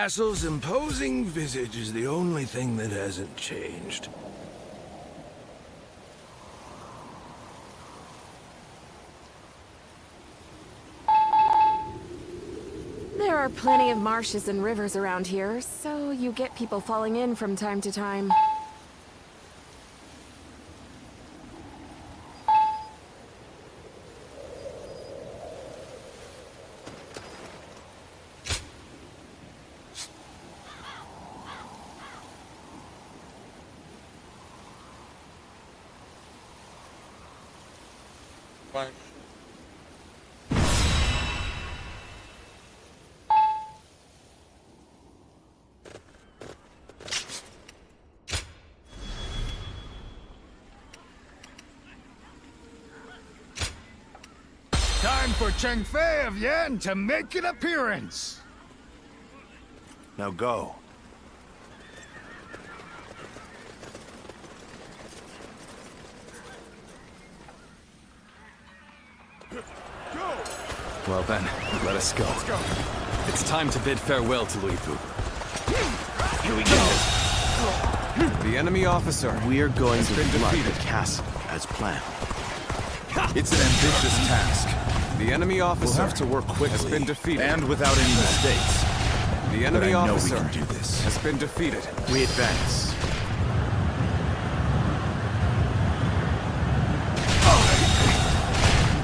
Castle's imposing visage is the only thing that hasn't changed. There are plenty of marshes and rivers around here, so you get people falling in from time to time. Bye. Time for Cheng Fei of Yan to make an appearance! Now go. Well then, let us go. Let's go. It's time to bid farewell to Louis Vu. Here we go. The enemy officer. We're going to been flood defeated. the castle as planned. It's an ambitious task. The enemy We'll officer have to work quickly has been defeated. And without any mistakes. The But enemy I know we officer can do this. has been defeated. We advance.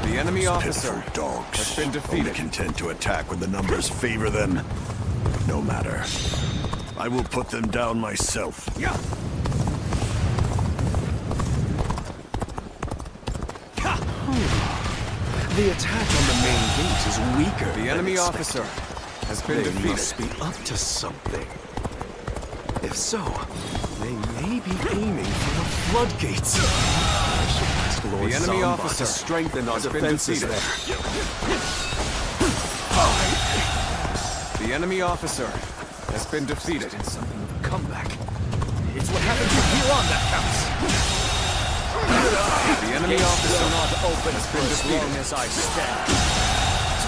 The enemy officer Pitiful dogs. has been defeated. Only content to attack when the numbers favor them. No matter. I will put them down myself. Yeah. The attack on the main gate is weaker The than enemy expected. officer has been They defeated. must be up to something. If so, they may be aiming for the floodgates. I should ask Lord The enemy Zamba officer to strengthen our has been defenses defeated. there. The enemy officer has been defeated. Something of a comeback. It's what happens from here on that counts. The enemy officer not open has been defeated. as I stand.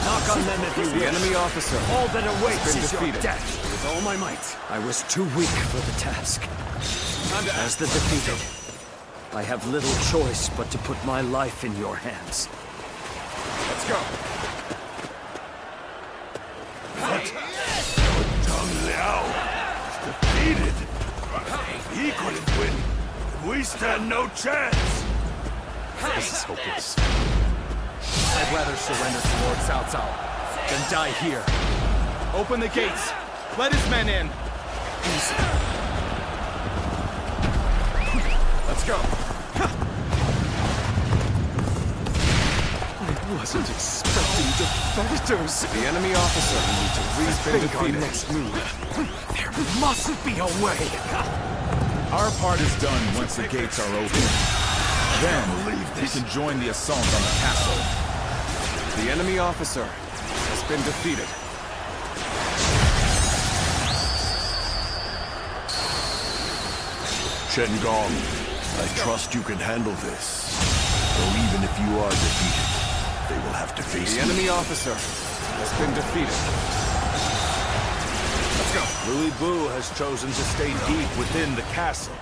Knock on them if you The enemy officer All that awaits has been is your defeated. death. With all my might. I was too weak for the task. As the defeated, I have little choice but to put my life in your hands. Let's go. Tang Liao is defeated. He couldn't win. We stand no chance. This is hopeless. I'd rather surrender to Lord Cao Cao than die here. Open the gates. Let his men in. Let's go. I wasn't expecting defectors. The enemy officer has been Think our defeated. next move. There must be a way. Our part is done once the gates are open. Then we can join the assault on the castle. The enemy officer has been defeated. Shen Gong, I trust you can handle this. Though even if you are defeated, they will have to face The me. enemy officer has been defeated. Louis Vu has chosen to stay deep within the castle.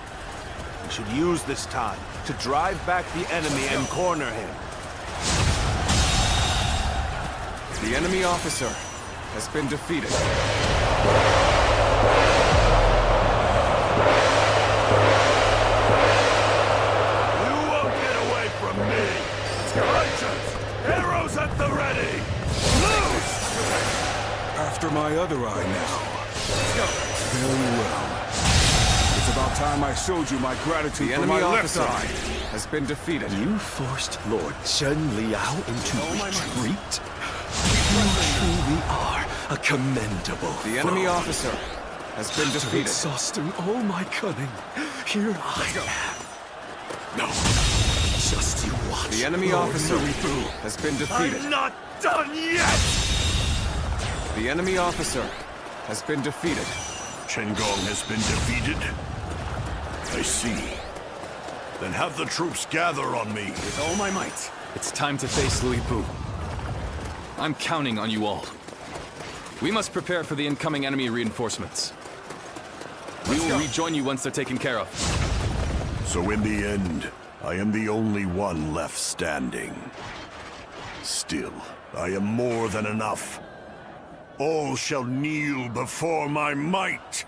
We should use this time to drive back the enemy and corner him. The enemy officer has been defeated. You won't get away from me! Archers! Arrows at the ready! Loose! After my other eye now. Very well. It's about time I showed you my gratitude The for my enemy left officer eye. has been defeated. You forced Lord Chen Liao into retreat? You truly are a commendable The enemy foe. officer has been After defeated. exhausting all my cunning, here I am. No, just you watch. The enemy Lord officer Louis Vu. has been defeated. I'm not done yet! The enemy officer has been defeated. Chen Gong has been defeated? I see. Then have the troops gather on me. With all my might. It's time to face Louis Vu. I'm counting on you all. We must prepare for the incoming enemy reinforcements. We will rejoin you once they're taken care of. So in the end, I am the only one left standing. Still, I am more than enough. All shall kneel before my might.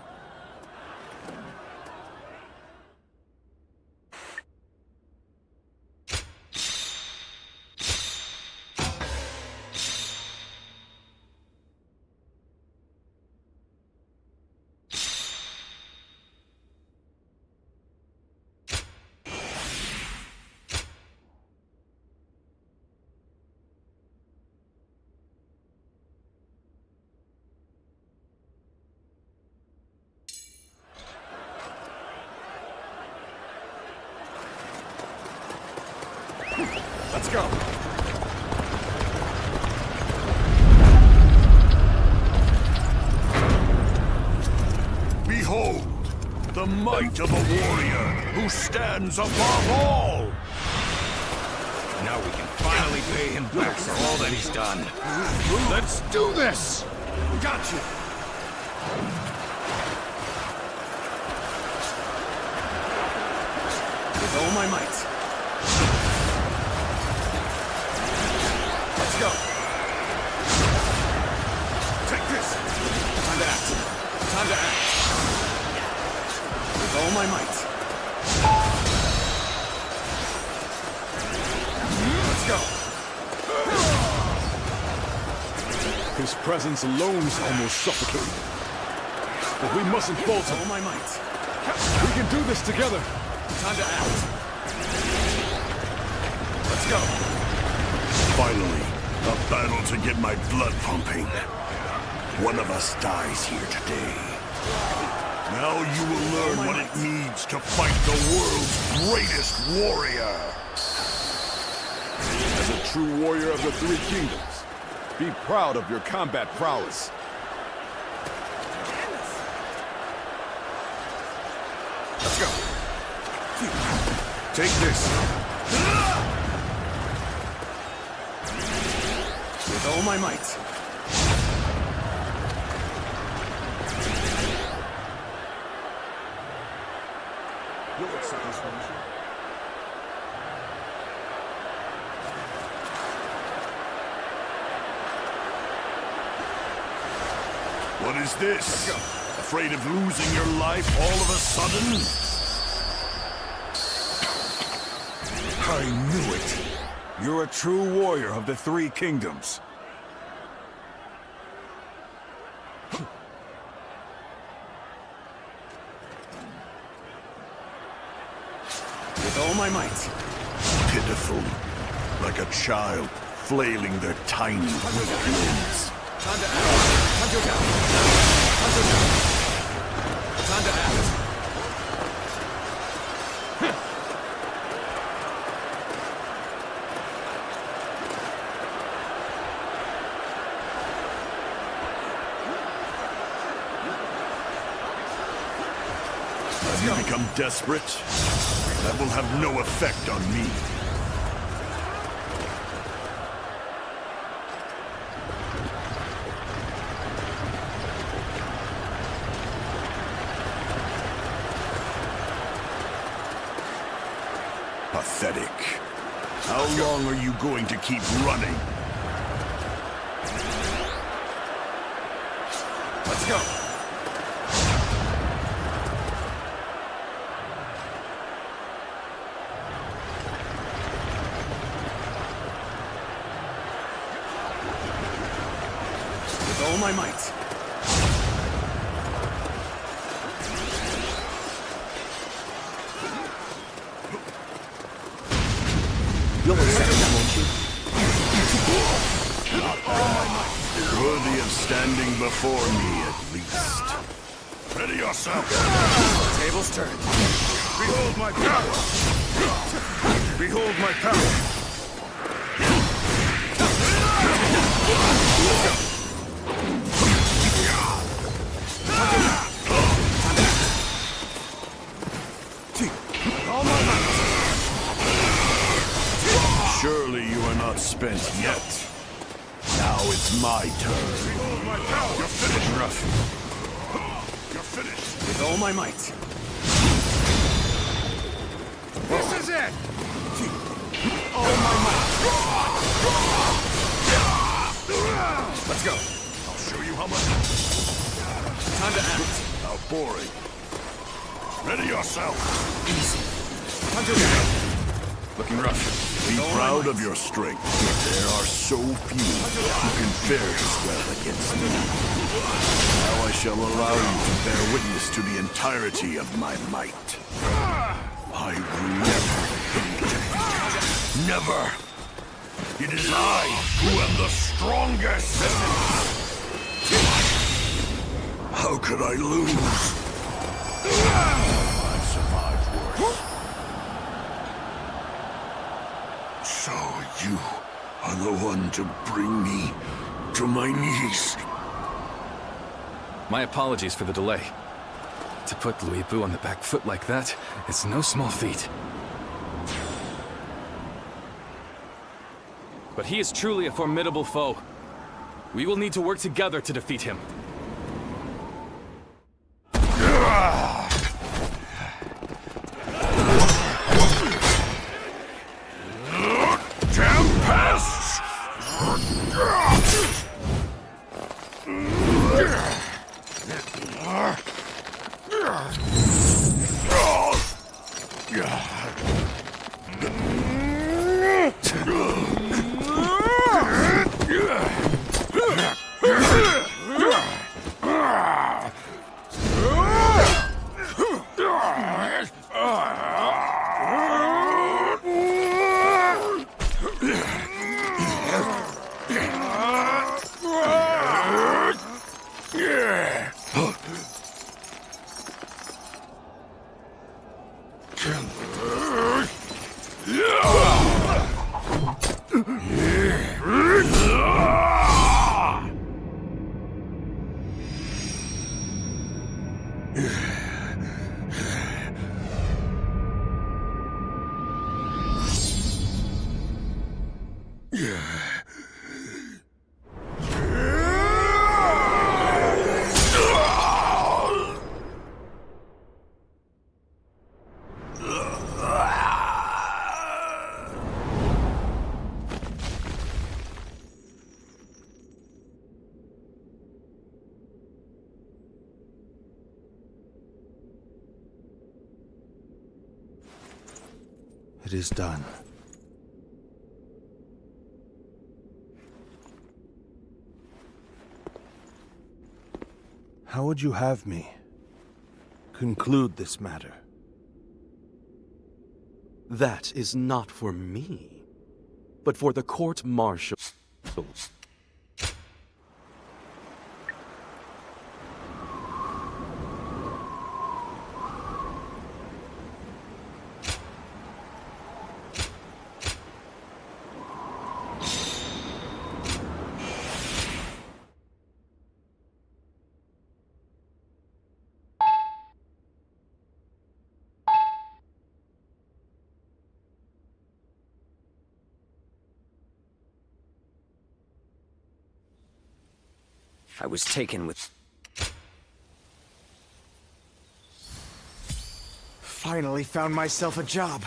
Let's go. Behold, the might of a warrior who stands above all! Now we can finally pay him back for all that he's done. Let's do this! Got you! With all my might. Let's go. Take this. Time to act. Time to act. With all my might. Let's go. His presence alone is almost suffocating. But we mustn't falter. With all my might. We can do this together. Time to act. Let's go. Finally, a battle to get my blood pumping. One of us dies here today. Now you will learn what it needs to fight the world's greatest warrior. As a true warrior of the Three Kingdoms, be proud of your combat prowess. Let's go. Take this. With all my might. You'll accept this one, What is this? Afraid of losing your life all of a sudden? I knew it. You're a true warrior of the Three Kingdoms. With all my might. Pitiful. Like a child flailing their tiny weak limbs. Time to act. Hunter down. Hunter down. Time to act. Have you become desperate? That will have no effect on me. Pathetic. How long are you going to keep running? Let's go. With all my might. You'll accept that, won't you? Worthy of standing before me, at least. Ready yourself. Tables turned. Behold my power. Behold my power. All my might. Surely you are not spent yet. Now it's It's my turn. You're finished. Rough. You're finished. With all my might. This is it! All my might. Let's go. I'll show you how much. Time to act. How boring. Ready yourself. Time to act. Looking rough. Be proud of your strength. There are so few who can fare as well against me. Now I shall allow you to bear witness to the entirety of my might. I will never be defeated. Never! It is I who am the strongest! How could I lose? I've survived worse. So you are the one to bring me to my knees. My apologies for the delay. To put Louis Bu on the back foot like that is no small feat. But he is truly a formidable foe. We will need to work together to defeat him. Tempests! It is done. How would you have me conclude this matter? That is not for me, but for the court-martial. I was taken with... Finally found myself a job.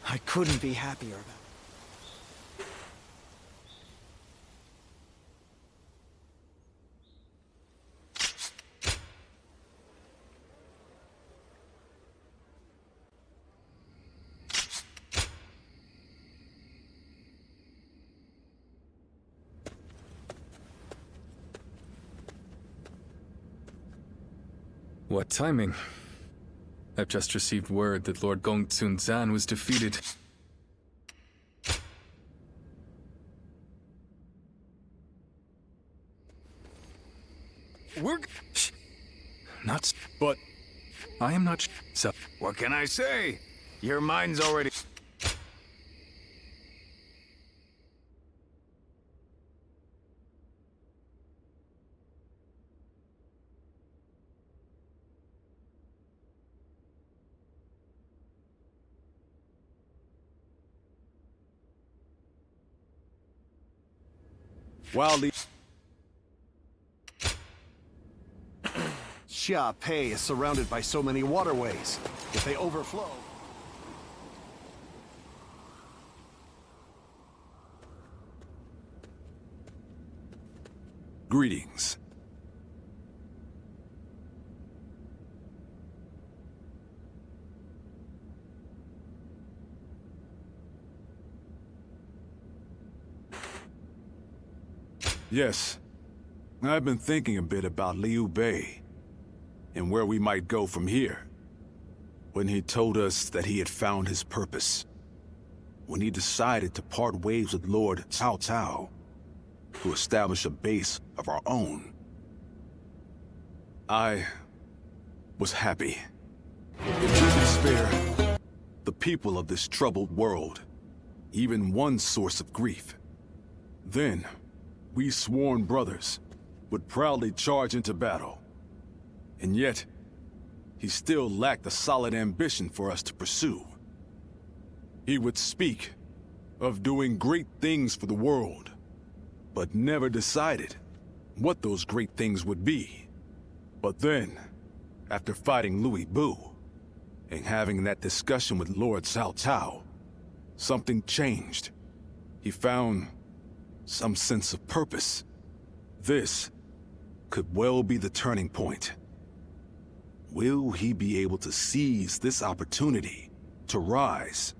I couldn't be happier about it. What timing? I've just received word that Lord Gong Tsun Zan was defeated. Shh. Not... But... I am not... So... What can I say? Your mind's already... While the Xia Pei is surrounded by so many waterways. If they overflow... Greetings. Yes, I've been thinking a bit about Liu Bei and where we might go from here. When he told us that he had found his purpose, when he decided to part ways with Lord Cao Cao to establish a base of our own, I was happy. If we could spare the people of this troubled world even one source of grief, then we sworn brothers would proudly charge into battle. And yet, he still lacked a solid ambition for us to pursue. He would speak of doing great things for the world, but never decided what those great things would be. But then, after fighting Louis Bu, and having that discussion with Lord Cao Cao, something changed. He found some sense of purpose. This could well be the turning point. Will he be able to seize this opportunity to rise?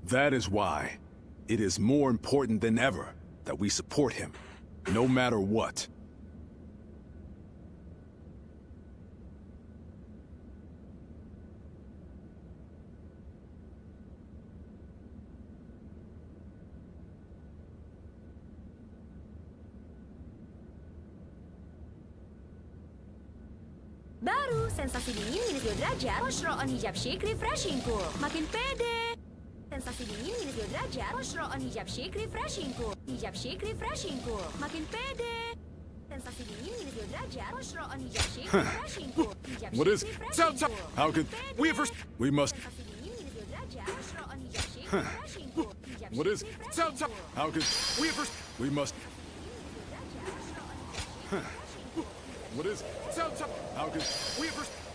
That is why it is more important than ever that we support him, no matter what. Baru, sensasi dingin minus 2 derajat. Wash roll on hijab shake, refreshing cool. Makin pede. Sensasi dingin minus 2 derajat. Wash roll on hijab shake, refreshing cool. Hijab shake, refreshing cool. Makin pede. Sensasi dingin minus 2 derajat. Wash roll on hijab shake, refreshing cool. Hijab What is shake, it? refreshing cool. How could we must Sensasi dingin minus 2 derajat. Wash roll on hijab shake, refreshing cool. Hijab What is shake, it? refreshing cool. How could we must What is it? How could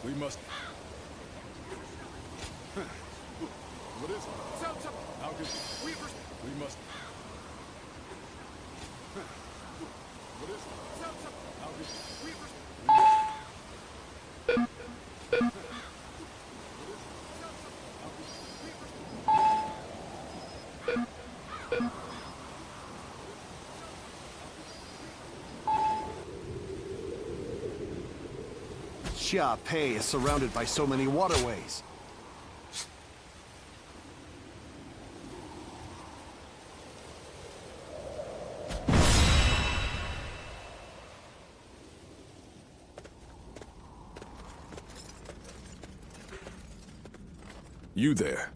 we must What is it? How could we must What is it? How could Xia Pei is surrounded by so many waterways. You there?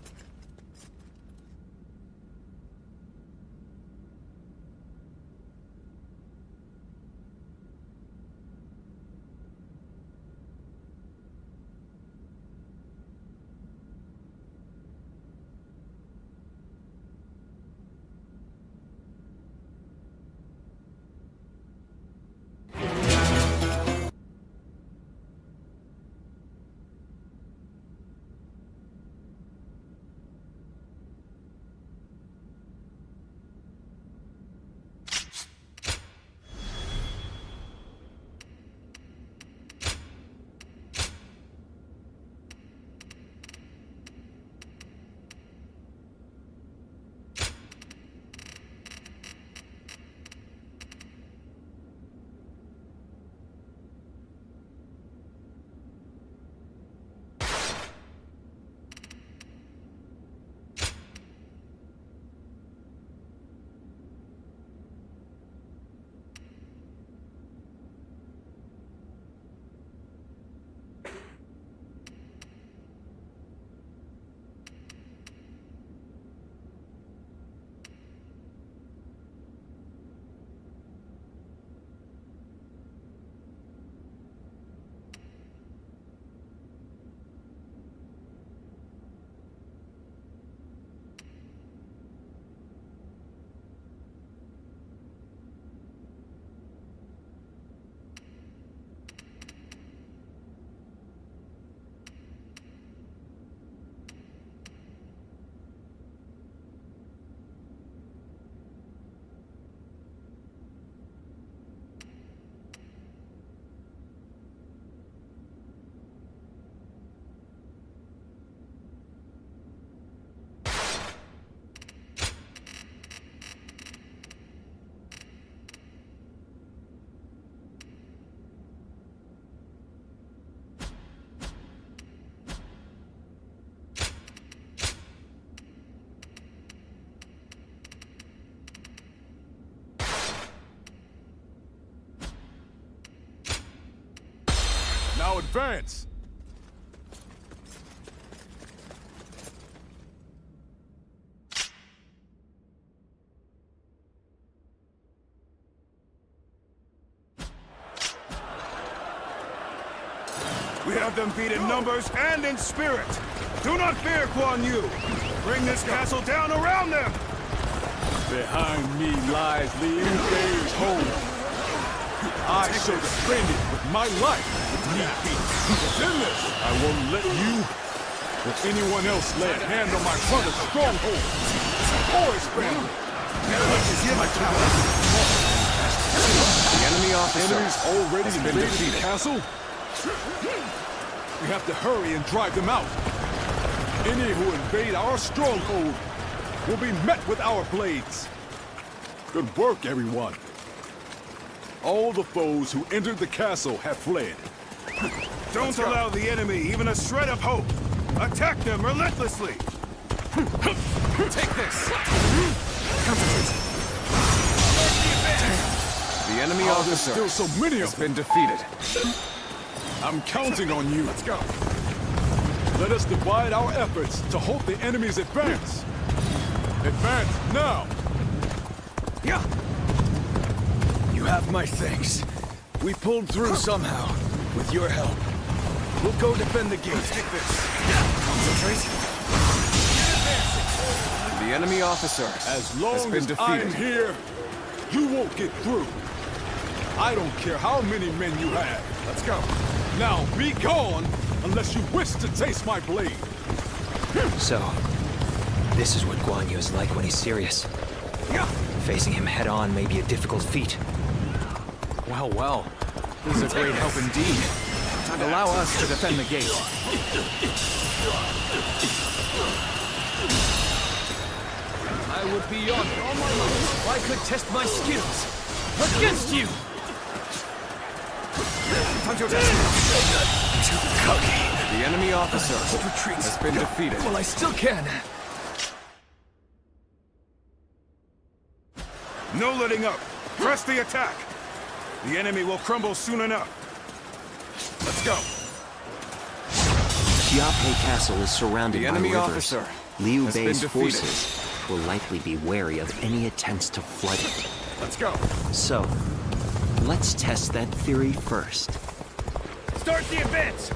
advance! We have them beat in numbers and in spirit. Do not fear, Guan Yu. Bring this castle down around them. Behind me lies Liu Bei's home. I shall defend it with my life, if need be. Within this, I won't let you or anyone else lay a hand on my brother's stronghold or his family. The enemy officer Enemies already has been invaded the defeated. castle? We have to hurry and drive them out. Any who invade our stronghold will be met with our blades. Good work, everyone. All the foes who entered the castle have fled. Don't allow the enemy even a shred of hope. Attack them relentlessly. Take this! The enemy There's officer still so many has of them. been defeated. I'm counting on you. Let's go. Let us divide our efforts to halt the enemy's advance. Advance now! Yeah. You have my thanks. We pulled through somehow, with your help. We'll go defend the gate. Take this. Concentrate. The enemy officer As has long been as I'm defeated. here, you won't get through. I don't care how many men you have. Let's go. Now be gone, unless you wish to taste my blade. So, this is what Guan Yu is like when he's serious. Facing him head-on may be a difficult feat. Well, well. This is a great help indeed. Allow us to defend the gate. I would be honored all my life if I could test my skills against you! Time to attack. Too cocky. The enemy officer has been defeated. Well, I still can. No letting up. Press the attack. The enemy will crumble soon enough. Let's go. Xiaopei Castle is surrounded The by enemy rivers. officer Liu has been Bei's defeated. forces will likely be wary of any attempts to flood it. Let's go. So, let's test that theory first. Start the advance.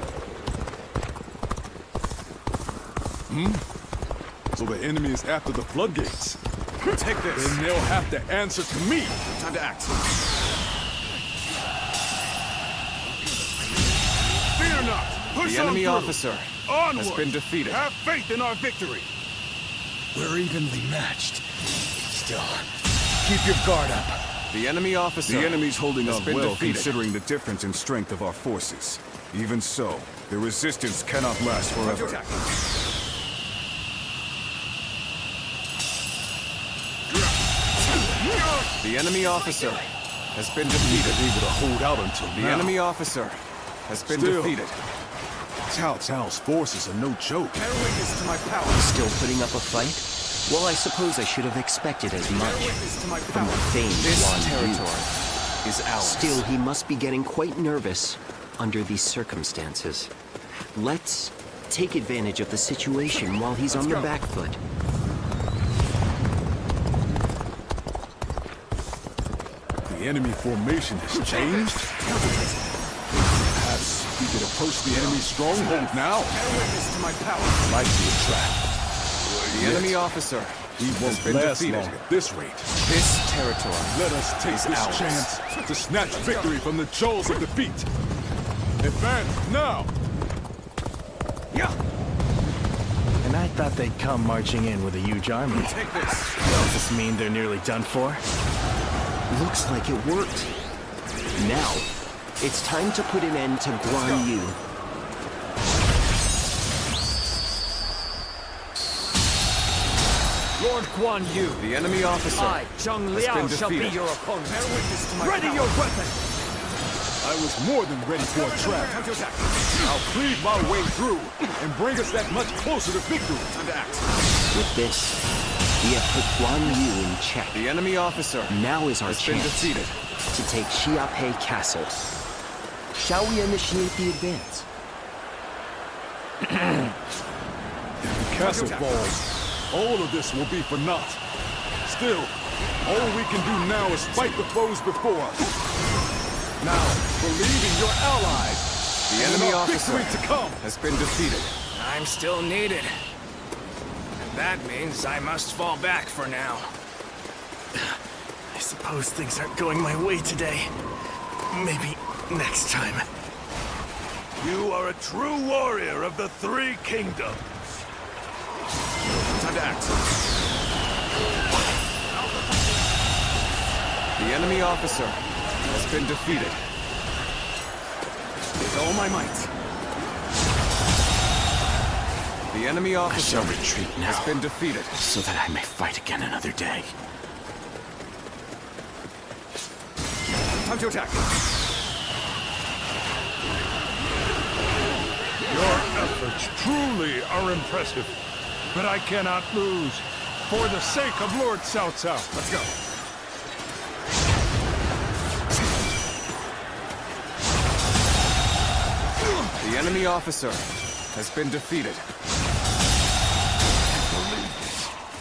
So the enemy is after the floodgates. Take this. Then they'll have to answer to me. Time to act. Fear not. Push The enemy on officer through. Onward. has been defeated. Have faith in our victory. We're evenly matched. Still, keep your guard up. The enemy officer. The enemy's holding has up been well defeated. considering the difference in strength of our forces. Even so, the resistance cannot last forever. The enemy officer has been defeated. Able to hold out until The now. enemy officer has been Still. defeated. Cao Cao's forces are no joke. Bear witness to my power. Still putting up a fight? Well, I suppose I should have expected as much Witness to my from power. the famed This Guan Yu. territory is ours. Still, he must be getting quite nervous under these circumstances. Let's take advantage of the situation while he's on the back foot. The enemy formation has changed. Perhaps we could approach the enemy's stronghold now. Bear witness to my power. Likely a trap. The enemy officer We has won't been last defeated. long at this rate. This territory Let us take is this ours. chance to snatch victory from the jaws of defeat. Advance now! Yeah. And I thought they'd come marching in with a huge army. Take this. Does this mean they're nearly done for? Looks like it worked. Now, it's time to put an end to Guan Yu. Lord Guan Yu, the enemy officer, Zhang has been defeated. opponent. Bear witness to my Ready power. your weapon! I was more than ready for a trap. Time to attack. I'll cleave my way through and bring us that much closer to victory. Time to act. With this, we have put Guan Yu in check. The enemy officer Now is our has been chance defeated. to take Xiaopei Castle. Shall we initiate the advance? If the castle falls, all of this will be for naught. Still, all we can do now is fight the foes before us. Now, believe in your allies. The enemy and our officer victory to come. has been defeated. I'm still needed. And that means I must fall back for now. I suppose things aren't going my way today. Maybe next time. You are a true warrior of the Three Kingdoms. Time to act. The enemy officer has been defeated. With all my might. The enemy officer shall retreat now. has been defeated. So that I may fight again another day. Time to attack. Your efforts truly are impressive, but I cannot lose. For the sake of Lord Cao Cao. Let's go. The enemy officer has been defeated.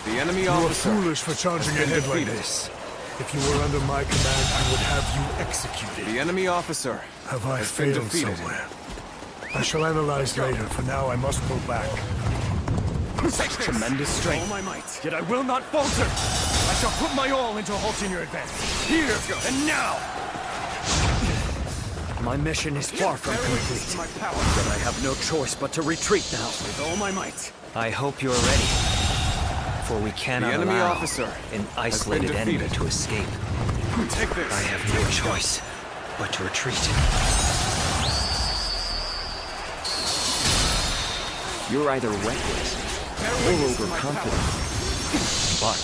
The enemy You are officer foolish for charging has been ahead like defeated. this. If you were under my command, I would have you executed. The enemy officer Have I has been failed defeated. somewhere? I shall analyze later. For now, I must pull back. Tremendous strength. All my might. Yet I will not falter. I shall put my all into halting your advance. Here and now. My mission is far from complete. My power. But I have no choice but to retreat now. With all my might. I hope you're ready. For we cannot The enemy allow officer an has isolated been enemy defeated. to escape. Take this. I have no choice but to retreat. You're either reckless or overconfident. But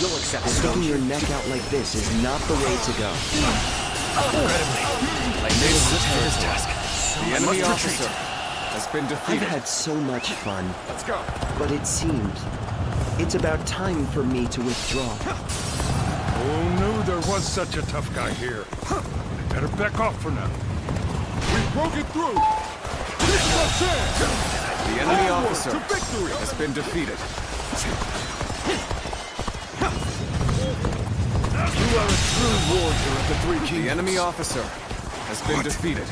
You'll accept sticking your neck out like this is not the way to go. I made this task. The enemy officer has been I've defeated. had so much fun, Let's go. but it seems it's about time for me to withdraw. Who knew there was such a tough guy here? Better back off for now. We broke it through. This is our chance. The enemy Onward officer to victory. has been defeated. You are a true warrior of the Three Kingdoms. The enemy officer has been What? defeated.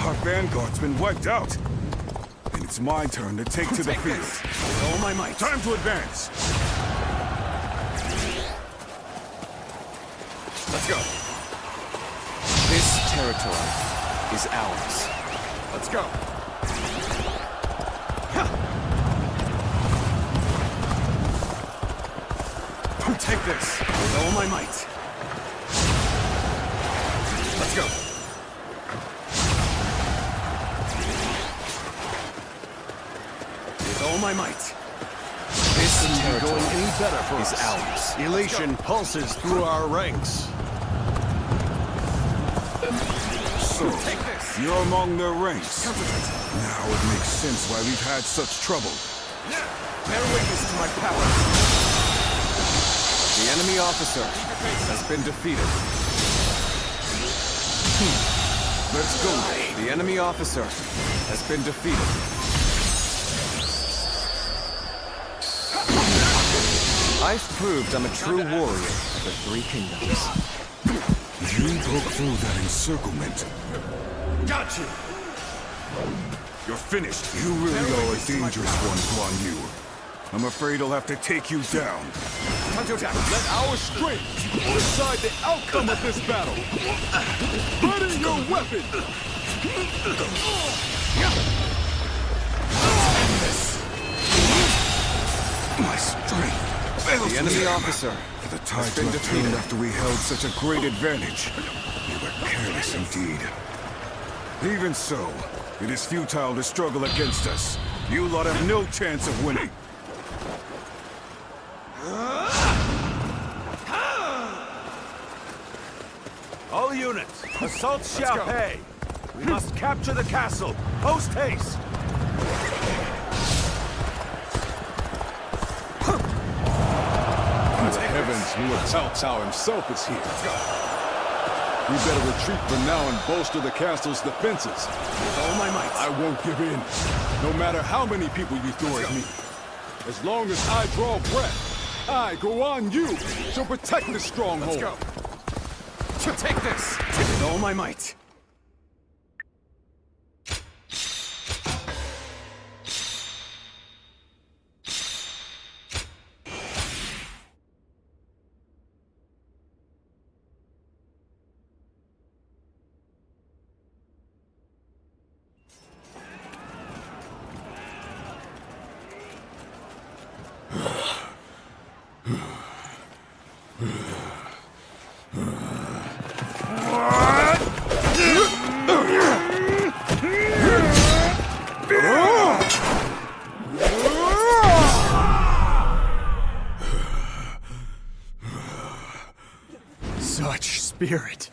Our vanguard's been wiped out. And it's my turn to take to the field. With all my might. Time to advance. Let's go. This territory is ours. Let's go. Take this. With all my might. Let's go. With all my might. This Going territory any better for is us. ours. Elation pulses through our ranks. So, you're among their ranks. Now it makes sense why we've had such trouble. Bear witness to my power. The enemy officer has been defeated. Let's go. The enemy officer has been defeated. I've proved I'm a true warrior of the Three Kingdoms. You broke through that encirclement. Got you. You're finished. You really are a dangerous one, Guan Yu. I'm afraid I'll have to take you down. Time to attack. Let our strength decide the outcome of this battle. Ready your weapon. My strength fails The enemy me. officer The has tides been left turned defeated. after we held such a great advantage. We were careless indeed. Even so, it is futile to struggle against us. You lot have no chance of winning. All units, assault Xiaopei. We must capture the castle. Post haste. The heavens knew Cao Cao himself is here. Let's go. We better retreat for now and bolster the castle's defenses. With all my might. I won't give in, no matter how many people you throw at me. As long as I draw breath, I go on you to protect this stronghold. Let's go. To take this with all my might. Such spirit.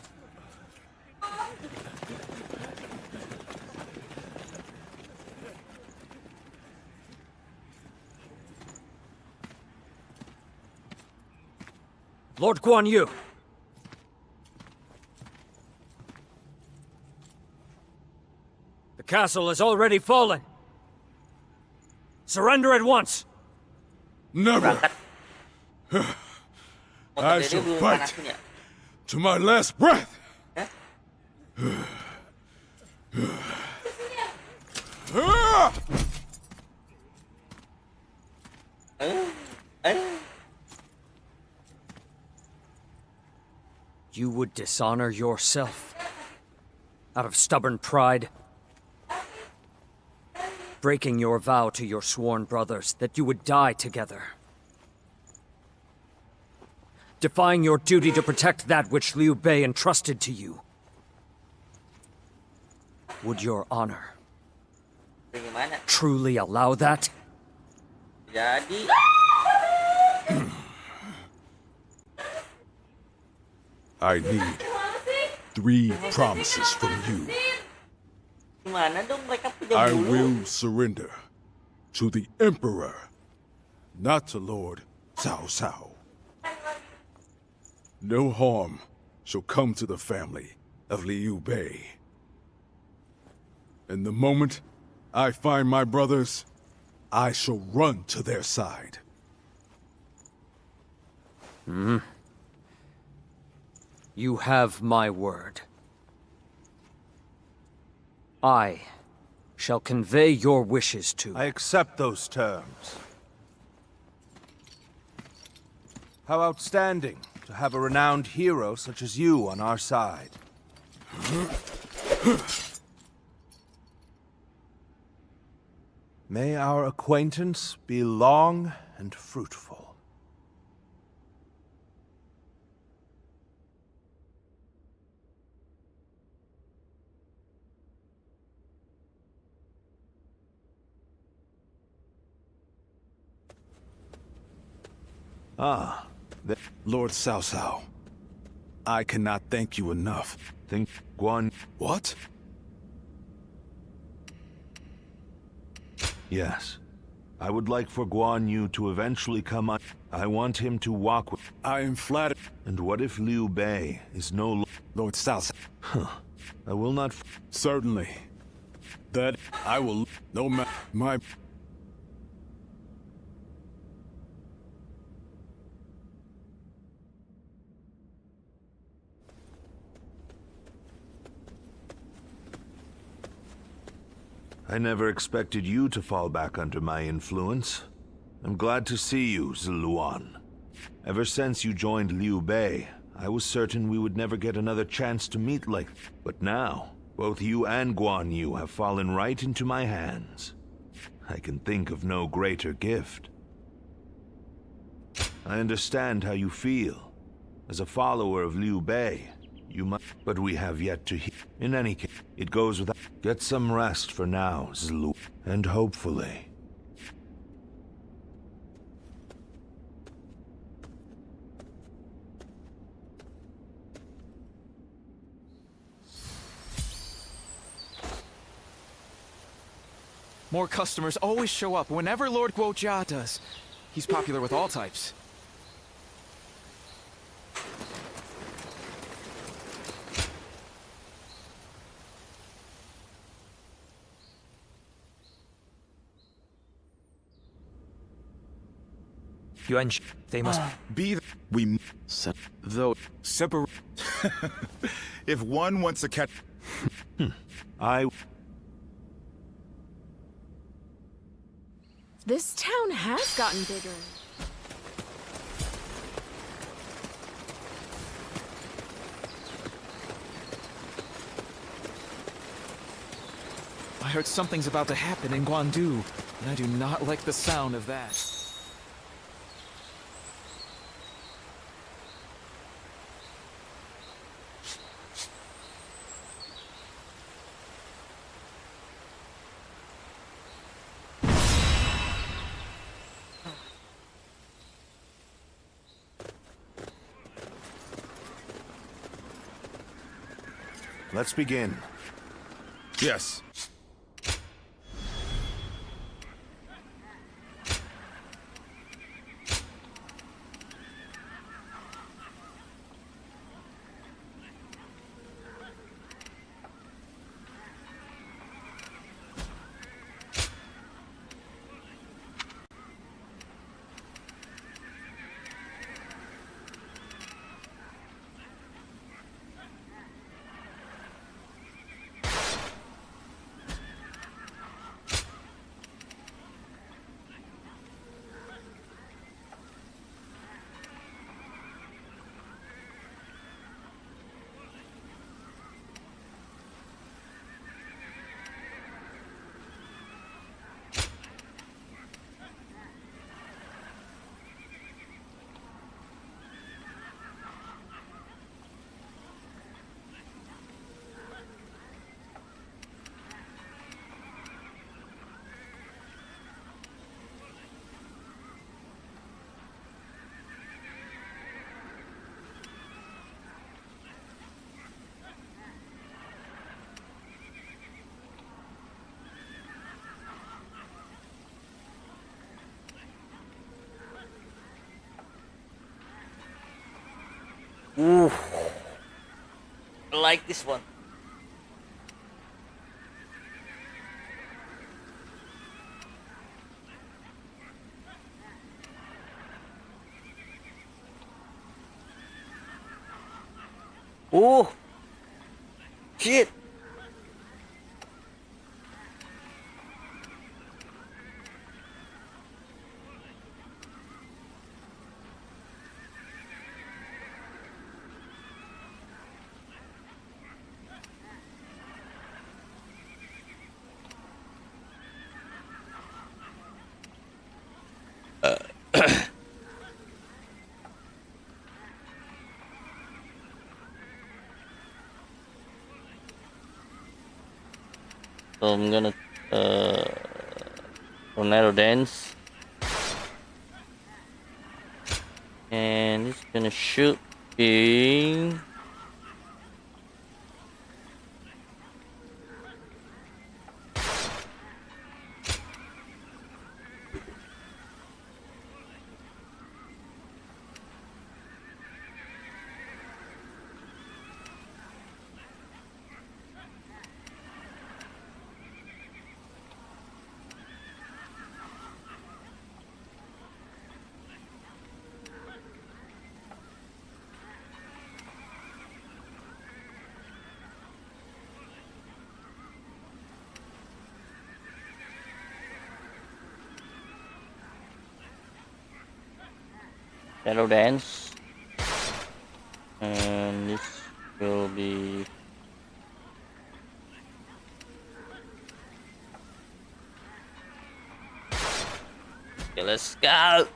Lord Guan Yu. The castle has already fallen. Surrender at once. Never. I shall fight to my last breath. You would dishonor yourself out of stubborn pride, breaking your vow to your sworn brothers that you would die together, defying your duty to protect that which Liu Bei entrusted to you. Would your honor truly allow that? Jadi I need 3 promises from you. gimana dong mereka punya I bulu? will surrender to the Emperor, not to Lord Cao Cao. No harm shall come to the family of Liu Bei. And the moment I find my brothers, I shall run to their side. You have my word. I shall convey your wishes to... I accept those terms. How outstanding to have a renowned hero such as you on our side. May our acquaintance be long and fruitful. Lord Cao Cao, I cannot thank you enough. Think Guan... What? Yes. I would like for Guan Yu to eventually come on. I want him to walk with... I am flattered. And what if Liu Bei is no... Lord Cao Cao. I will not... Certainly. That I will... No matter... My... I never expected you to fall back under my influence. I'm glad to see you, Ziluan. Ever since you joined Liu Bei, I was certain we would never get another chance to meet like... But now, both you and Guan Yu have fallen right into my hands. I can think of no greater gift. I understand how you feel. As a follower of Liu Bei, you must... But we have yet to hear. In any case, it goes without... Get some rest for now, Zilu. And hopefully... More customers always show up whenever Lord Guojia does. He's popular with all types. Yuan, they must be. We. Though. Separate. If one wants to catch. I. This town has gotten bigger. I heard something's about to happen in Guandu, and I do not like the sound of that. Let's begin. Yes. Ooh. I like this one. Ooh. Shit. So I'm gonna tornado dance, and it's gonna shoot in. Shadow dance, and this will be okay. Let's go.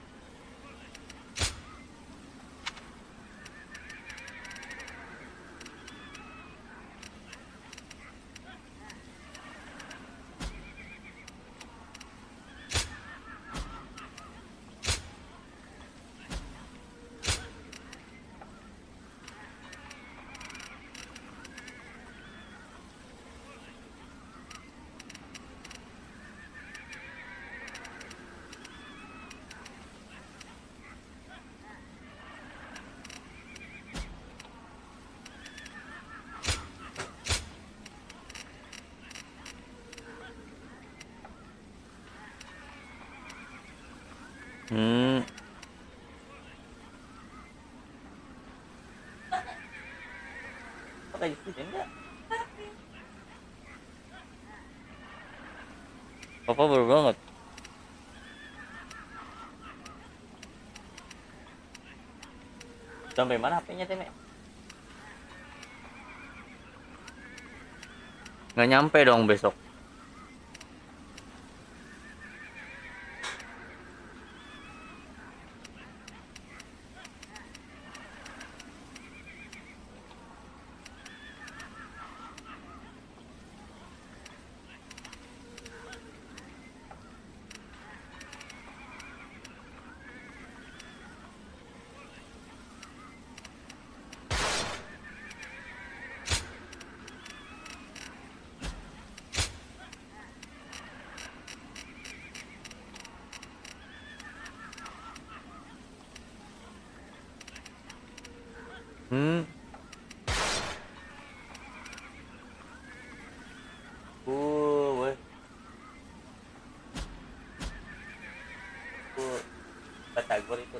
lagi sini enggak? Papa baru banget. Sampai mana HP-nya Teme? Nggak nyampe dong besok. Hmm. Woi. Batagor itu.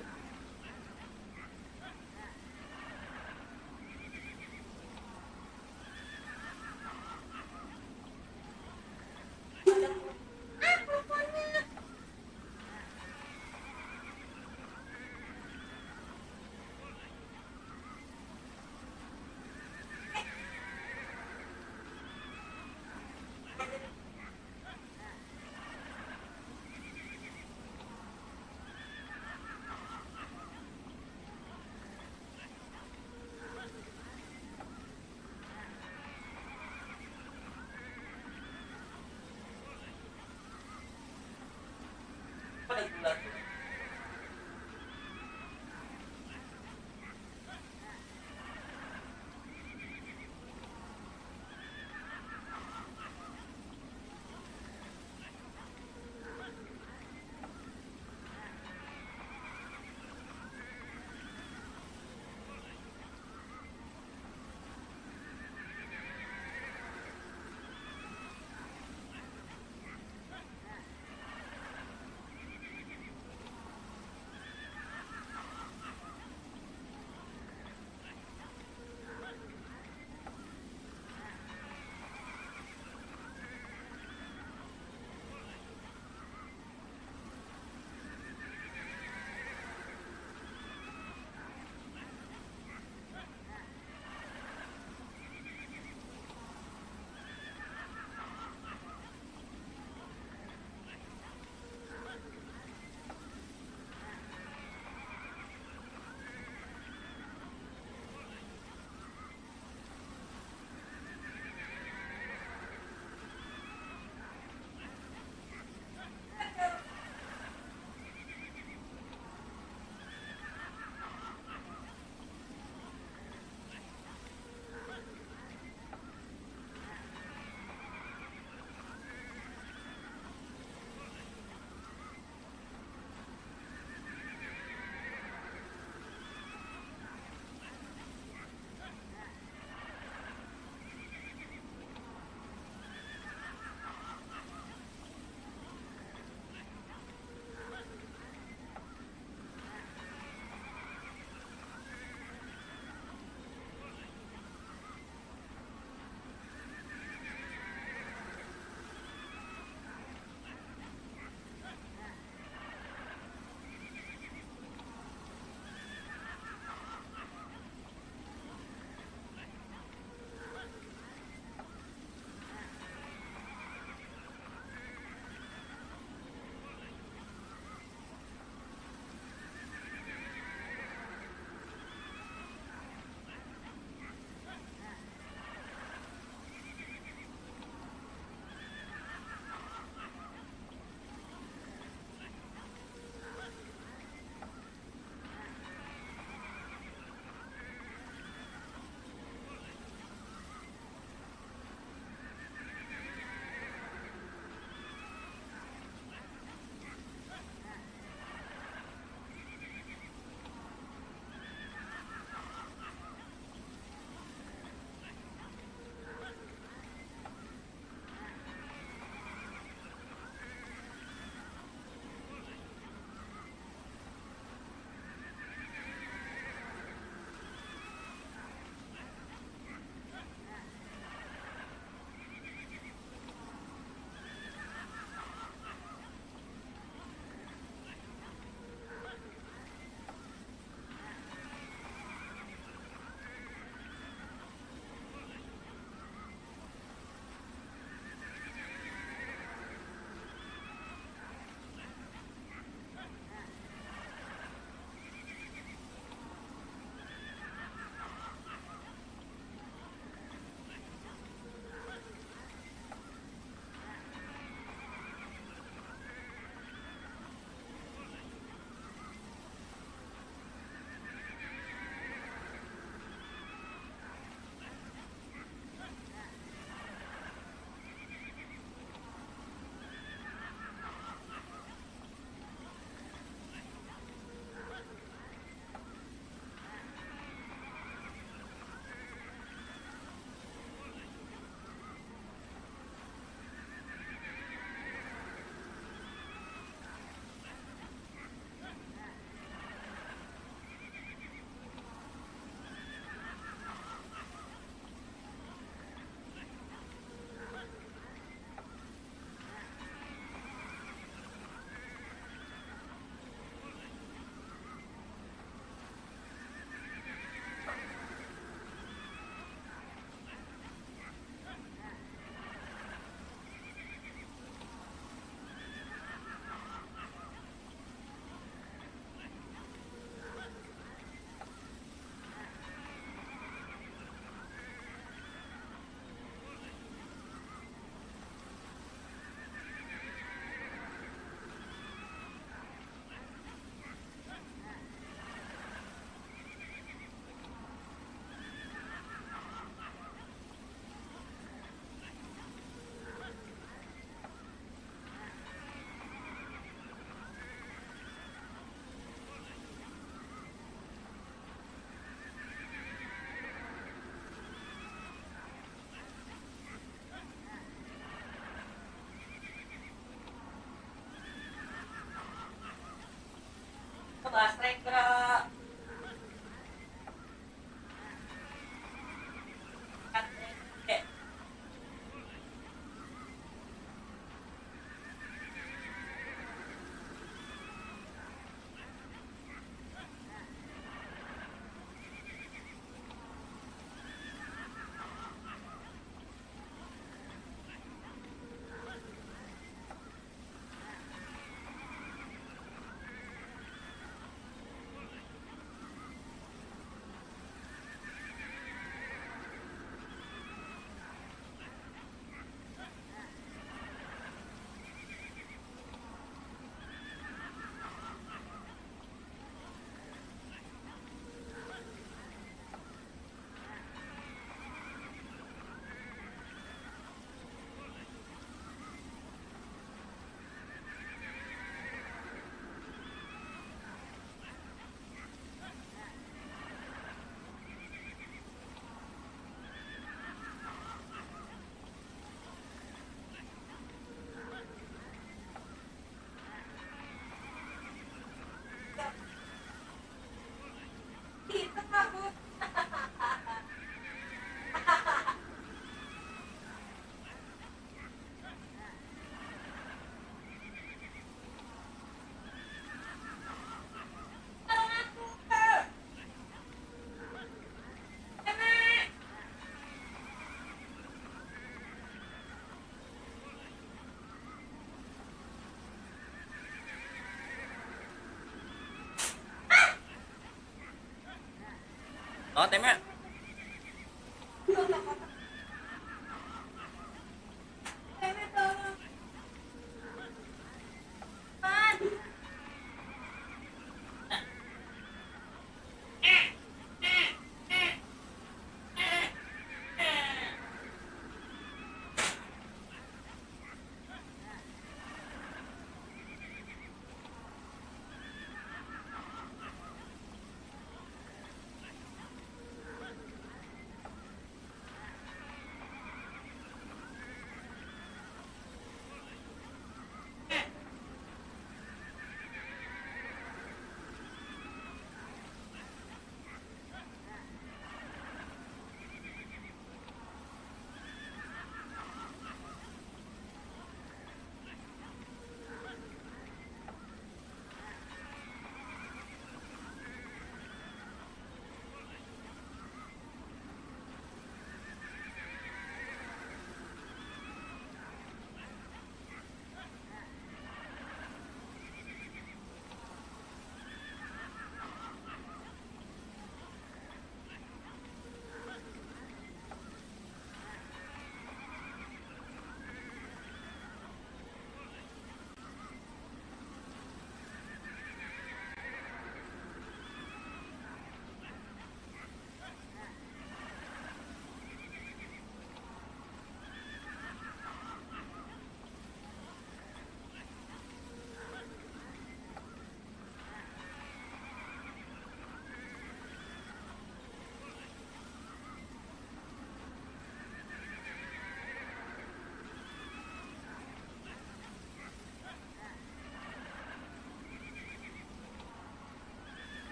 Đó tem á.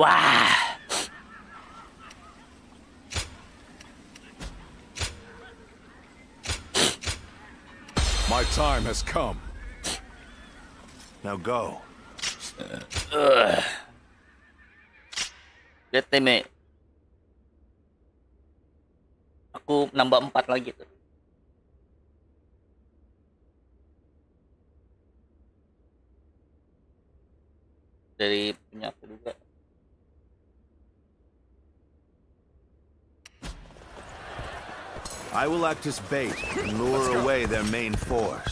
Wah. My time has come. Now go. Lihat teme. Aku nambah 4 lagi tuh. Dari punya aku juga. I will act as bait and lure away their main force.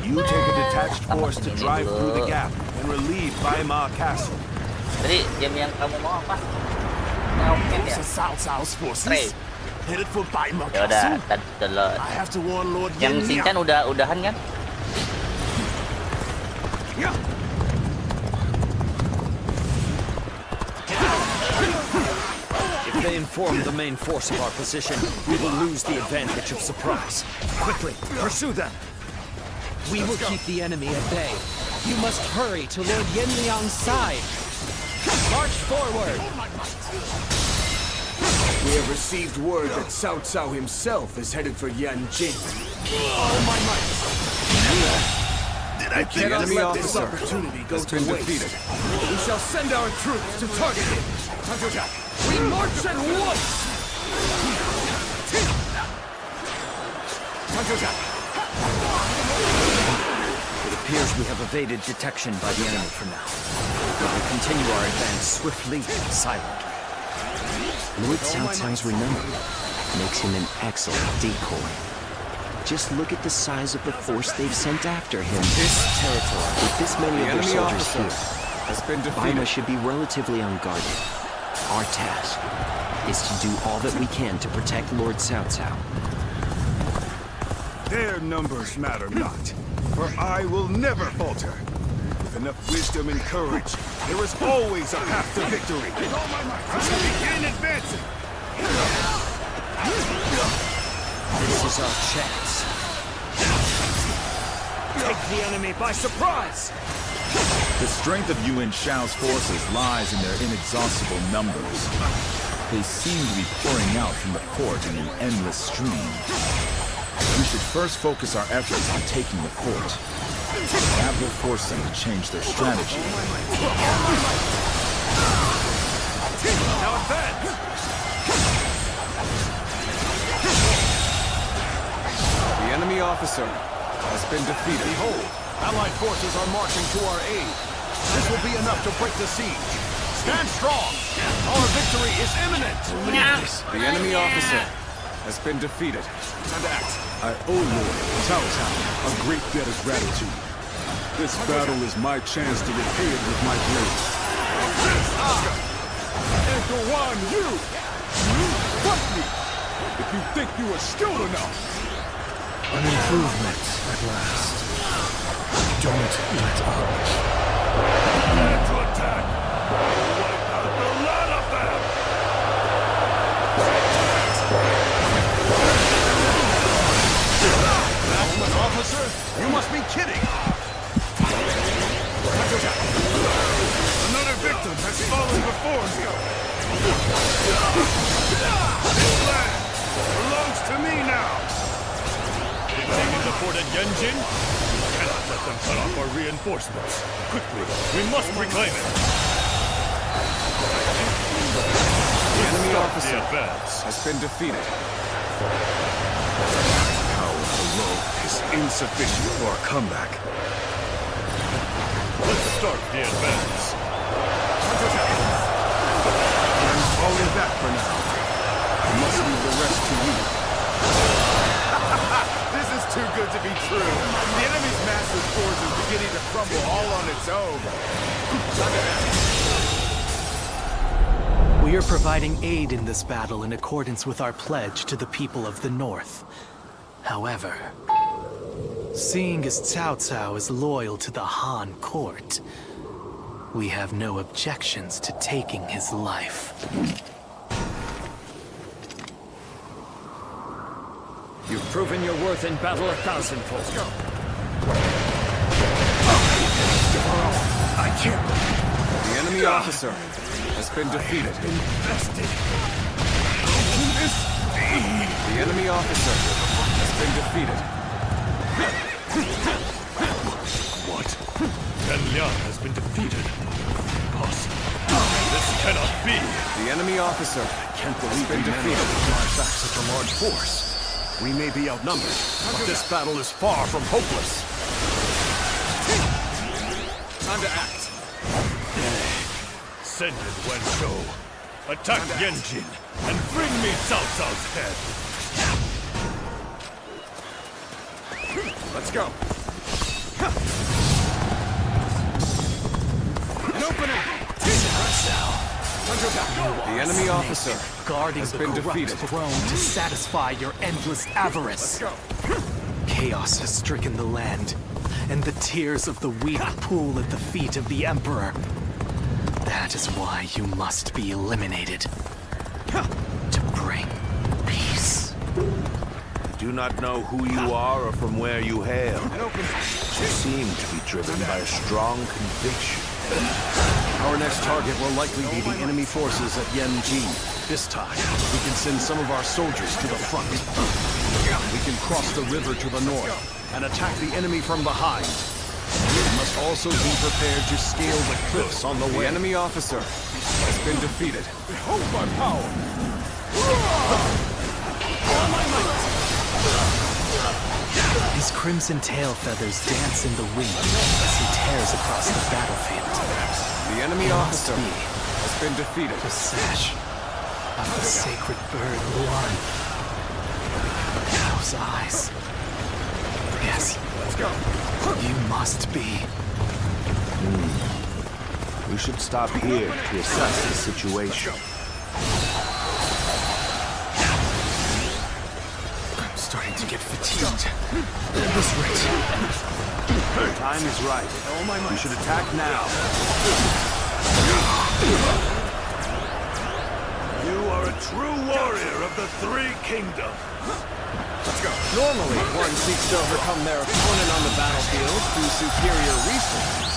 You take a detached force to drive through the gap and relieve Weimar Castle. Jadi game yang kamu mau apa? Those are Cao Cao's forces. Headed for Weimar Ya udah, Castle. tadi udah. I have to warn Lord Yang Yin Shinchan udahan kan? If they inform the main force of our position, we will lose the advantage of surprise. Quickly, pursue them! We will keep the enemy at bay. You must hurry to Lord Yenliang's side. March forward! We have received word that Cao Cao himself is headed for Yanjing. Oh my might! Did I think Cannot this let this opportunity go to waste. We shall send our troops to target him. We march at once! It appears we have evaded detection by the enemy for now. We will continue our advance swiftly and silently. Lord Cao Cao's remembrance makes him an excellent decoy. Just look at the size of the force they've sent after him. This territory, With this many of their enemy soldiers officer here, has been Weimar defeated. should be relatively unguarded. Our task is to do all that we can to protect Lord Cao Cao. Their numbers matter not, for I will never falter. With enough wisdom and courage, there is always a path to victory. Begin advancing! This is our chance. Take the enemy by surprise! The strength of Yuan Shao's forces lies in their inexhaustible numbers. They seem to be pouring out from the fort in an endless stream. We should first focus our efforts on taking the fort. That will force them to change their strategy. Now advance! The enemy officer has been defeated. Behold, Allied forces are marching to our aid. This will be enough to break the siege. Stand strong! Our victory is imminent! The enemy officer has been defeated. And act. I owe Lord Cao Cao a great debt of gratitude. This battle is my chance to repay it with my blade. And for one, you! Fight me! If you think you are skilled enough! An improvement at last. Don't let up. Prepare to attack! Wipe out the lot of them! Officer, you must be This land belongs to me now! They've taken the fort at Yenjin? We cannot let them cut off our reinforcements. Quickly, we must reclaim it. The enemy officer the advance has been defeated. Power alone is insufficient for a comeback. Let's start the advance. I'm falling back for now. I must leave the rest to you. This is too good to be true. The enemy's massive force is beginning to crumble all on its own. We are providing aid in this battle in accordance with our pledge to the people of the North. However, seeing as Cao Cao is loyal to the Han court, we have no objections to taking his life. You've proven your worth in battle 1,000-fold. I can't. The enemy officer has been defeated. Invested. The enemy officer has been defeated. What? Chen Liang has been defeated. Impossible. This cannot be. The enemy officer Can't believe been we managed defeated. to drive back such a large force. We may be outnumbered, but this battle is far from hopeless. Time to act. Send in Wenzhou. Attack Yenjin and bring me Cao Cao's head. Let's go. An opening! The enemy officer guarding has the been corrupt defeated. throne to satisfy your endless avarice. Chaos has stricken the land, and the tears of the weak pool at the feet of the Emperor. That is why you must be eliminated. To bring peace. I do not know who you are or from where you hail. You seem to be driven by a strong conviction. Our next target will likely be the enemy forces at Yenjin. This time, we can send some of our soldiers to the front. We can cross the river to the north and attack the enemy from behind. We must also be prepared to scale the cliffs on the way. The enemy officer has been defeated. Behold my power! All my might! His crimson tail feathers dance in the wind as he tears across the battlefield. The enemy officer has been defeated. The sash of the sacred bird Luan. Those eyes. Yes. Let's go. You must be. We should stop here to assess the situation. I'm starting to get fatigued. At this rate. Time is right. We should attack now. You are a true warrior of the Three Kingdoms. Let's go. Normally, one seeks to overcome their opponent on the battlefield through superior resources.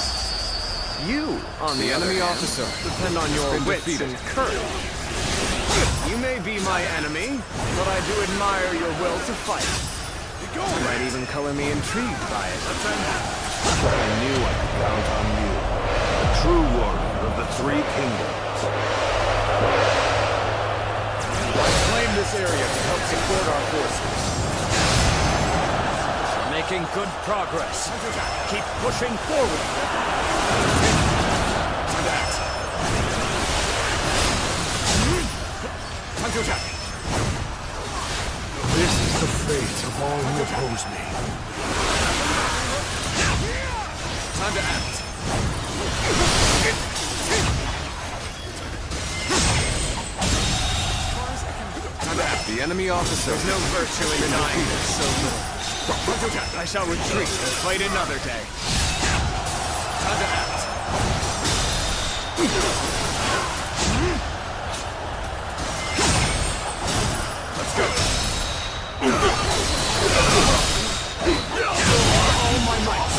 You, on the enemy officer, depend on your wits and courage. You may be my enemy, but I do admire your will to fight. You might even color me intrigued by it. I knew I could count on you. A true warrior of the Three Kingdoms. Claim this area to help support our forces. Making good progress. Keep pushing forward. Time to act. Time to attack. This is the fate of all who oppose me. Time to act. Time to act. The enemy officer. There's no virtue in denying so little. I shall retreat and fight another day. Time to act. Let's go. All my might.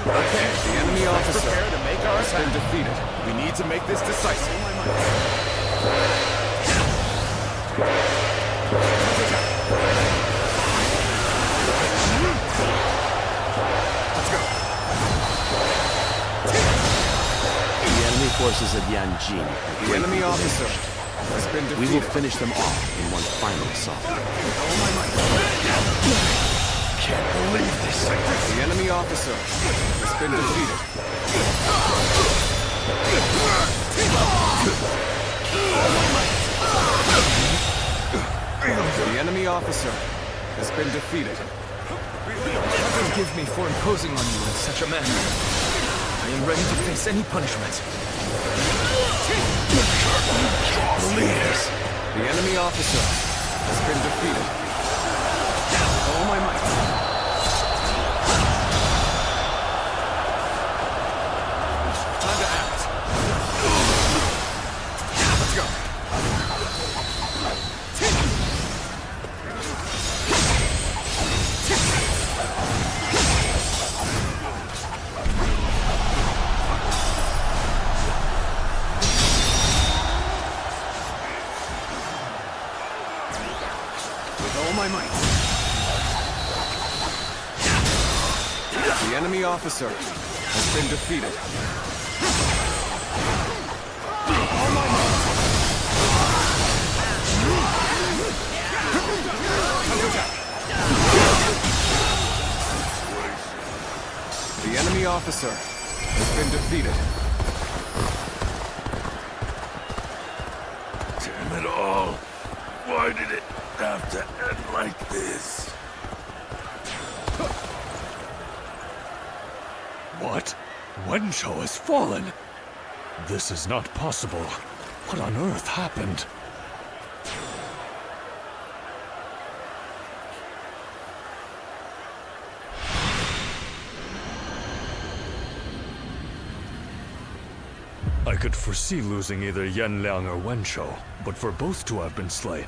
Okay, the enemy officer has been defeated. We need to make this decisive. Let's go. The enemy forces at Yanjin. The enemy officer has been defeated. We will finish them off in one final assault. Can't believe this. The enemy officer has been defeated. The enemy officer has been defeated. Forgive me for imposing on you in such a manner. I am ready to face any punishment. The enemy officer has been defeated. With all my might. Time to act. Let's go. With all my might. The enemy officer has been defeated. All my might. Counterattack. The enemy officer has been defeated. Damn it all. Why did it have to end like this? What? Wencho has fallen? This is not possible. What on earth happened? I could foresee losing either Yanliang or Wencho, but for both to have been slain,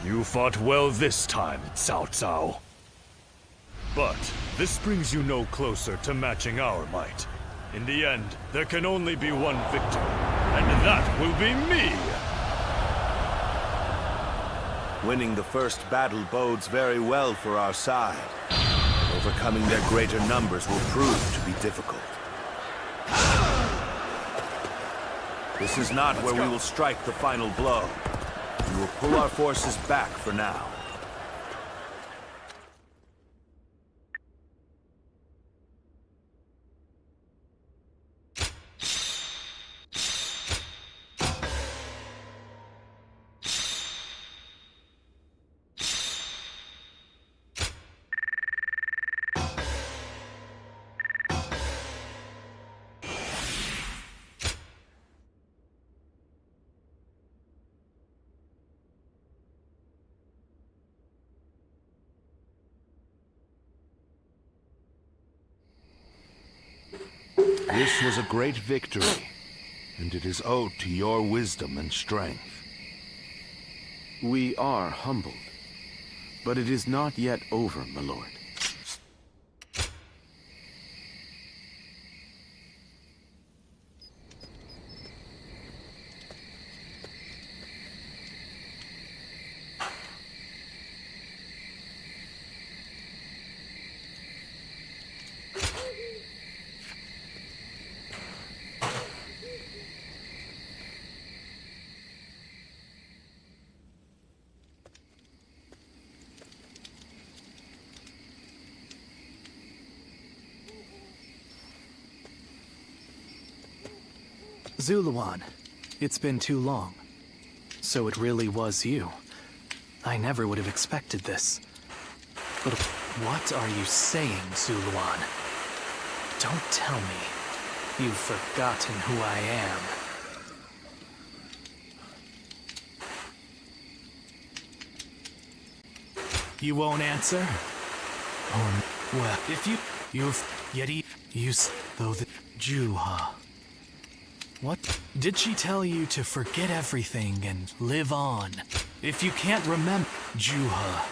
you fought well this time, Cao Cao. But this brings you no closer to matching our might. In the end, there can only be one victor, and that will be me! Winning the first battle bodes very well for our side. Overcoming their greater numbers will prove to be difficult. This is not where we will strike the final blow. We will pull our forces back for now. This was a great victory, and it is owed to your wisdom and strength. We are humbled, but it is not yet over, my lord. Zuluan, it's been too long. So it really was you. I never would have expected this. But what are you saying, Zuluan? Don't tell me you've forgotten who I am. You won't answer? Well, if you've Yeti, though the Juha. What? Did she tell you to forget everything and live on? If you can't remember, Juha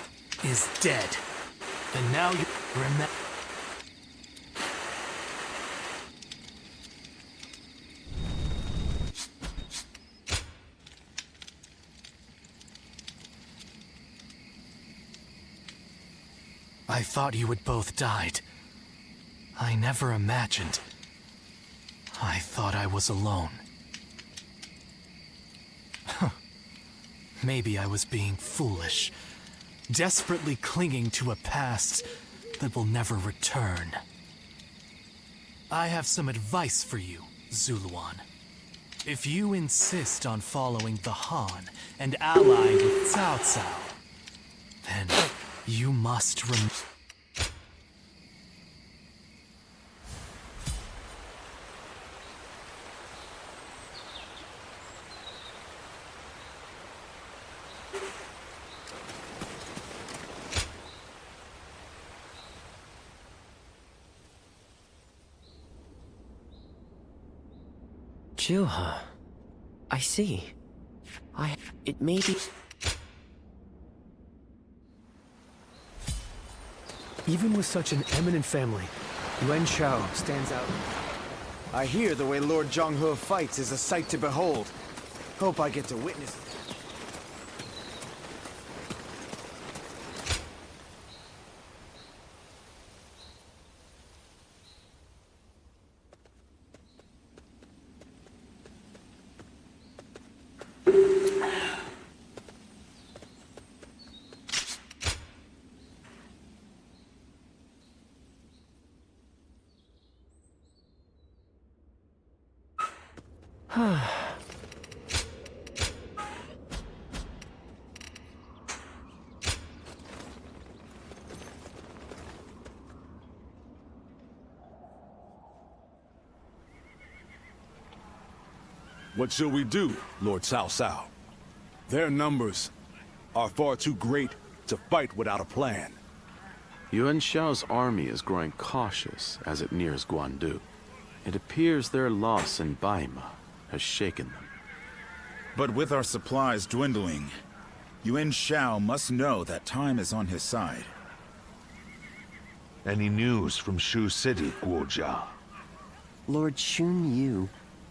is dead. And now you remember. I thought you had both died. I never imagined. I thought I was alone. Maybe I was being foolish, desperately clinging to a past that will never return. I have some advice for you, Zuluan. If you insist on following the Han and allying with Cao Cao, then you must Juha. I see. It may be... Even with such an eminent family, Yuan Shao stands out. I hear the way Lord Zhonghe fights is a sight to behold. Hope I get to witness it. What shall we do, Lord Cao Cao? Their numbers are far too great to fight without a plan. Yuan Shao's army is growing cautious as it nears Guandu. It appears their loss in Baima has shaken them. But with our supplies dwindling, Yuan Shao must know that time is on his side. Any news from Shu City, Guojia? Lord Xun Yu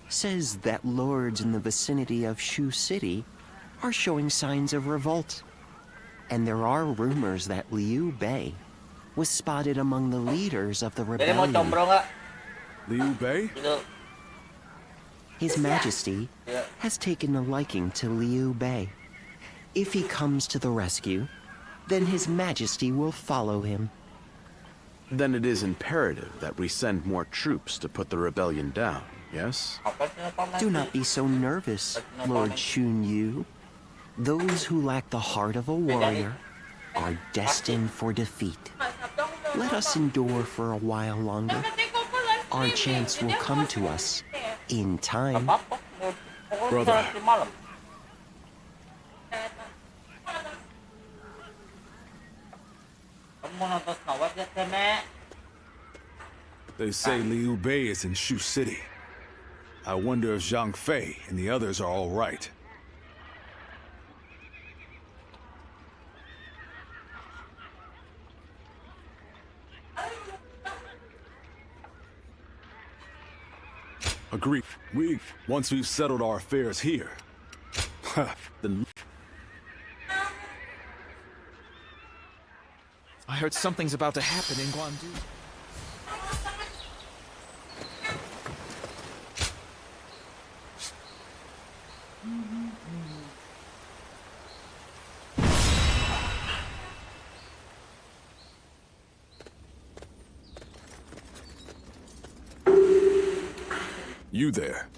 says that lords in the vicinity of Shu City are showing signs of revolt. And there are rumors that Liu Bei was spotted among the leaders of the rebellion. Liu Bei? His Majesty has taken a liking to Liu Bei. If he comes to the rescue, then His Majesty will follow him. Then it is imperative that we send more troops to put the rebellion down, yes? Do not be so nervous, Lord Xun Yu. Those who lack the heart of a warrior are destined for defeat. Let us endure for a while longer. Our chance will come to us in time. Brother. They say Liu Bei is in Shu City. I wonder if Zhang Fei and the others are all right. Agreed. Once we've settled our affairs here, then... I heard something's about to happen in Guandu. You there.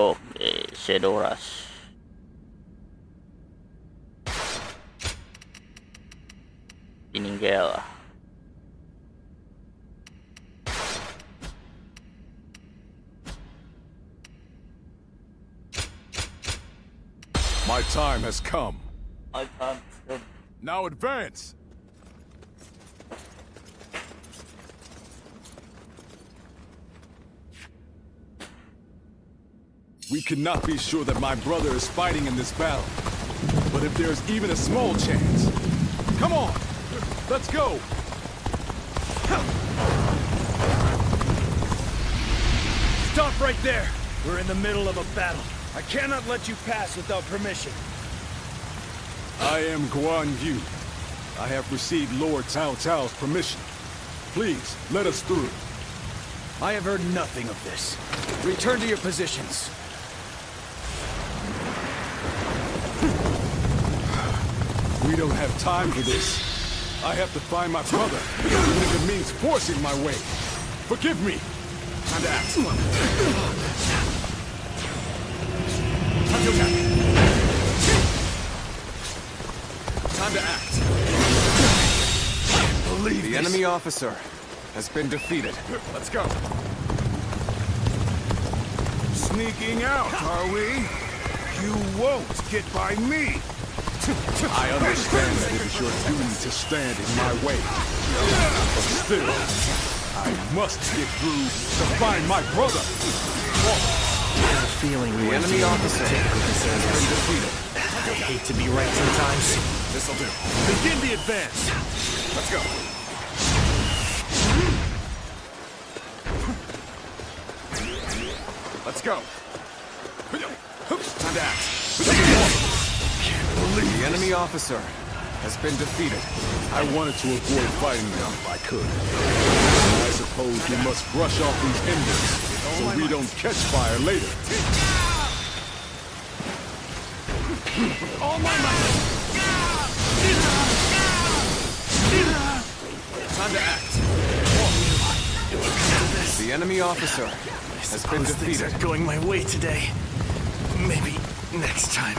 Oke, Shadow Rush. Peninggal. My time has come. My time has come. Now advance! We cannot be sure that my brother is fighting in this battle. But if there's even a small chance... Come on! Let's go! Stop right there! We're in the middle of a battle. I cannot let you pass without permission. I am Guan Yu. I have received Lord Cao Cao's permission. Please, let us through. I have heard nothing of this. Return to your positions. We don't have time for this. I have to find my brother, even if it means forcing my way. Forgive me. Time to act. Time to act. Believe the enemy officer has been defeated. Let's go. Sneaking out, are we? You won't get by me. I understand that it is your duty to stand in my way. But still, I must get through to find my brother. Feeling the enemy officer has been defeated. I hate to be right sometimes. This'll do. Begin the advance. Let's go. Let's go. Time to act. The enemy officer has been defeated. I wanted to avoid fighting them if I could. I suppose we must brush off these embers so we don't catch fire later. All my might. Time to act. The enemy officer has been defeated. Things are going my way today. Maybe next time.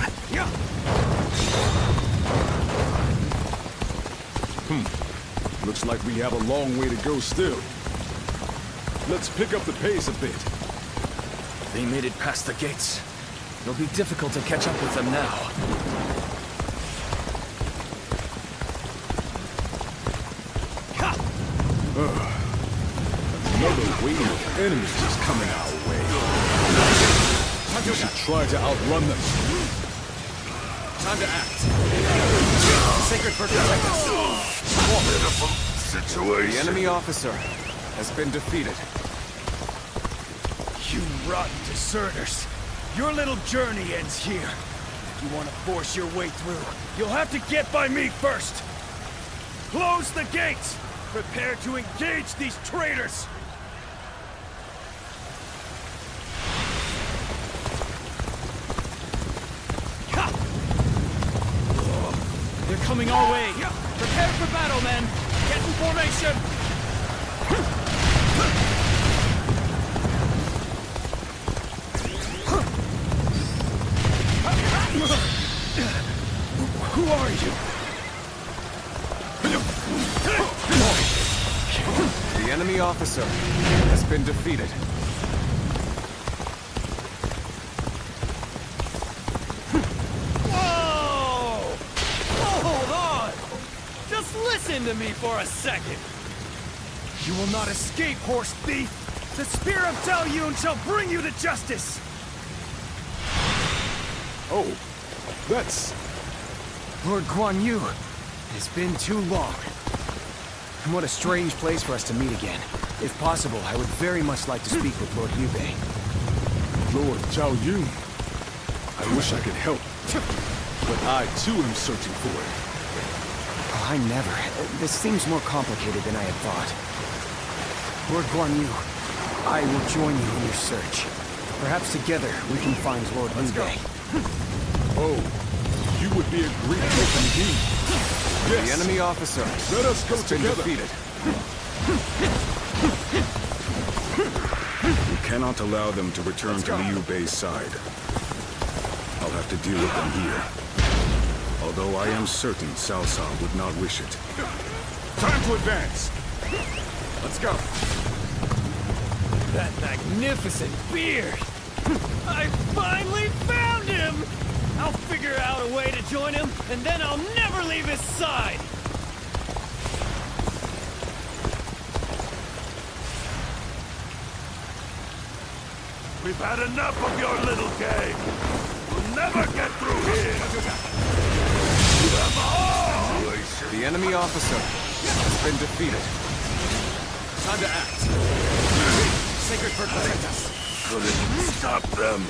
Looks like we have a long way to go still. Let's pick up the pace a bit. They made it past the gates. It'll be difficult to catch up with them now. Another wave of enemies is coming our way. We should try to outrun them. Time to act. Sacred protect us. Pitiful situation. The enemy officer has been defeated. You rotten deserters. Your little journey ends here. If you want to force your way through, you'll have to get by me first. Close the gates. Prepare to engage these traitors. They're coming our way. Prepare for battle, men. Get in formation. Who are you? The enemy officer has been defeated. Whoa! Hold on! Just listen to me for a second. You will not escape, horse thief. The spear of Zhao Yun shall bring you to justice. Oh, that's... Lord Guan Yu, it's been too long. And what a strange place for us to meet again. If possible, I would very much like to speak with Lord Liu Bei. Lord Zhao Yun. I wish I could help, but I too am searching for it. Oh, I never. This seems more complicated than I had thought. Lord Guan Yu, I will join you in your search. Perhaps together we can find Lord Liu Bei. Oh, you would be a great help indeed. Yes. The enemy officer Let us go has been together. defeated. You cannot allow them to return to Liu Bei's side. I'll have to deal with them here. Although I am certain Cao Cao would not wish it. Time to advance! Let's go! That magnificent beard! I finally found him! I'll figure out a way to join him, and then I'll never leave his side! We've had enough of your little game. We'll never get through here. The enemy officer has been defeated. Time to act. Sacred Bird, protect us. Couldn't stop them.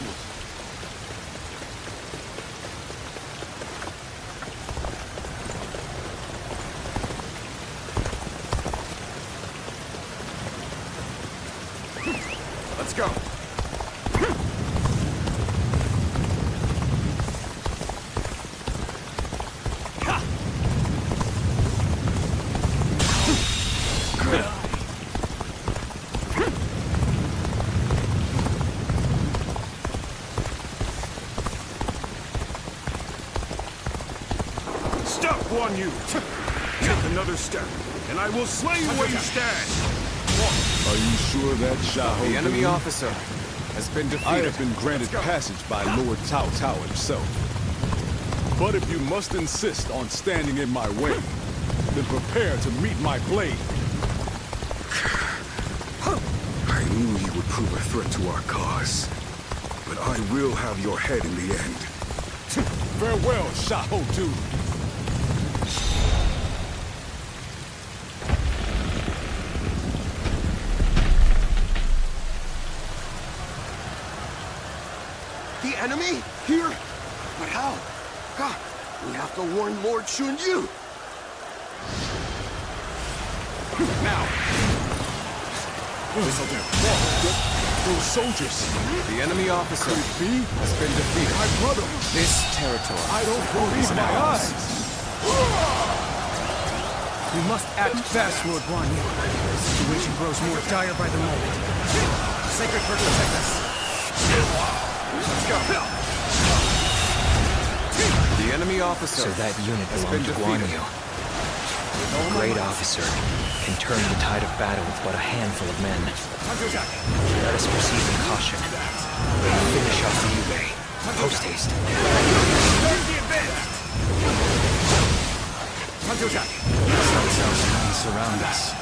Let's go. Stop, Guan Yu! Take another step, and I will slay you where you stand! Are you sure that Xiahou The enemy Dun? officer has been defeated. I have been granted passage by Lord Cao Cao himself. But if you must insist on standing in my way, then prepare to meet my blade. I knew you would prove a threat to our cause. But I will have your head in the end. Farewell, Xiahou Dun. The enemy? Here? But how? God, we have to warn Lord Chun Yu. Now! This'll do. Those soldiers. The enemy officer has been defeated. My brother. This territory. I don't believe my eyes. We must act fast, Lord Guan Yu. The situation grows more dire by the moment. Sacred Bird, protect us. Let's go. The enemy officer. So that unit has been belonged to Guan defeated. Yu. A great officer can turn the tide of battle with but a handful of men. Let us proceed with caution. Finish off Liu Bei. Post haste. Cao Cao's men surround us.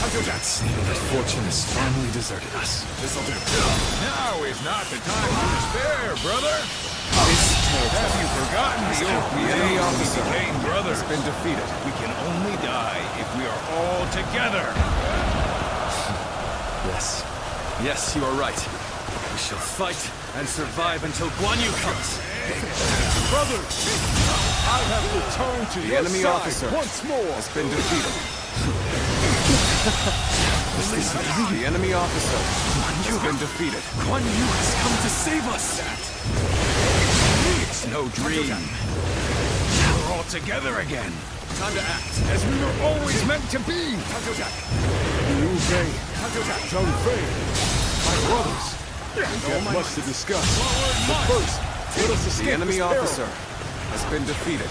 It seems that fortune has finally deserted us. This'll do. Now is not the time to despair, brother! Have you forgotten the oath we enemy made when we officer became brothers? has been defeated. We can only die if we are all together! Yes. Yes, you are right. We shall fight and survive until Guan Yu comes. Brothers, I have returned to The your enemy side officer once more. has been defeated. The enemy officer has been defeated. Guan Yu has come to save us! It's no dream. We're all together again. Time to act. As we were always meant to be. Liu Bei, Zhang Fei, my brothers. We have much to discuss. But first, let us escape The enemy this peril. officer has been defeated.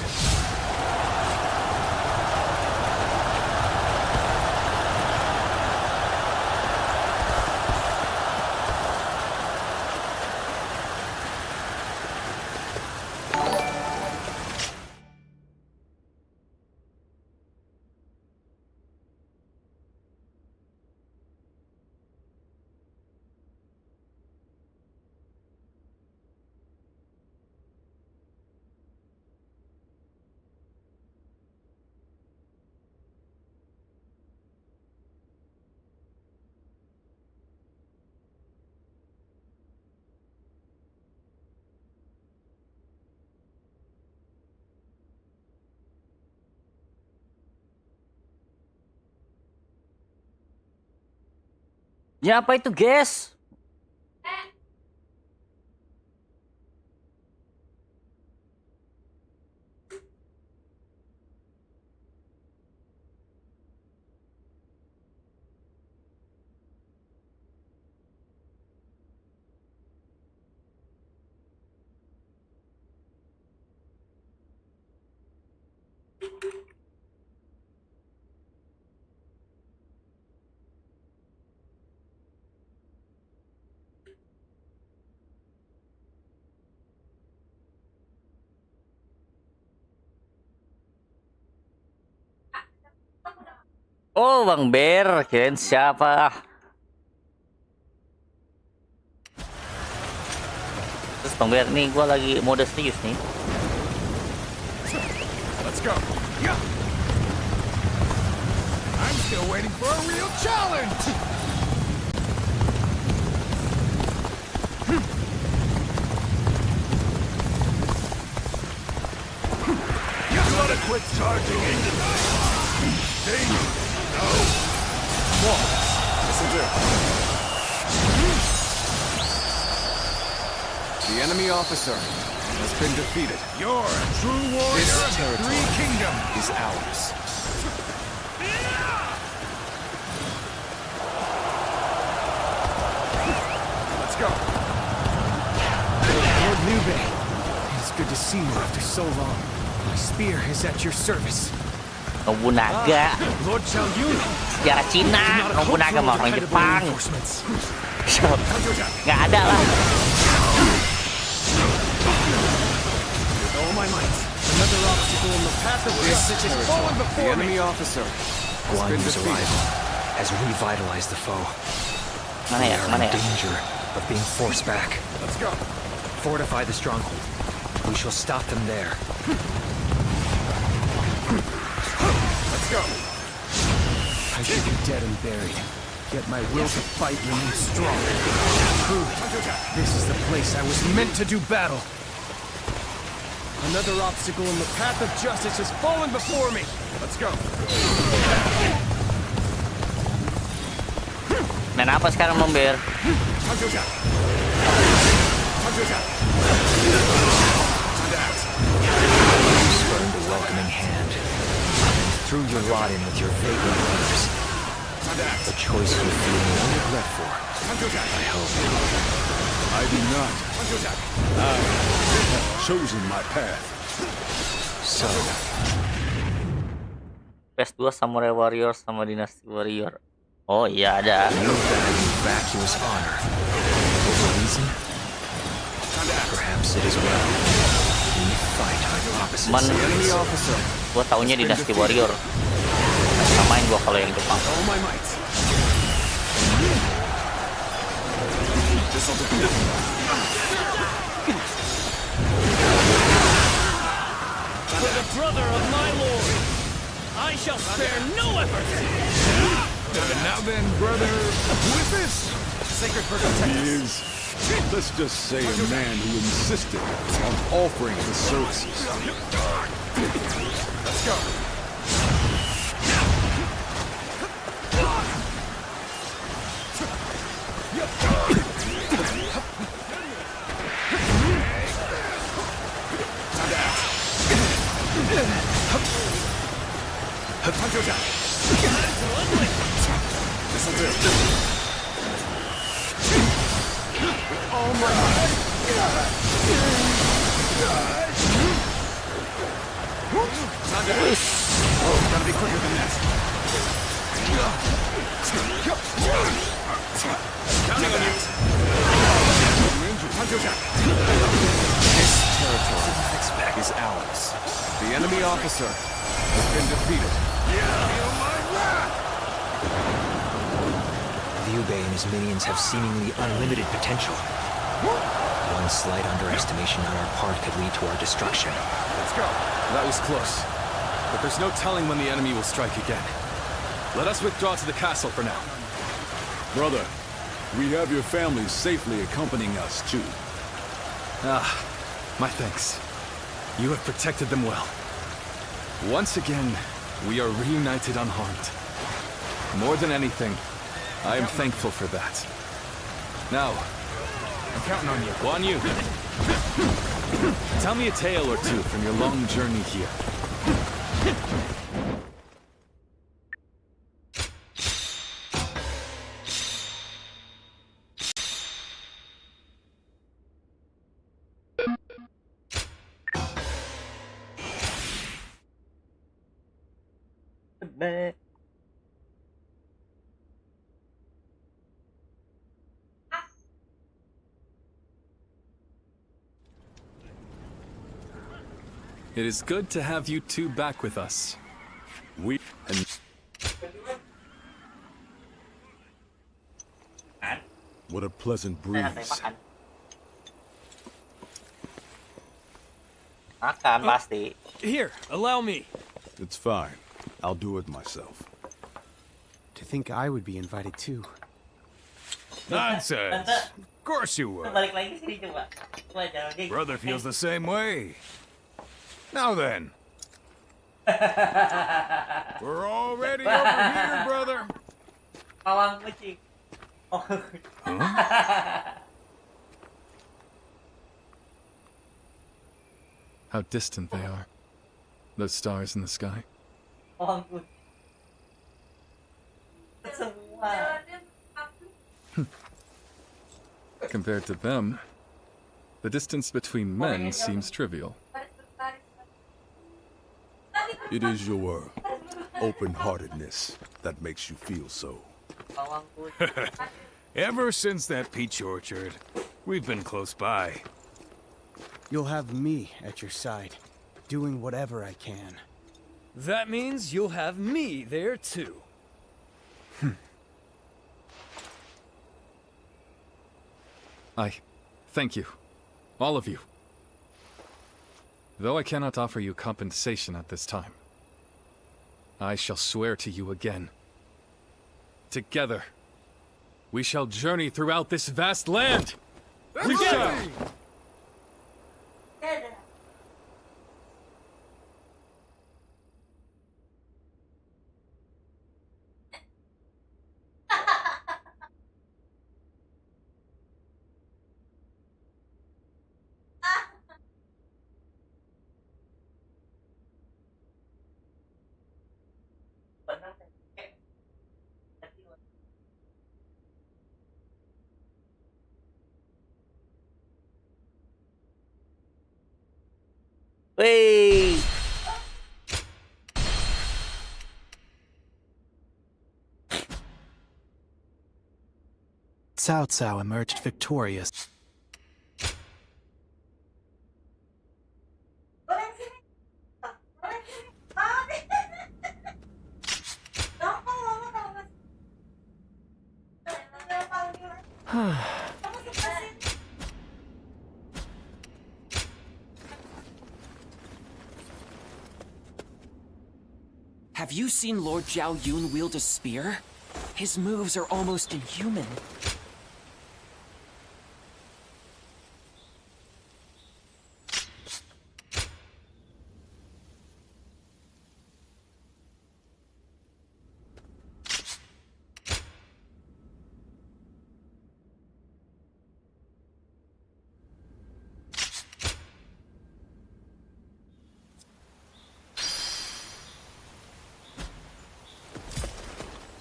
Ya apa itu, guys? Oh, Bang Bear, kirain siapa? Terus Bang Bear nih, gue lagi mode serius nih. Let's go. Yeah. I'm still waiting for a real challenge. You gotta quit charging into that. Danger. No. Whoa. This'll do. The enemy officer has been defeated. You're a true warrior This of the territory Three Kingdoms. is ours. Let's go. Lord Liu Bei, it is good to see you after so long. My spear is at your service. Nobunaga. Lord Xiao Yun. Sejarah Cina, Nobunaga sama orang Jepang. Nggak ada lah. With all my might, another obstacle in the path of justice has fallen The before me. enemy officer has Guan been Yu's defeated. arrival has revitalized the foe. Mana We ya? are Mana in ya? danger of being forced back. Let's go. Fortify the stronghold. We shall stop them there. Let's go. I should be dead and buried, yet my will to fight remains strong. Truly, this is the place I was meant to do battle. Another obstacle in the path of justice has fallen before me. Let's go. Main apa sekarang Bang Bear? You spurned a welcoming hand and threw your lot in with your vagrant brothers. A choice you feel no regret for, I hope. I do not. I have chosen my path. So, PS2 Samurai Warrior sama Dynasty Warrior. Oh iya ada. you value vacuous honor over reason? Perhaps it is well. We fight on opposite Man, sides. gua taunya Dynasty Warrior. Samain gua kalau yang Jepang. All my might. This'll do. For the brother of my lord, I shall spare no effort. Now then, brother, who is this? Sacred Protector. He is, let's just say, a man who insisted on offering his services. Let's go. This'll do. With all my might. Oh, gotta be quicker than that. Counting on you. This territory is ours. The enemy officer has been defeated. Liu Bei and his minions have seemingly unlimited potential. One slight underestimation on our part could lead to our destruction. Let's go. That was close. But there's no telling when the enemy will strike again. Let us withdraw to the castle for now. Brother, we have your family safely accompanying us, too. Ah, my thanks. You have protected them well. Once again, we are reunited unharmed. More than anything, I am thankful for that. Now, I'm counting on you. Guan Yu, tell me a tale or two from your long journey here. It is good to have you two back with us. We and What a pleasant breeze. Makan pasti. Here, allow me. It's fine. I'll do it myself. To think I would be invited too. Nonsense. Of course you would. Balik lagi sini coba. Coba jangan kayak Brother gitu. feels the same way. Now then. We're already over here, brother. Pawang kucing. Oh. How distant they are. Those stars in the sky. Pawang kucing. Semua. Compared to them, the distance between men seems trivial. It is your open-heartedness that makes you feel so. Pawang kucing. Ever since that peach orchard, we've been close by. You'll have me at your side, doing whatever I can. That means you'll have me there too. I thank you, all of you. Though I cannot offer you compensation at this time, I shall swear to you again. Together, we shall journey throughout this vast land! We shall! Wait. Cao Cao emerged victorious. Have you seen Lord Zhao Yun wield a spear? His moves are almost inhuman.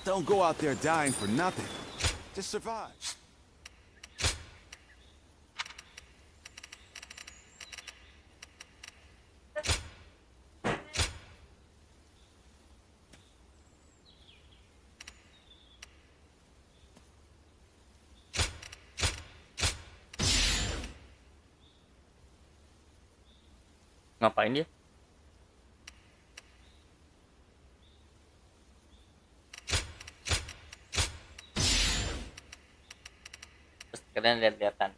Don't go out there dying for nothing. Just survive. Ngapain dia? Terus kalian lihat-lihatan.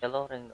Hello, Ring.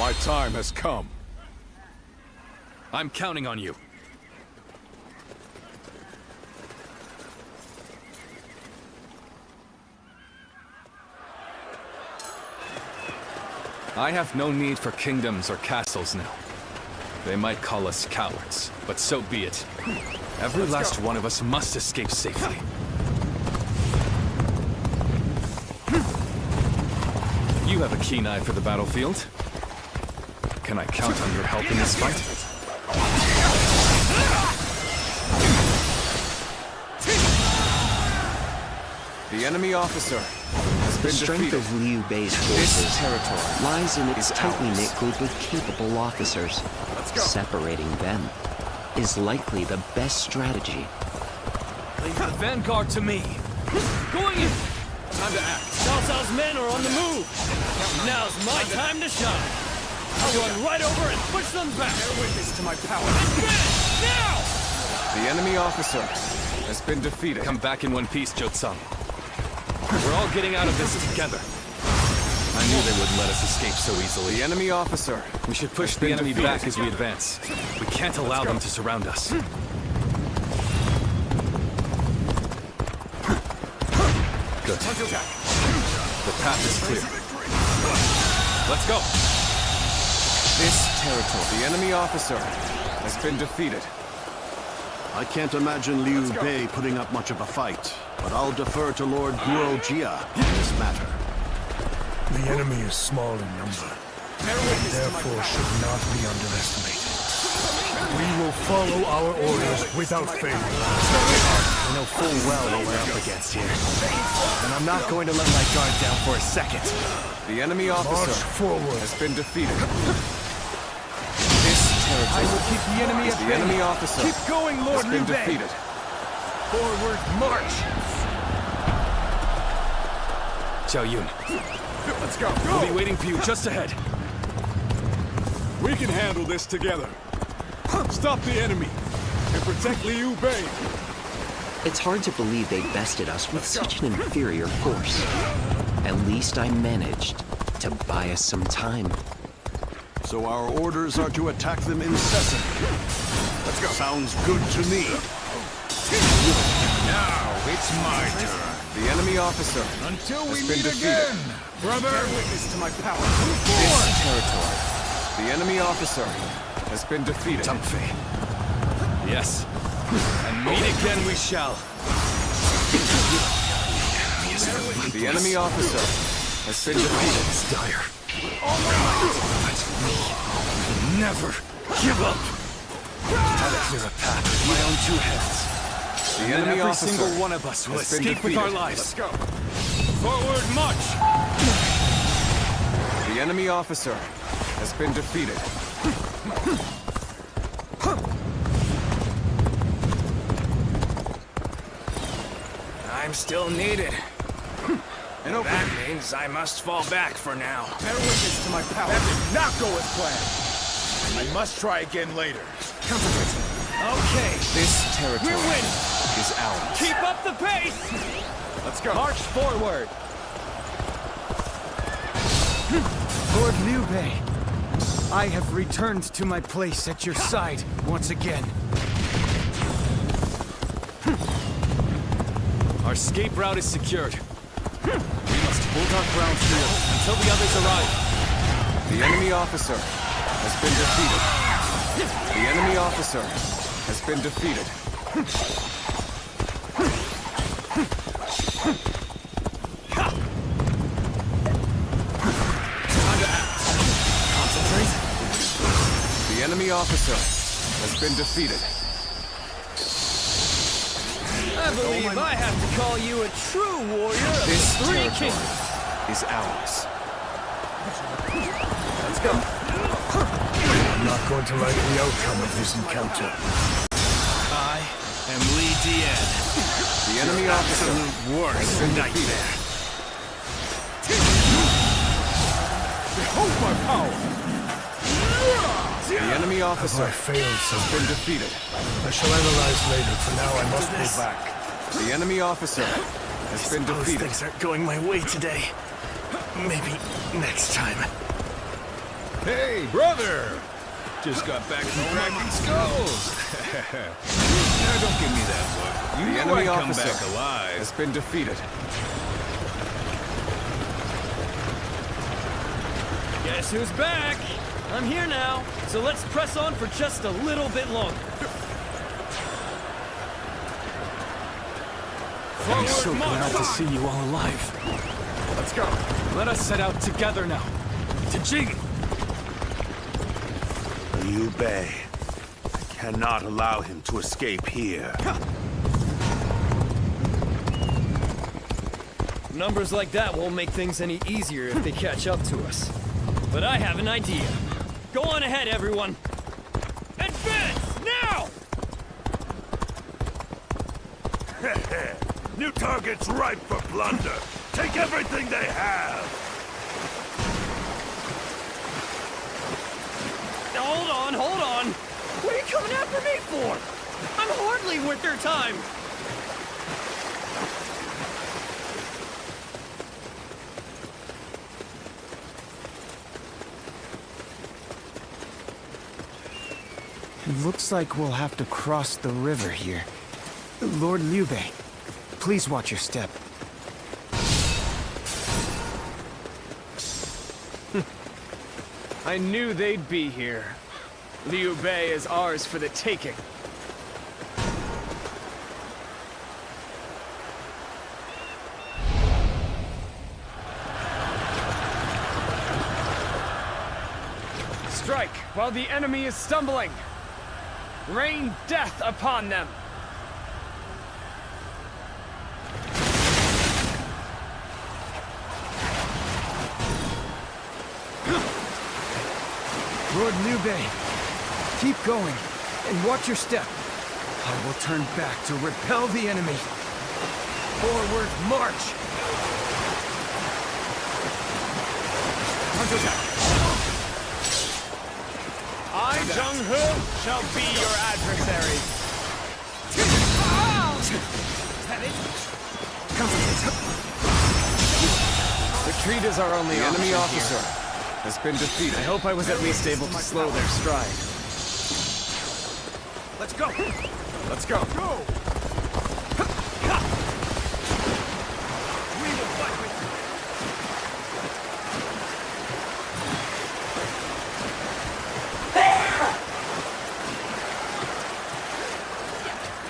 My time has come. I'm counting on you. I have no need for kingdoms or castles now. They might call us cowards, but so be it. Every last one of us must escape safely. You have a keen eye for the battlefield. Can I count on your help in this fight? The enemy officer has The been strength defeated. of Liu Bei's This forces territory lies in its is tightly ours. knit group of capable officers. Separating them is likely the best strategy. Leave the vanguard to me. Going in! Time to act. Cao Cao's men are on the move! Now's my time to shine! I'll run right over and push them back! Bear witness to my power. Advance! Now! The enemy officer has been defeated. Come back in one piece, Jotsung. We're all getting out of this together. I knew they wouldn't let us escape so easily. The enemy officer. We should push the enemy back as we advance. We can't allow them to surround us. Good. The path is clear. Let's go. This territory. The enemy officer has been defeated. I can't imagine Liu Bei putting up much of a fight, but I'll defer to Lord Guo Jia in this matter. The enemy is small in number, therefore should not be underestimated. We will follow our orders without fail. I know full well what we're up against here. And I'm not going to let my guard down for a second. The enemy officer has been defeated. This territory. I will keep the enemy at The bay. enemy officer Keep going, Lord has been Liu Bei. defeated. Forward march! Xiao Yun, Let's go. we'll be waiting for you just ahead. We can handle this together. Stop the enemy and protect Liu Bei. It's hard to believe they bested us with such an inferior force. At least I managed to buy us some time. So our orders are to attack them incessantly. Let's go. Sounds good to me. Now it's my turn. The enemy officer Until we has been meet defeated. again, brother! Bear witness to my power. This territory. The enemy officer has been defeated. Yes. And meet again we shall. The enemy officer has been defeated. It's dire. Never give up. I'll clear a path with my own two hands. The And enemy every officer single one of us will has been escape with our defeated. lives. Let's go. Forward march! The enemy officer has been defeated. I'm still needed. And that means I must fall back for now. Bear witness to my power. That did not go as planned. I must try again later. Okay, This territory we're winning! is ours. Keep up the pace! Let's go. March forward! Lord Liu Bei, I have returned to my place at your side once again. Our escape route is secured. We must hold our ground here until the others arrive. The enemy officer has been defeated. The enemy officer has been defeated. The enemy officer has been defeated. I believe I have to call you a true warrior of This the Three territory Kingdoms. is ours. Let's go. I'm not going to like the outcome of this encounter. I am Li Dian. The enemy officer Worst been nightmare. Behold my power! The enemy officer Have I failed has been defeated. I shall analyze later. For now, I must go back. The enemy officer has been defeated. Things aren't going my way today. Maybe next time. Hey, brother! Just got back from cracking skulls. Now don't give me that look. You The know enemy I come officer back alive. has been defeated. Guess who's back? I'm here now, so let's press on for just a little bit longer. I'm so glad to see you all alive. Let's go. Let us set out together now. To Jing! Liu Bei. I cannot allow him to escape here. Numbers like that won't make things any easier if they catch up to us. But I have an idea. Go on ahead, everyone. Advance, now! New targets ripe for plunder. Take everything they have. Now, hold on. What are you coming after me for? I'm hardly worth their time. It looks like we'll have to cross the river here. Lord Liu Bei, please watch your step. I knew they'd be here. Liu Bei is ours for the taking. Strike while the enemy is stumbling. Rain death upon them. Lord Liu Bei, keep going and watch your step. I will turn back to repel the enemy. Forward march! Counterattack! I, Zheng-He, shall be your adversary. Retreat is our only option. Enemy officer has been defeated. I hope I was at least able to slow their stride. Let's go! Let's go! Go! We will fight with you!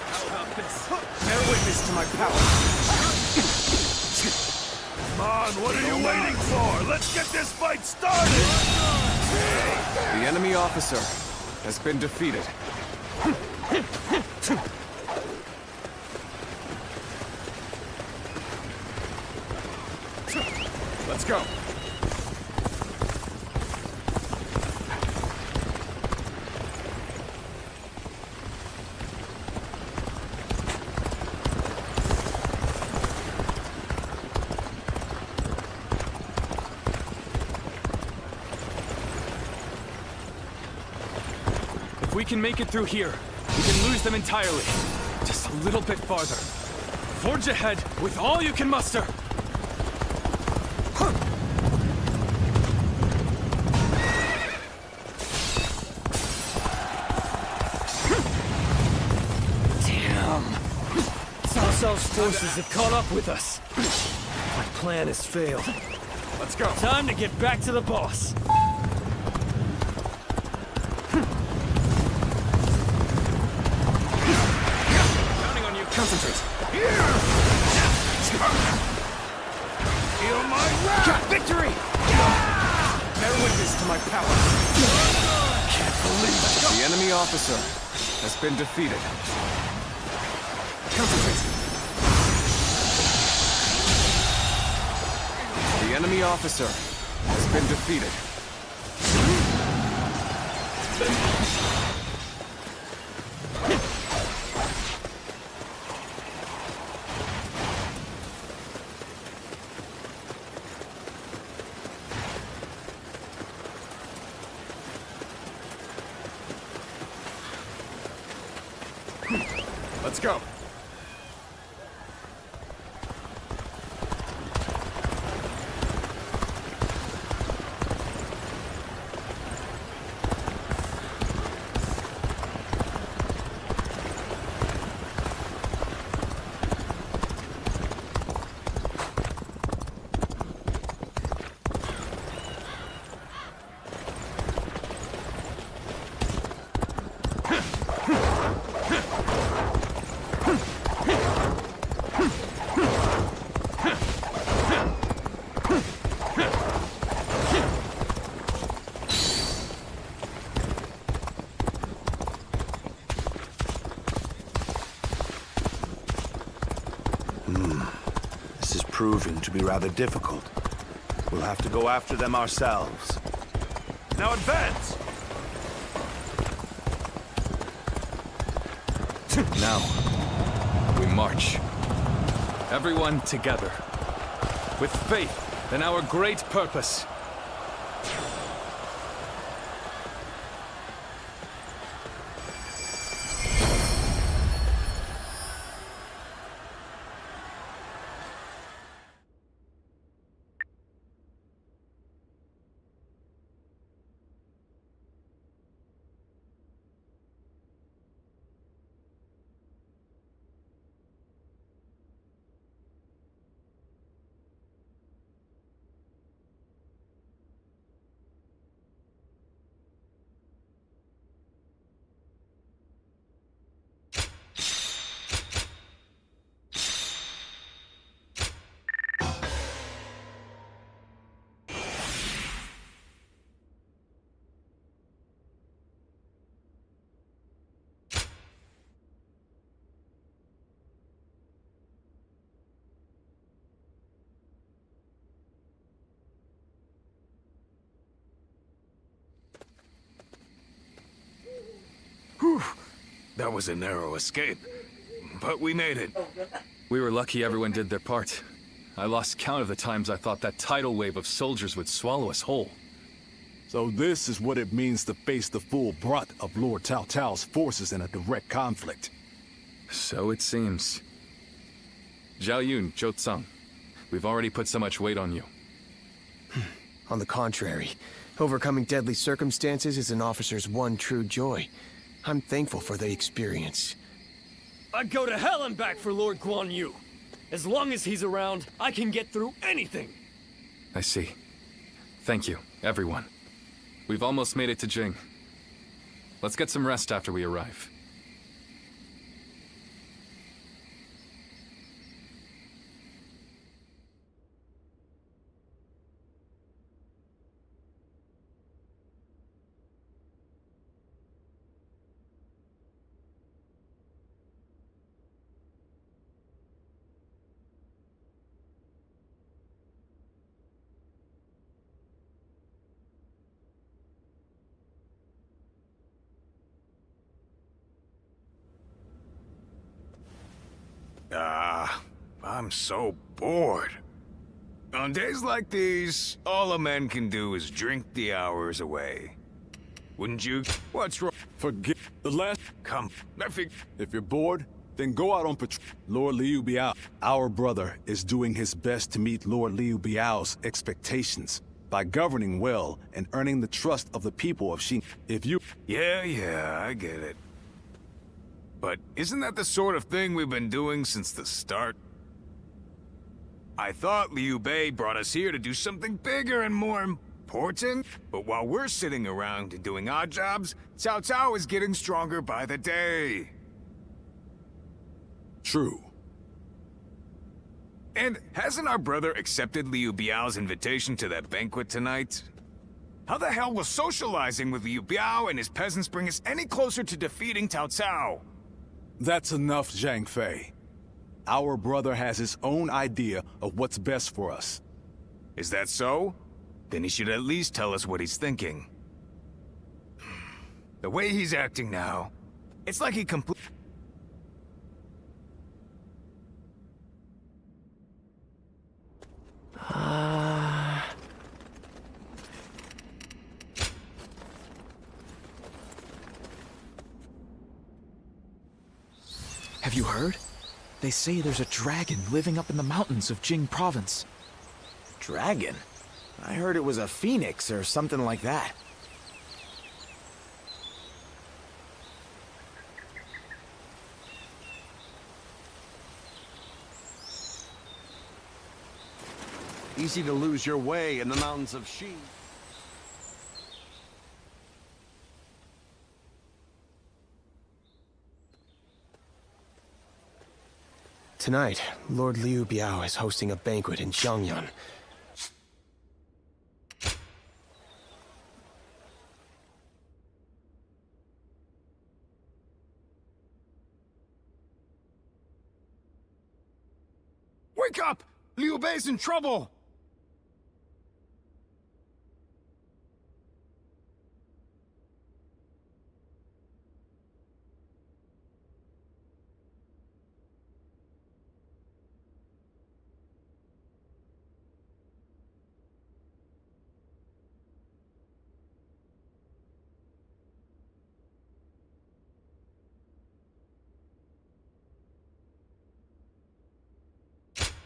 How about this? Bear witness to my power. Come on, what are you waiting for? Let's get this fight started! The enemy officer has been defeated. Let's go! If we can make it through here, we can lose them entirely. Just a little bit farther. Forge ahead with all you can muster! Damn. Cao Cao's forces have caught up with us. My plan has failed. Let's go! Time to get back to the boss. Concentrate. Feel my wrath! Victory! Bear witness to my power. Can't believe it. The enemy officer has been defeated. Concentrate. The enemy officer has been defeated. Let's go! proving to be rather difficult. We'll have to go after them ourselves. Now advance! Now, we march. Everyone together. With faith in our great purpose. Whew. That was a narrow escape. But we made it. We were lucky everyone did their part. I lost count of the times I thought that tidal wave of soldiers would swallow us whole. So this is what it means to face the full brunt of Lord Cao Cao's forces in a direct conflict. So it seems. Zhao Yun, Zhou Tsang, we've already put so much weight on you. On the contrary, overcoming deadly circumstances is an officer's one true joy. I'm thankful for the experience. I'd go to hell and back for Lord Guan Yu. As long as he's around, I can get through anything. I see. Thank you, everyone. We've almost made it to Jing. Let's get some rest after we arrive. I'm so bored. On days like these, all a man can do is drink the hours away. Wouldn't you? What's wrong? Forget the last... Come, If you're bored, then go out on patrol. Lord Liu Biao, our brother, is doing his best to meet Lord Liu Biao's expectations by governing well and earning the trust of the people of Xin. If you... Yeah, I get it. But isn't that the sort of thing we've been doing since the start? I thought Liu Bei brought us here to do something bigger and more important. But while we're sitting around and doing odd jobs, Cao Cao is getting stronger by the day. True. And hasn't our brother accepted Liu Biao's invitation to that banquet tonight? How the hell will socializing with Liu Biao and his peasants bring us any closer to defeating Cao Cao? That's enough, Zhang Fei. Our brother has his own idea of what's best for us. Is that so? Then he should at least tell us what he's thinking. The way he's acting now, it's like he Have you heard? They say there's a dragon living up in the mountains of Jing province. Dragon? I heard it was a phoenix or something like that. Easy to lose your way in the mountains of Xin. Tonight, Lord Liu Biao is hosting a banquet in Xiangyan. Wake up! Liu Bei's in trouble!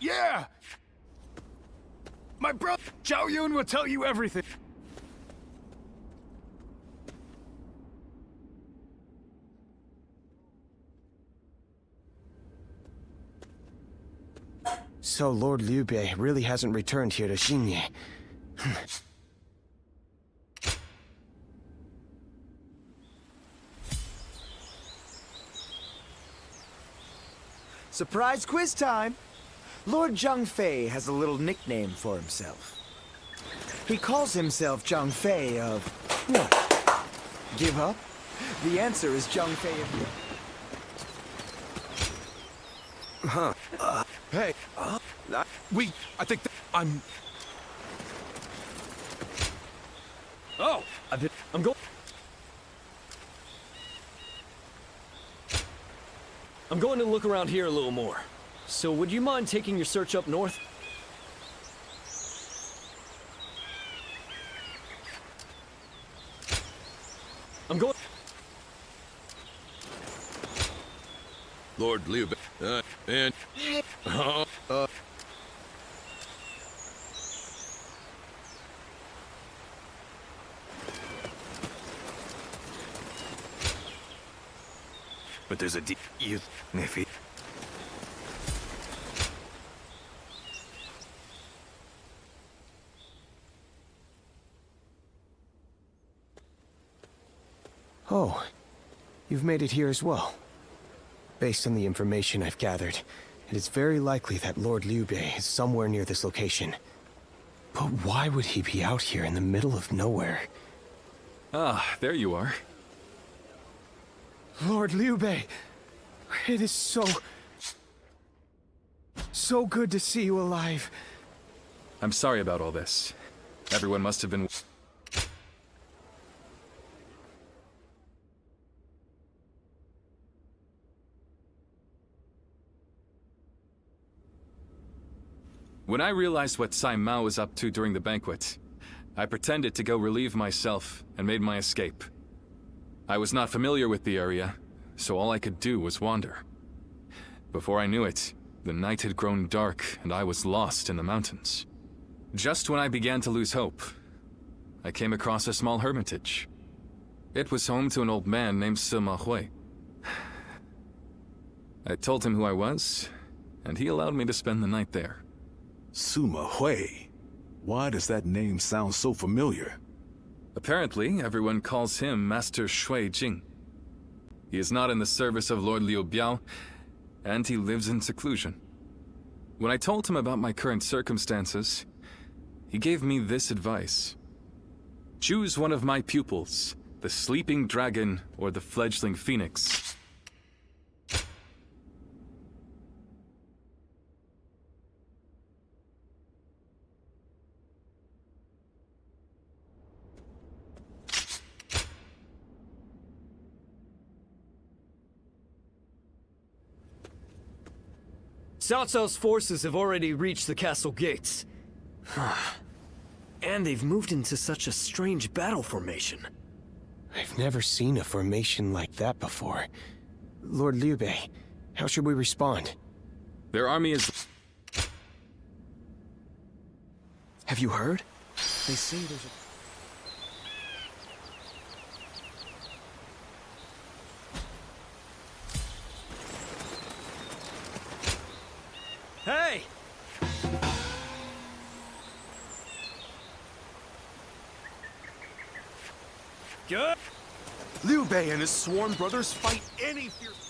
Yeah! My brother Zhao Yun will tell you everything. So Lord Liu Bei really hasn't returned here to Xingye. Surprise quiz time! Lord Zhang Fei has a little nickname for himself. He calls himself Zhang Fei of... what? Give up? The answer is Zhang Fei of... Huh. Hey. I think I'm... Oh, I'm going... I'm going to look around here a little more. So would you mind taking your search up north? I'm going... Lord Liu Bei, and... But there's a deep... if he... Oh, you've made it here as well. Based on the information I've gathered, it is very likely that Lord Liu Bei is somewhere near this location. But why would he be out here in the middle of nowhere? Ah, there you are. Lord Liu Bei, it is so good to see you alive. I'm sorry about all this. Everyone must have been... When I realized what Sai Mao was up to during the banquet, I pretended to go relieve myself and made my escape. I was not familiar with the area, so all I could do was wander. Before I knew it, the night had grown dark and I was lost in the mountains. Just when I began to lose hope, I came across a small hermitage. It was home to an old man named Sima Hui. I told him who I was, and he allowed me to spend the night there. Sima Hui? Why does that name sound so familiar? Apparently, everyone calls him Master Shui Jing. He is not in the service of Lord Liu Biao, and he lives in seclusion. When I told him about my current circumstances, he gave me this advice. Choose one of my pupils, the sleeping dragon or the fledgling phoenix. Cao Cao's forces have already reached the castle gates. And they've moved into such a strange battle formation. I've never seen a formation like that before. Lord Liu Bei, how should we respond? Their army is... Have you heard? They say there's a... Hey! Good! Liu Bei and his sworn brothers fight any fierce...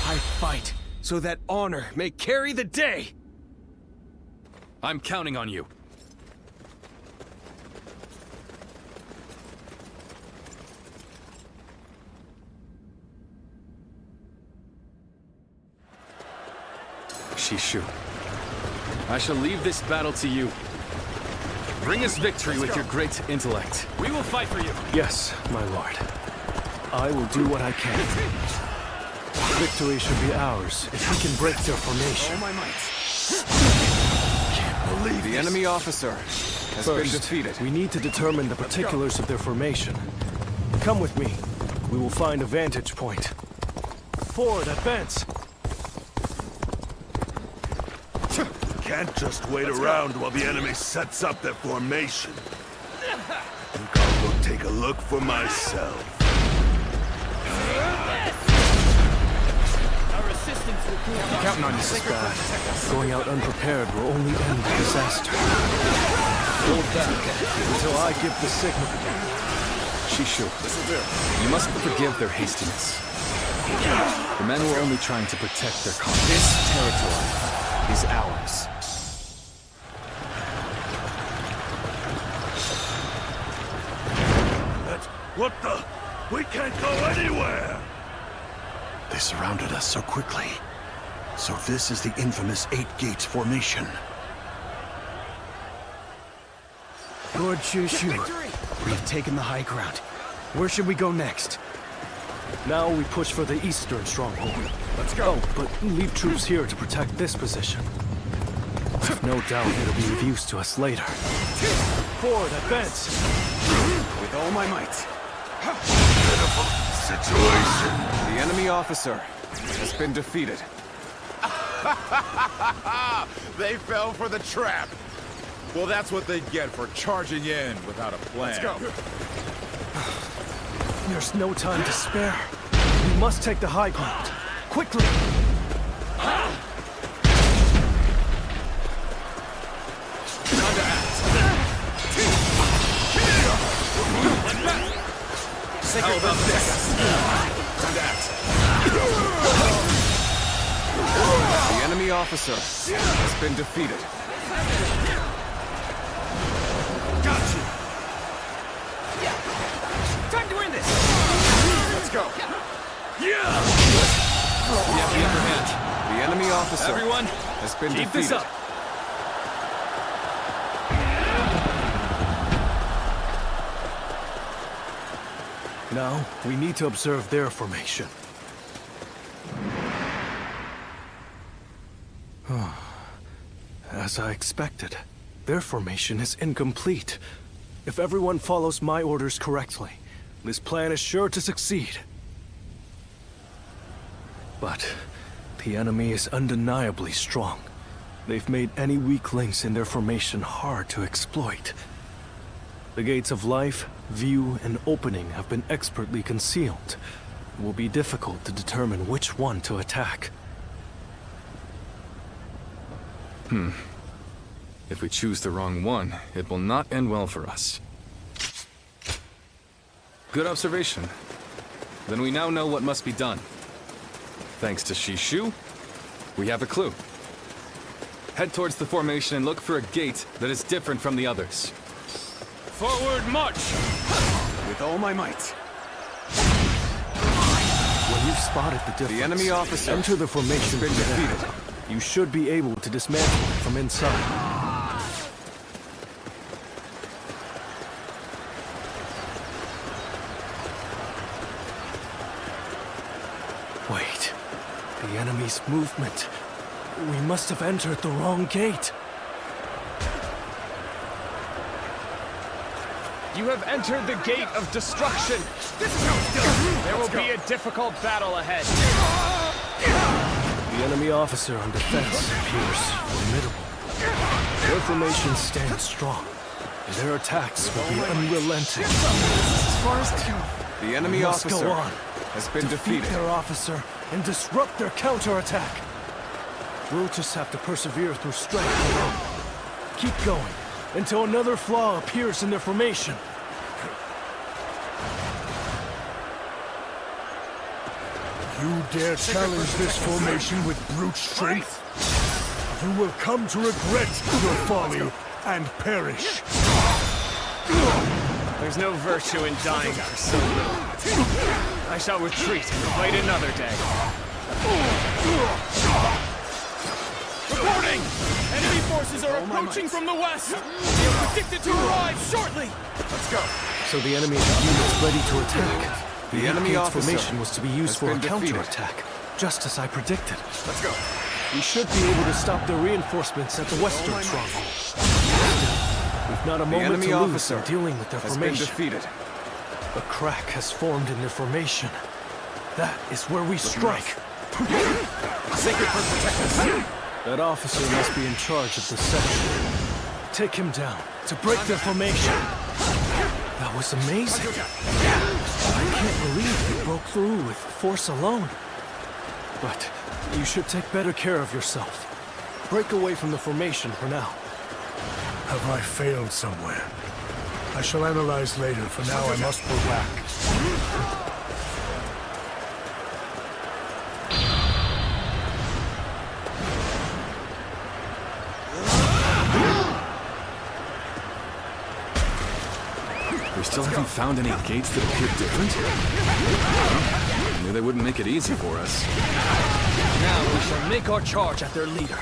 I fight so that honor may carry the day! I'm counting on you. Shishu, I shall leave this battle to you. Bring us victory with your great intellect. We will fight for you. Yes, my lord. I will do what I can. Victory should be ours if we can break their formation. All my might. Can't believe the enemy officer has been defeated. We need to determine the particulars of their formation. Come with me. We will find a vantage point. Forward, advance! Can't just wait around while the enemy sets up their formation. Think I'll go take a look for myself. Our assistance will prove Counting on you, Spad. Going out unprepared will only end in disaster. Hold back until I give the signal. Shishu, you must forgive their hastiness. The men were only trying to protect their cause. This territory is ours. What the? We can't go anywhere! They surrounded us so quickly. So this is the infamous Eight Gates formation. Lord Shishu, we have taken the high ground. Where should we go next? Now we push for the eastern stronghold. Let's go. Oh, but leave troops here to protect this position. No doubt it'll be of use to us later. Forward, advance! With all my might. Pitiful situation. The enemy officer has been defeated. They fell for the trap. Well, that's what they get for charging in without a plan. Let's go. There's no time to spare. We must take the high ground. Quickly! Time to act. How about this? Time to act. The enemy officer has been defeated. Got you. Time to win this. Let's go. Yeah! We have the upper hand. The enemy officer Everyone, has been keep defeated. this up. Now, we need to observe their formation. As I expected, their formation is incomplete. If everyone follows my orders correctly, this plan is sure to succeed. But the enemy is undeniably strong. They've made any weak links in their formation hard to exploit. The gates of life, view, and opening have been expertly concealed. It will be difficult to determine which one to attack. If we choose the wrong one, it will not end well for us. Good observation. Then we now know what must be done. Thanks to Shishu, we have a clue. Head towards the formation and look for a gate that is different from the others. Forward march! With all my might. When you've spotted the difference, The enemy officer enter the formation has been from there. defeated. You should be able to dismantle it from inside. Wait. The enemy's movement. We must have entered the wrong gate. You have entered the gate of destruction. This is how it's done. There will be a difficult battle ahead. The enemy officer on defense appears formidable. Their formation stands strong, and their attacks will be unrelenting. As far as The enemy We must officer go on. has been Defeat defeated. their officer and disrupt their counterattack. We'll just have to persevere through strength alone. Keep going until another flaw appears in their formation. You dare challenge this formation with brute strength? You will come to regret your folly and perish. There's no virtue in dying for so little. I shall retreat and fight another day. Reporting! Enemy forces are approaching from the west! They are predicted to arrive shortly! Let's go. So the enemy units ready to attack. The enemy officer formation was to be used for a has been defeated. counterattack, just as I predicted. Let's go. We should be able to stop the reinforcements at the western stronghold. We've not a moment enemy to lose officer in dealing with their has been formation. defeated. A crack has formed in their formation. That is where we strike. Sacred Bird protect us. That officer must be in charge of this section. Take him down to break their formation. That was amazing. I can't believe they broke through with force alone. But you should take better care of yourself. Break away from the formation for now. Have I failed somewhere? I shall analyze later. For now, I must go back. We still haven't found any gates that appear different? I knew they wouldn't make it easy for us. Now we shall make our charge at their leader.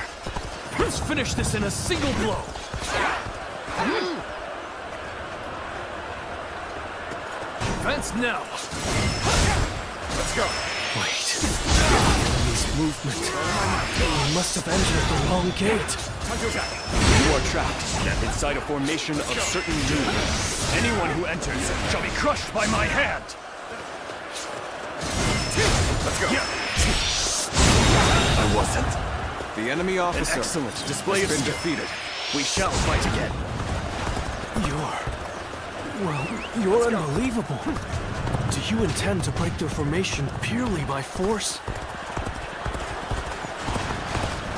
Let's finish this in a single blow. Advance now. Let's go. Wait. Enemy's movement. We must have entered the wrong gate. Time to attack. You are trapped inside a formation of certain doom. Anyone who enters shall be crushed by my hand. Let's go. I wasn't. The enemy officer An excellent display has of been skill. defeated. We shall fight again. You're unbelievable. Do you intend to break their formation purely by force?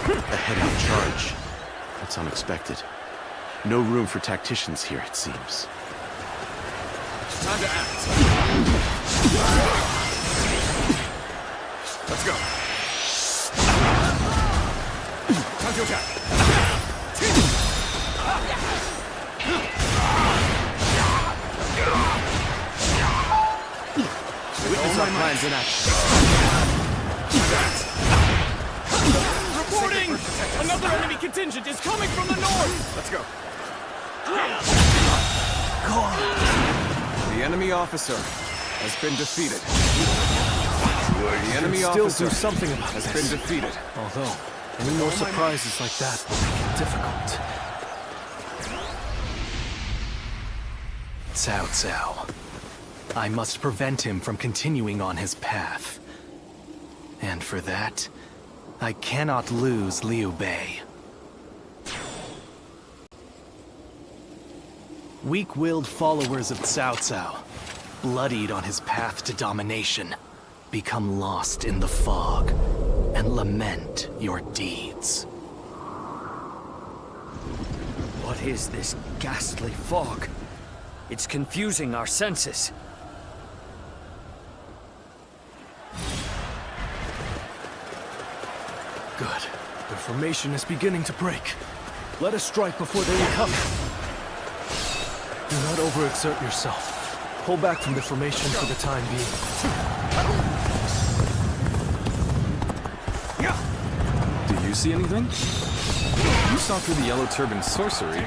A head-out charge. That's unexpected. No room for tacticians here, it seems. Time to act. Let's go. Time to attack. Witness our plans in action. Reporting! Another enemy contingent is coming from the north! Let's go. The enemy officer has been defeated. The enemy Still officer do something about has this. been defeated. Although, any more surprises like that will make it difficult. Cao Cao. I must prevent him from continuing on his path. And for that, I cannot lose Liu Bei. Weak-willed followers of Cao Cao, bloodied on his path to domination, become lost in the fog and lament your deeds. What is this ghastly fog? It's confusing our senses. Good. Their formation is beginning to break. Let us strike before they recover. Do not overexert yourself. Pull back from the formation for the time being. Do you see anything? You saw through the yellow turban sorcery.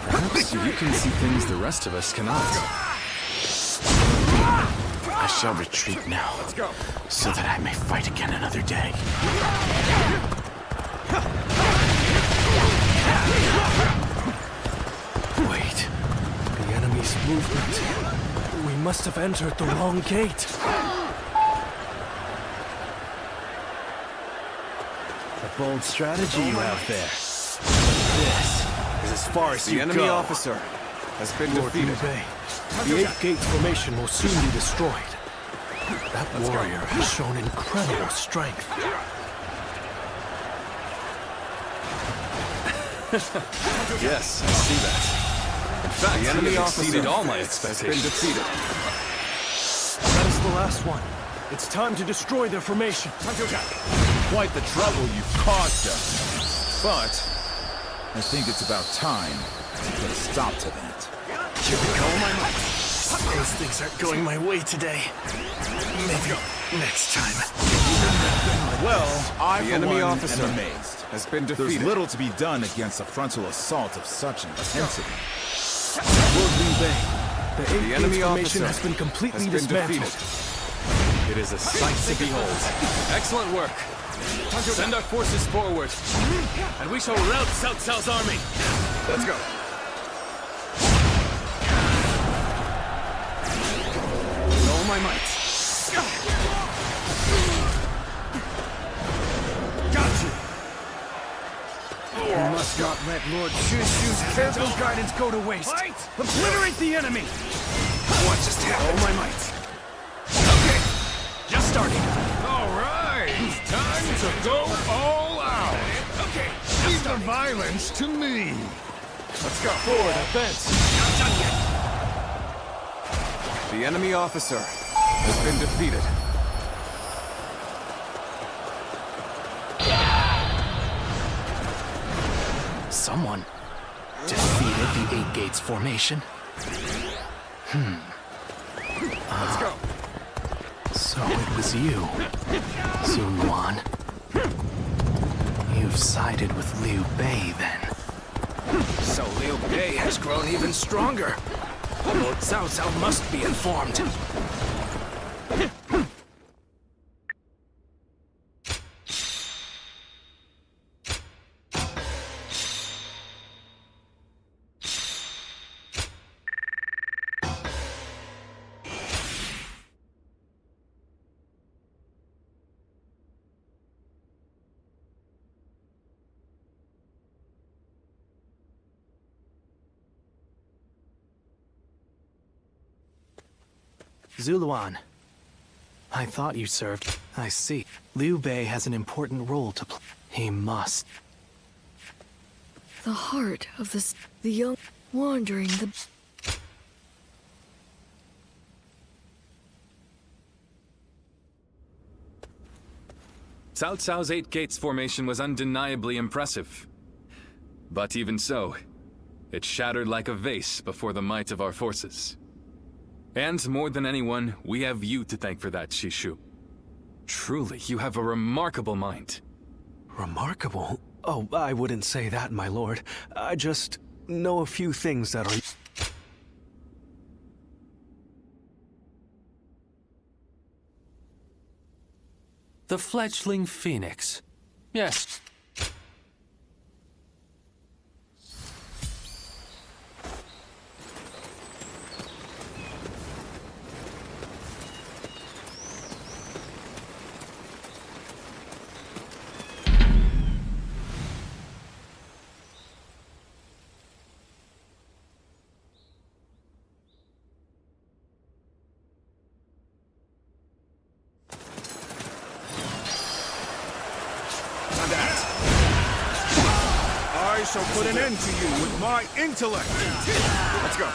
Perhaps you can see things the rest of us cannot. I shall retreat now, so that I may fight again another day. Wait. The enemy's movement. We must have entered the wrong gate. A bold strategy you have there. This is as far as The you enemy go. officer has been Lord Liu defeated. Bei, the 8 Gates formation will soon be destroyed. That warrior has shown incredible strength. Yes, I see that. In fact, The enemy he has officer exceeded all my has been expectations. defeated. That is the last one. It's time to destroy their formation. Time to attack. Quite the trouble you've caused us. But I think it's about time to put a stop to that. Here we go, my might. Those things aren't going my way today. Maybe next time. Well, I, The for enemy one, officer am amazed. has been There's defeated. little to be done against a frontal assault of such intensity. Lord Liu Bei, the 8 The enemy formation officer has been completely has been dismantled. defeated. It is a sight to behold. Excellent work. Send our forces forward, and we shall rout Cao Cao's army. Let's go. With all my might. Got you. We must not let Lord Shushu's careful guidance go to waste. Obliterate the enemy! What just happened? All my might. Okay. Just starting. All right, time to go all out. Okay. Leave the violence to me. Let's go. Forward, advance. Not done yet. The enemy officer has been defeated. Someone defeated the 8 Gates formation? Let's go. So it was you, Zuluan. You've sided with Liu Bei, then. So Liu Bei has grown even stronger. Lord Cao Cao must be informed. Zuluan. I thought you served. I see. Liu Bei has an important role to play. He must. The heart of the young wandering the... Cao Cao's 8 Gates formation was undeniably impressive. But even so, it shattered like a vase before the might of our forces. And more than anyone, we have you to thank for that, Shishu. Truly, you have a remarkable mind. Remarkable? Oh, I wouldn't say that, my lord. I just know a few things that are... The fledgling phoenix. Yes. I shall put an end to you with my intellect. Let's go.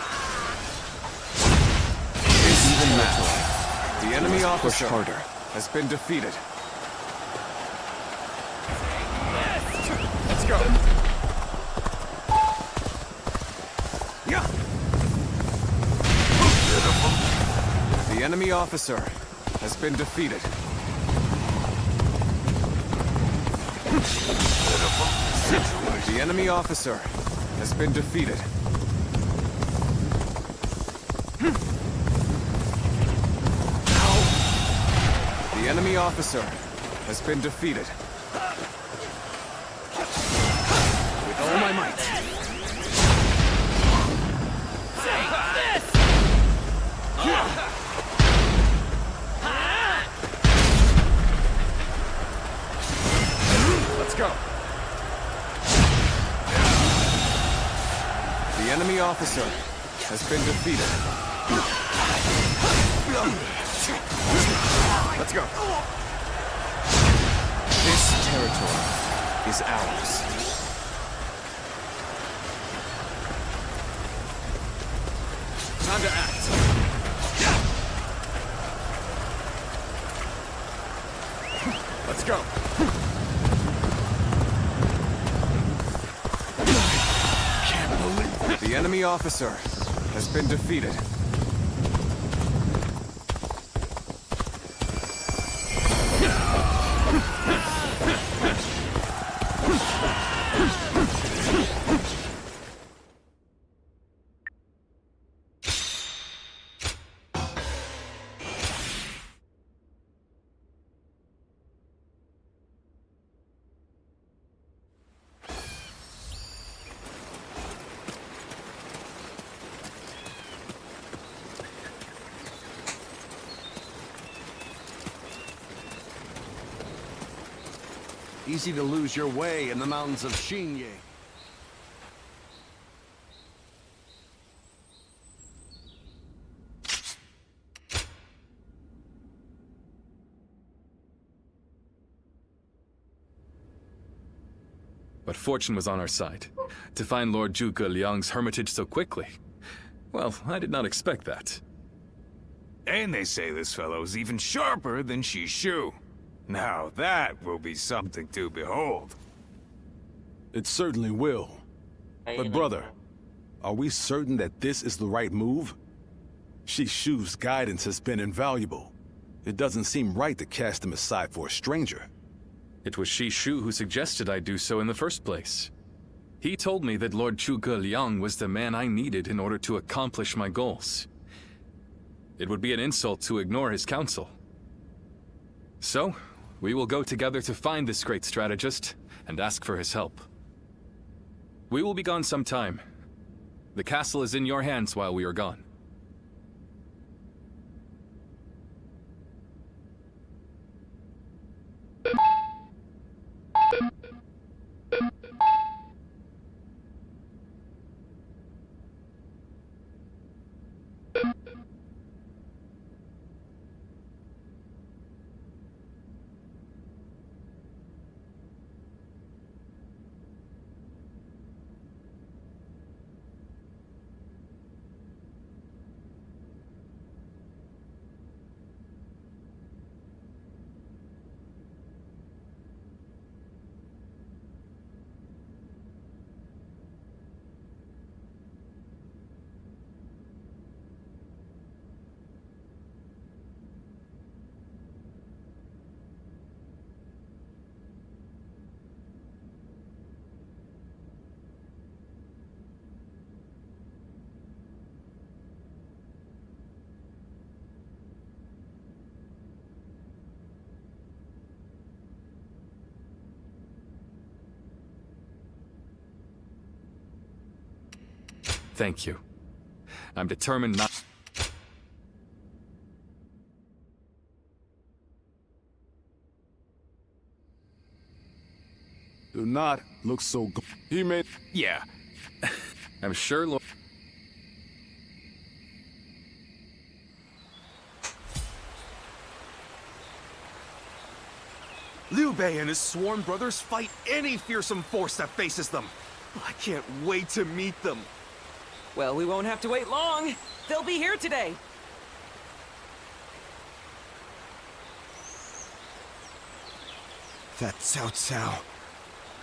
It's even match. The enemy officer has been defeated. Let's go. Yeah. The enemy officer has been defeated. The enemy officer has been defeated. The enemy officer has been defeated. With all my might. Let's go. The enemy officer has been defeated. Let's go. This territory is ours. Time to act. Let's go. Can't believe it. The enemy officer has been defeated. Easy to lose your way in the mountains of Xinye. But fortune was on our side. To find Lord Zhuge Liang's hermitage so quickly. Well, I did not expect that. And they say this fellow's even sharper than Shishu. Now that will be something to behold. It certainly will. But brother, are we certain that this is the right move? Shishu's guidance has been invaluable. It doesn't seem right to cast him aside for a stranger. It was Shishu who suggested I do so in the first place. He told me that Lord Zhuge Liang was the man I needed in order to accomplish my goals. It would be an insult to ignore his counsel. So, we will go together to find this great strategist and ask for his help. We will be gone some time. The castle is in your hands while we are gone. Thank you. I'm determined not... Do not look so... He may... Yeah. I'm sure Lord... Liu Bei and his sworn brothers fight any fearsome force that faces them. I can't wait to meet them. Well, we won't have to wait long. They'll be here today. That Cao Cao.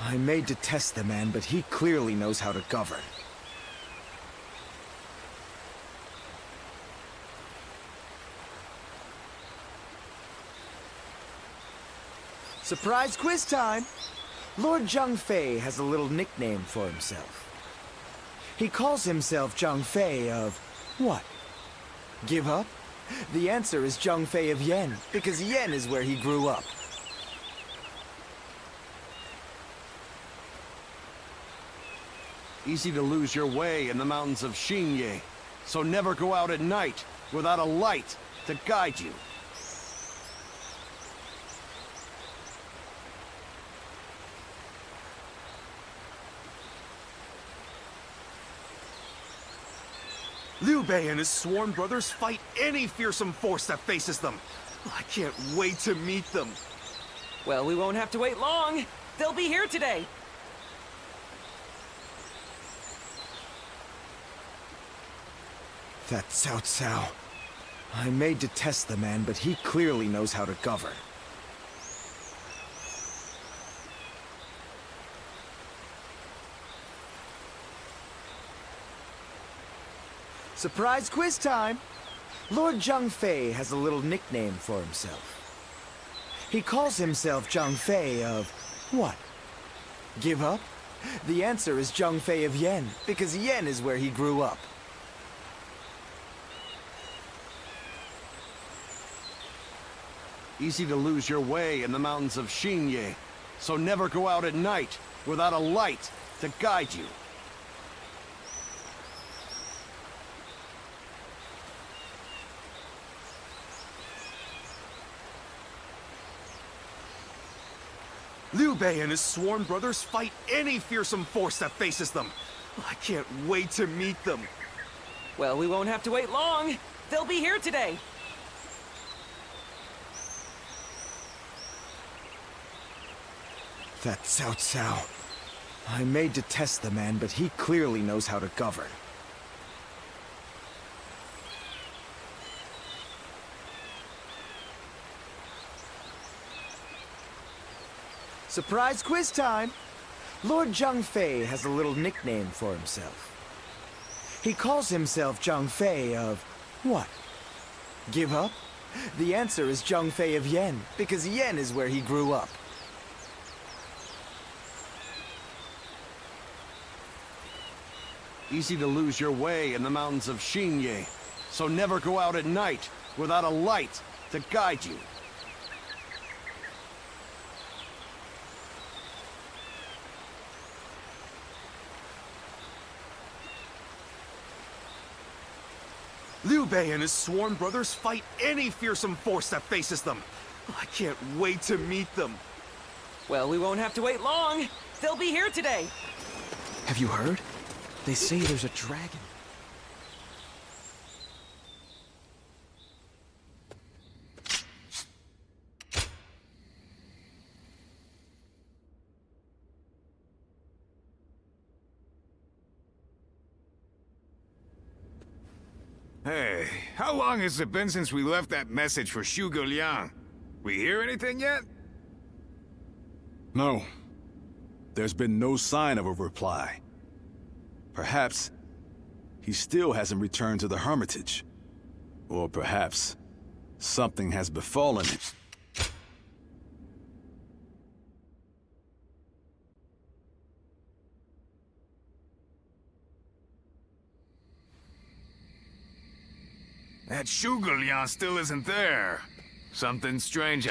I may detest the man, but he clearly knows how to govern. Surprise quiz time! Lord Zhang Fei has a little nickname for himself. He calls himself Zhang Fei of... what? Give up? The answer is Zhang Fei of Yen, because Yen is where he grew up. Easy to lose your way in the mountains of Xinye, so never go out at night without a light to guide you. Liu Bei and his sworn brothers fight any fearsome force that faces them. I can't wait to meet them. Well, we won't have to wait long. They'll be here today. That Cao Cao. I may detest the man, but he clearly knows how to govern. Surprise quiz time! Lord Zhang Fei has a little nickname for himself. He calls himself Zhang Fei of what? Give up? The answer is Zhang Fei of Yen, because Yen is where he grew up. Easy to lose your way in the mountains of Xinye, so never go out at night without a light to guide you. Liu Bei and his sworn brothers fight any fearsome force that faces them. I can't wait to meet them. Well, we won't have to wait long. They'll be here today. That Cao Cao. I may detest the man, but he clearly knows how to govern. Surprise quiz time! Lord Zhang Fei has a little nickname for himself. He calls himself Zhang Fei of what? Give up? The answer is Zhang Fei of Yen, because Yen is where he grew up. Easy to lose your way in the mountains of Xinye, so never go out at night without a light to guide you. Liu Bei and his sworn brothers fight any fearsome force that faces them. I can't wait to meet them. Well, we won't have to wait long. They'll be here today. Have you heard? They say there's a dragon. Hey, how long has it been since we left that message for Zhuge Liang? We hear anything yet? No. There's been no sign of a reply. Perhaps he still hasn't returned to the Hermitage. Or perhaps something has befallen it. That Zhuge Liang still isn't there. Something strange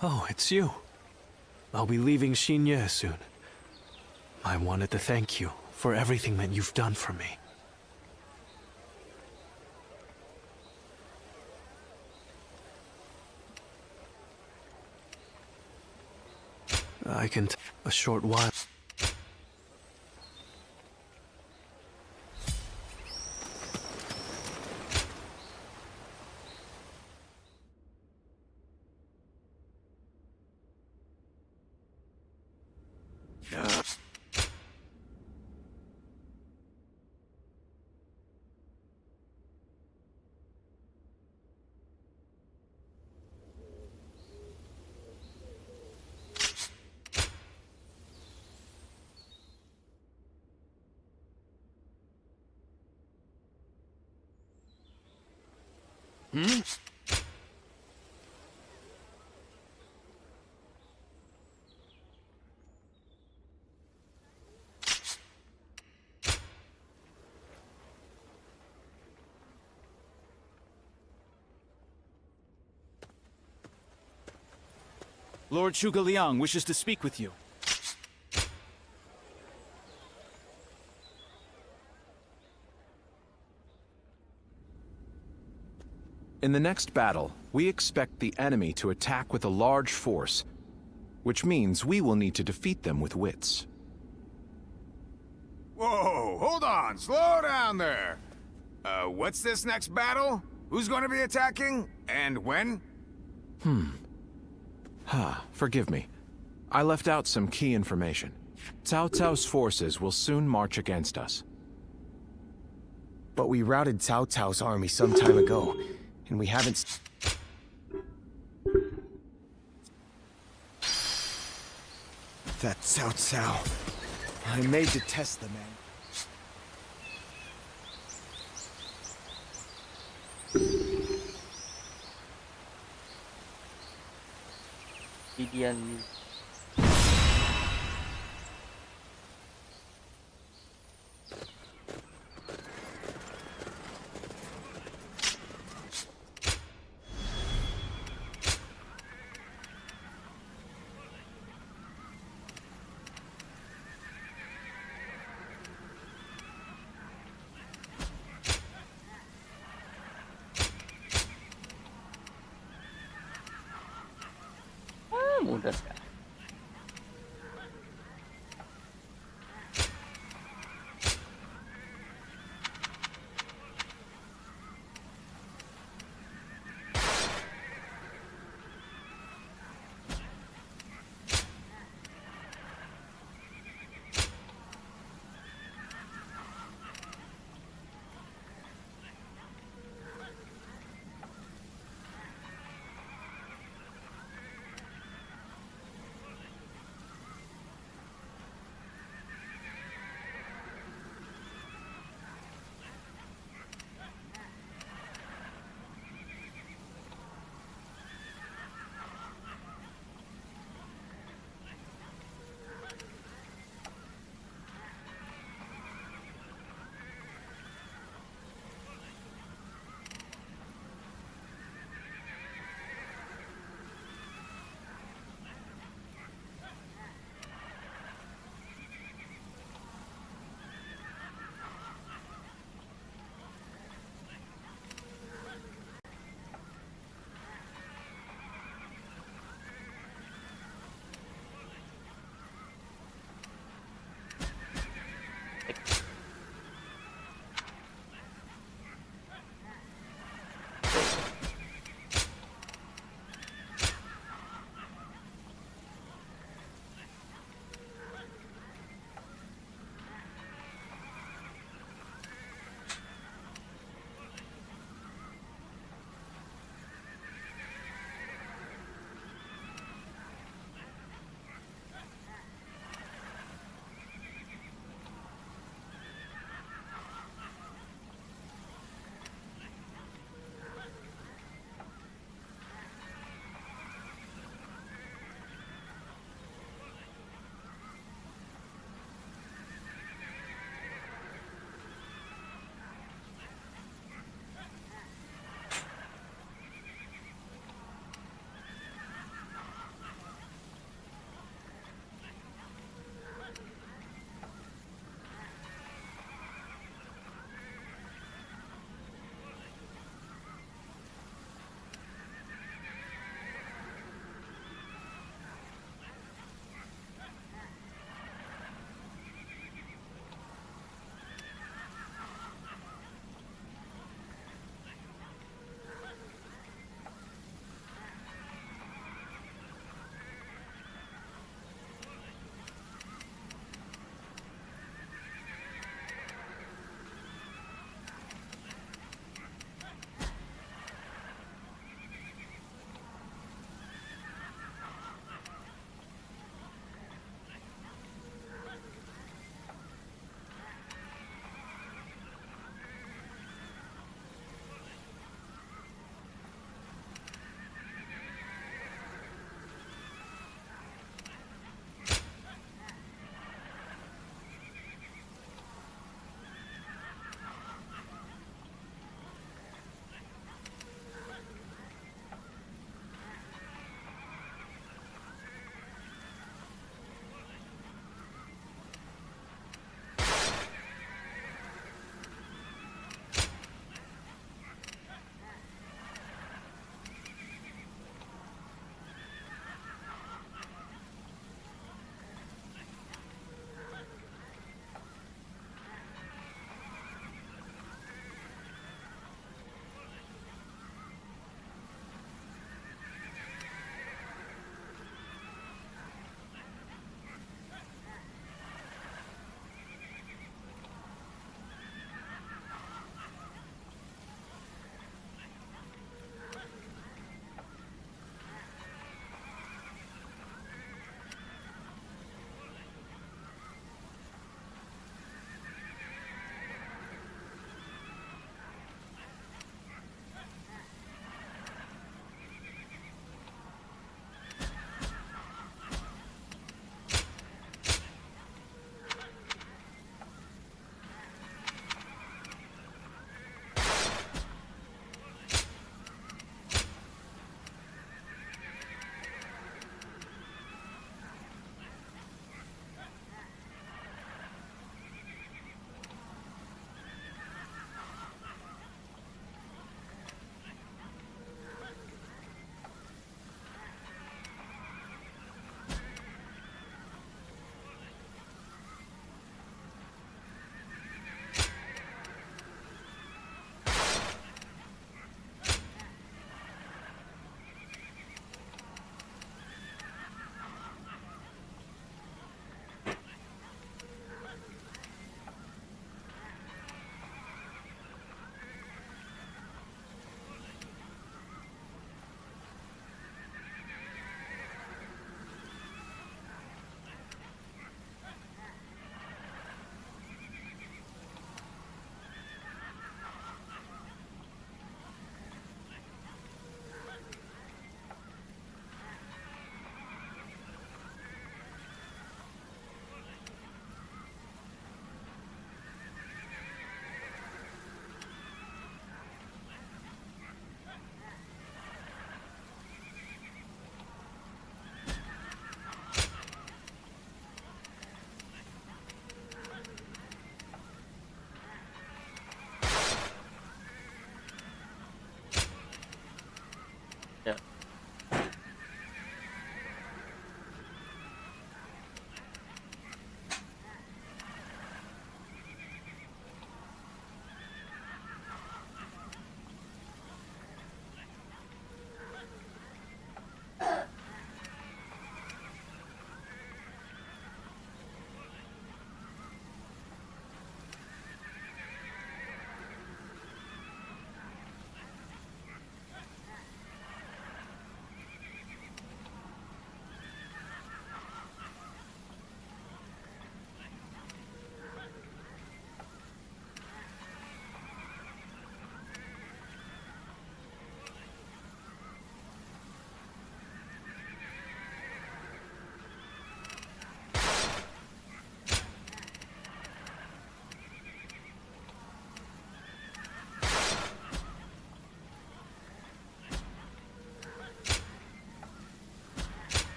Oh, it's you. I'll be leaving Xinye soon. I wanted to thank you for everything that you've done for me. I can take a short while. Hmm? Lord Zhuge Liang wishes to speak with you. In the next battle, we expect the enemy to attack with a large force, which means we will need to defeat them with wits. Whoa, hold on, slow down there. What's this next battle? Who's going to be attacking? And when? Forgive me. I left out some key information. Cao Cao's forces will soon march against us. But we routed Cao Cao's army some time ago, and we haven't... That Cao Cao. I may detest the man. Indian. Mudah sekali.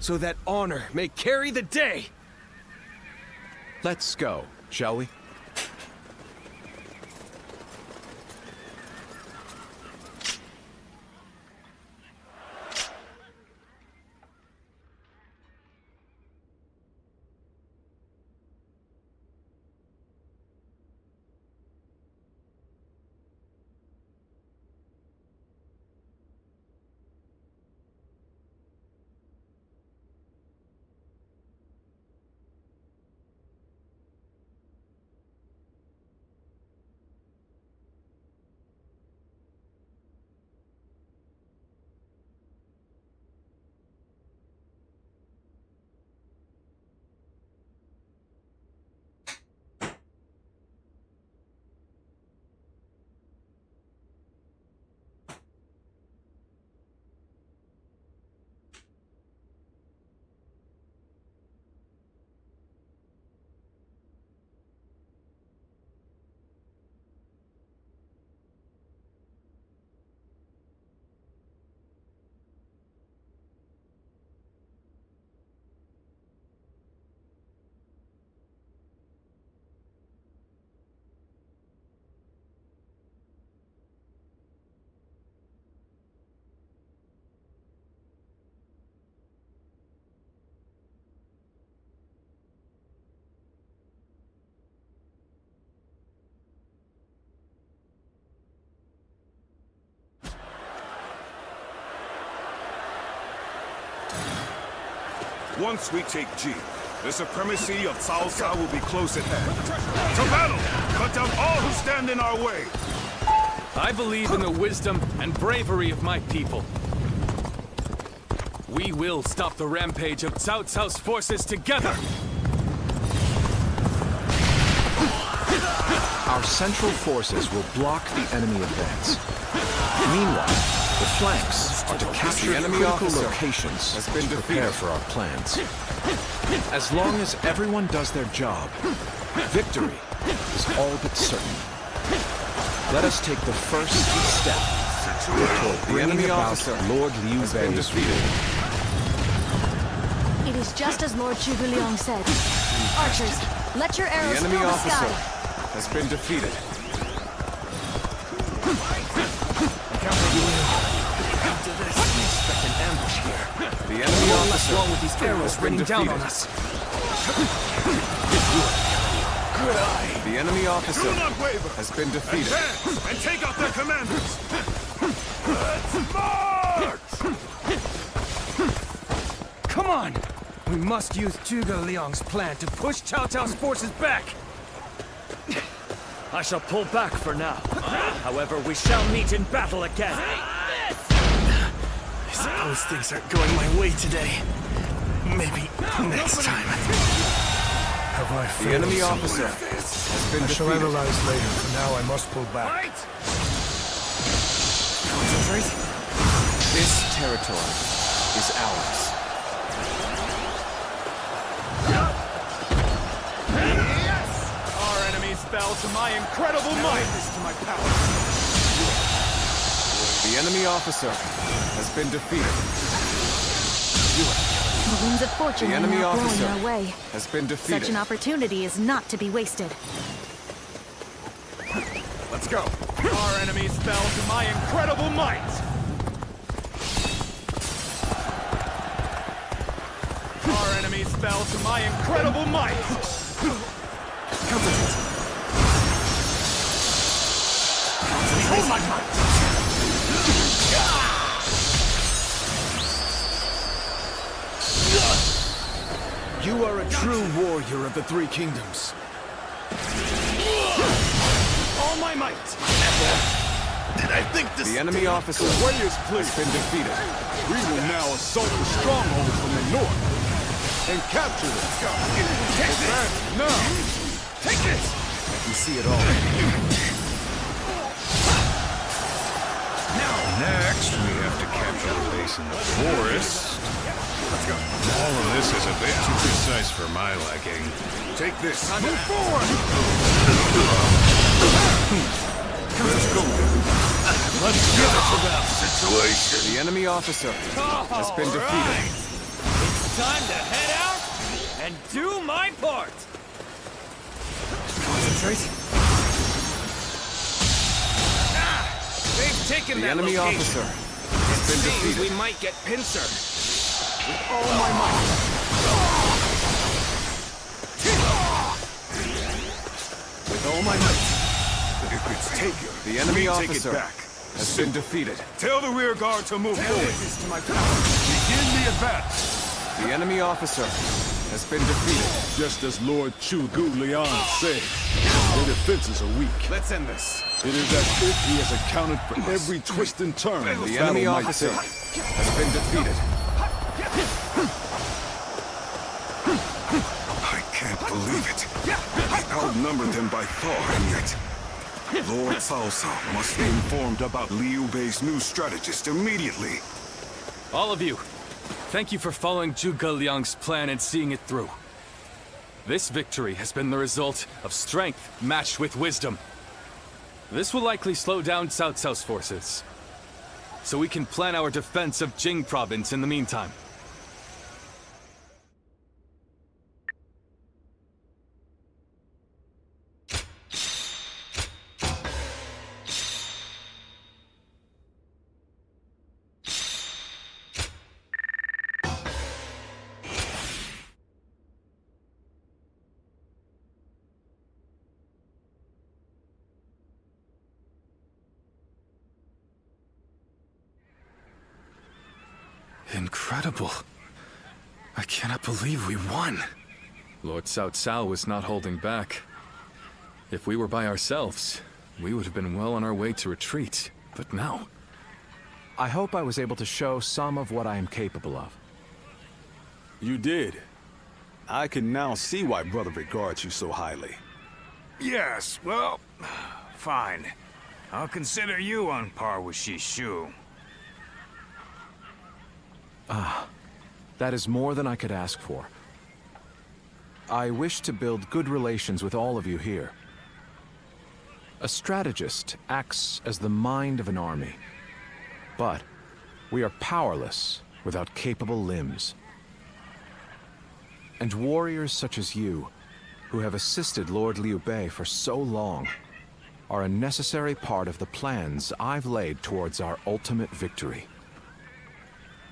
so that honor may carry the day! Let's go, shall we? Once we take G, the supremacy of Cao Cao will be close at hand. To battle! Cut down all who stand in our way! I believe in the wisdom and bravery of my people. We will stop the rampage of Cao Cao's forces together! Our central forces will block the enemy advance. Meanwhile, the flanks are to capture The enemy critical officer locations has been to prepare defeated. for our plans. As long as everyone does their job, victory is all but certain. Let us take the first step toward The bringing enemy about officer Lord Liu has been Bei's defeated. rule. It is just as Lord Zhuge Liang said. Archers, let your The arrows enemy fill the officer sky. has been defeated. After this, we expect an ambush here. The enemy What's officer wrong with these arrows has been raining down defeated. on us? Good eye! The enemy officer Do not waver! has been defeated. Advance and take out their commanders! Let's march! Come on! We must use Zhuge Liang's plan to push Cao Cao's forces back! I shall pull back for now. However, we shall meet in battle again. I suppose things aren't going my way today. Maybe next time. Have I The failed enemy somewhere? officer has been I shall defeated. analyze later. For now, I must pull back. Concentrate. This territory is ours. Our enemies fell to my incredible might! To my power. The enemy officer has been defeated. The winds of fortune The are enemy now blowing officer our way. has been defeated. Such an opportunity is not to be wasted. Let's go. Our enemies fell to my incredible might! Our enemies fell to my incredible might! Concentrate my might! You are a true warrior of the Three Kingdoms. All my might! Did I think this The enemy officer way is clear? has been defeated. We will now assault the stronghold from the north and capture it. Take this! No! Take this! I can see it all. Next, we have to capture a base in the forest. Let's go. All of this is a bit too precise for my liking. Take this. Move forward! Let's go. Let's get it to that situation. The enemy officer has been defeated. time to head out and do my part! Concentrate. They've taken The that enemy location. officer It has been seems defeated. we might get pincer. With all my might. With all my might. If it's taken, The enemy we officer take it back. has been defeated. Tell the rear guard to move forward. To my power. Begin the advance. The enemy officer has been defeated. Just as Lord Chu Gu Liang said, their defenses are weak. Let's end this. It is as if he has accounted for every twist and turn The enemy officer has been defeated. I can't believe it. I outnumbered them by far, and yet... Lord Cao Cao must be informed about Liu Bei's new strategist immediately. All of you, thank you for following Zhuge Liang's plan and seeing it through. This victory has been the result of strength matched with wisdom. This will likely slow down Cao Cao's forces, so we can plan our defense of Jing province in the meantime. Incredible. I cannot believe we won. Lord Cao Cao was not holding back. If we were by ourselves, we would have been well on our way to retreat. But now... I hope I was able to show some of what I am capable of. You did. I can now see why Brother regards you so highly. Yes, well, fine. I'll consider you on par with Shishu. That is more than I could ask for. I wish to build good relations with all of you here. A strategist acts as the mind of an army. But we are powerless without capable limbs. And warriors such as you, who have assisted Lord Liu Bei for so long, are a necessary part of the plans I've laid towards our ultimate victory.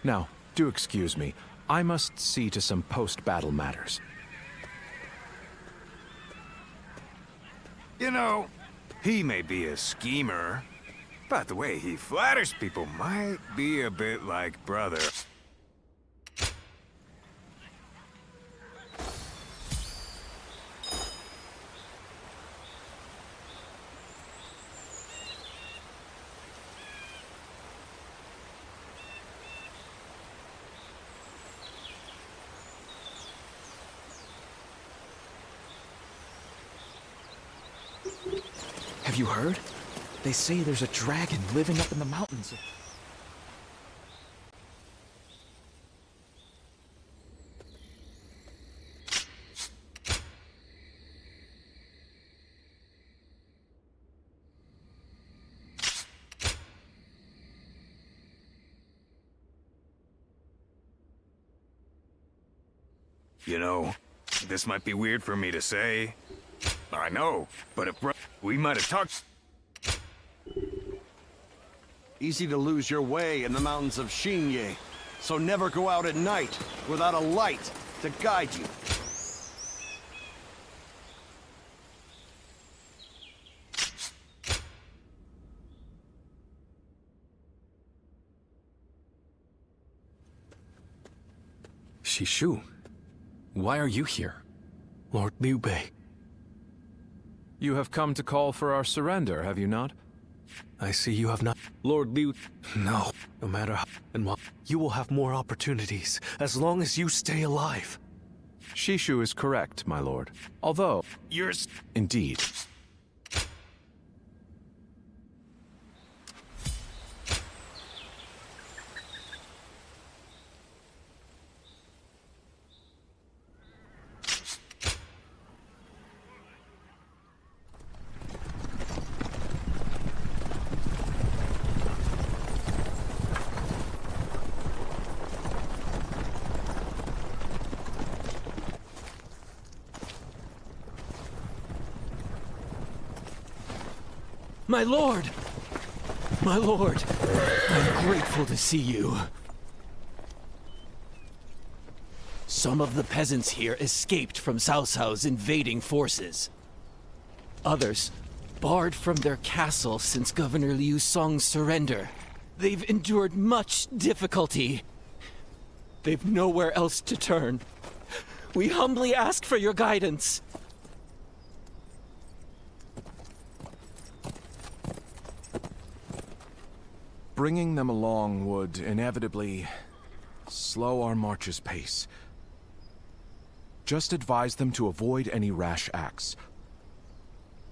Now, do excuse me. I must see to some post-battle matters. You know, he may be a schemer, but the way he flatters people might be a bit like brother. Have you heard? They say there's a dragon living up in the mountains. You know, this might be weird for me to say. I know, but if we might have talked... Easy to lose your way in the mountains of Xinye, so never go out at night without a light to guide you. Shishu, why are you here? Lord Liu Bei. You have come to call for our surrender, have you not? I see you have not... Lord Liu... No. No matter how and what, you will have more opportunities, as long as you stay alive. Shishu is correct, my lord. Although... Yours... Indeed. My lord! My lord, I'm grateful to see you. Some of the peasants here escaped from Cao Cao's invading forces. Others barred from their castle since Governor Liu Song's surrender. They've endured much difficulty. They've nowhere else to turn. We humbly ask for your guidance. Bringing them along would inevitably slow our march's pace. Just advise them to avoid any rash acts.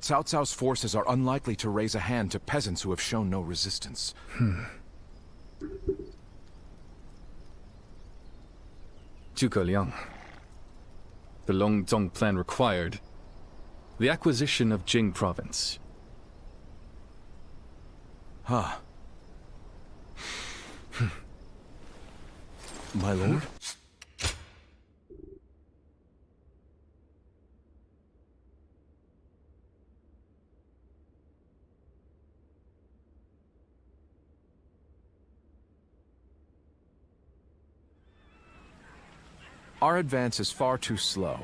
Cao Cao's forces are unlikely to raise a hand to peasants who have shown no resistance. Zhuge Liang. The Longzong plan required the acquisition of Jing province. Huh. My lord? Our advance is far too slow.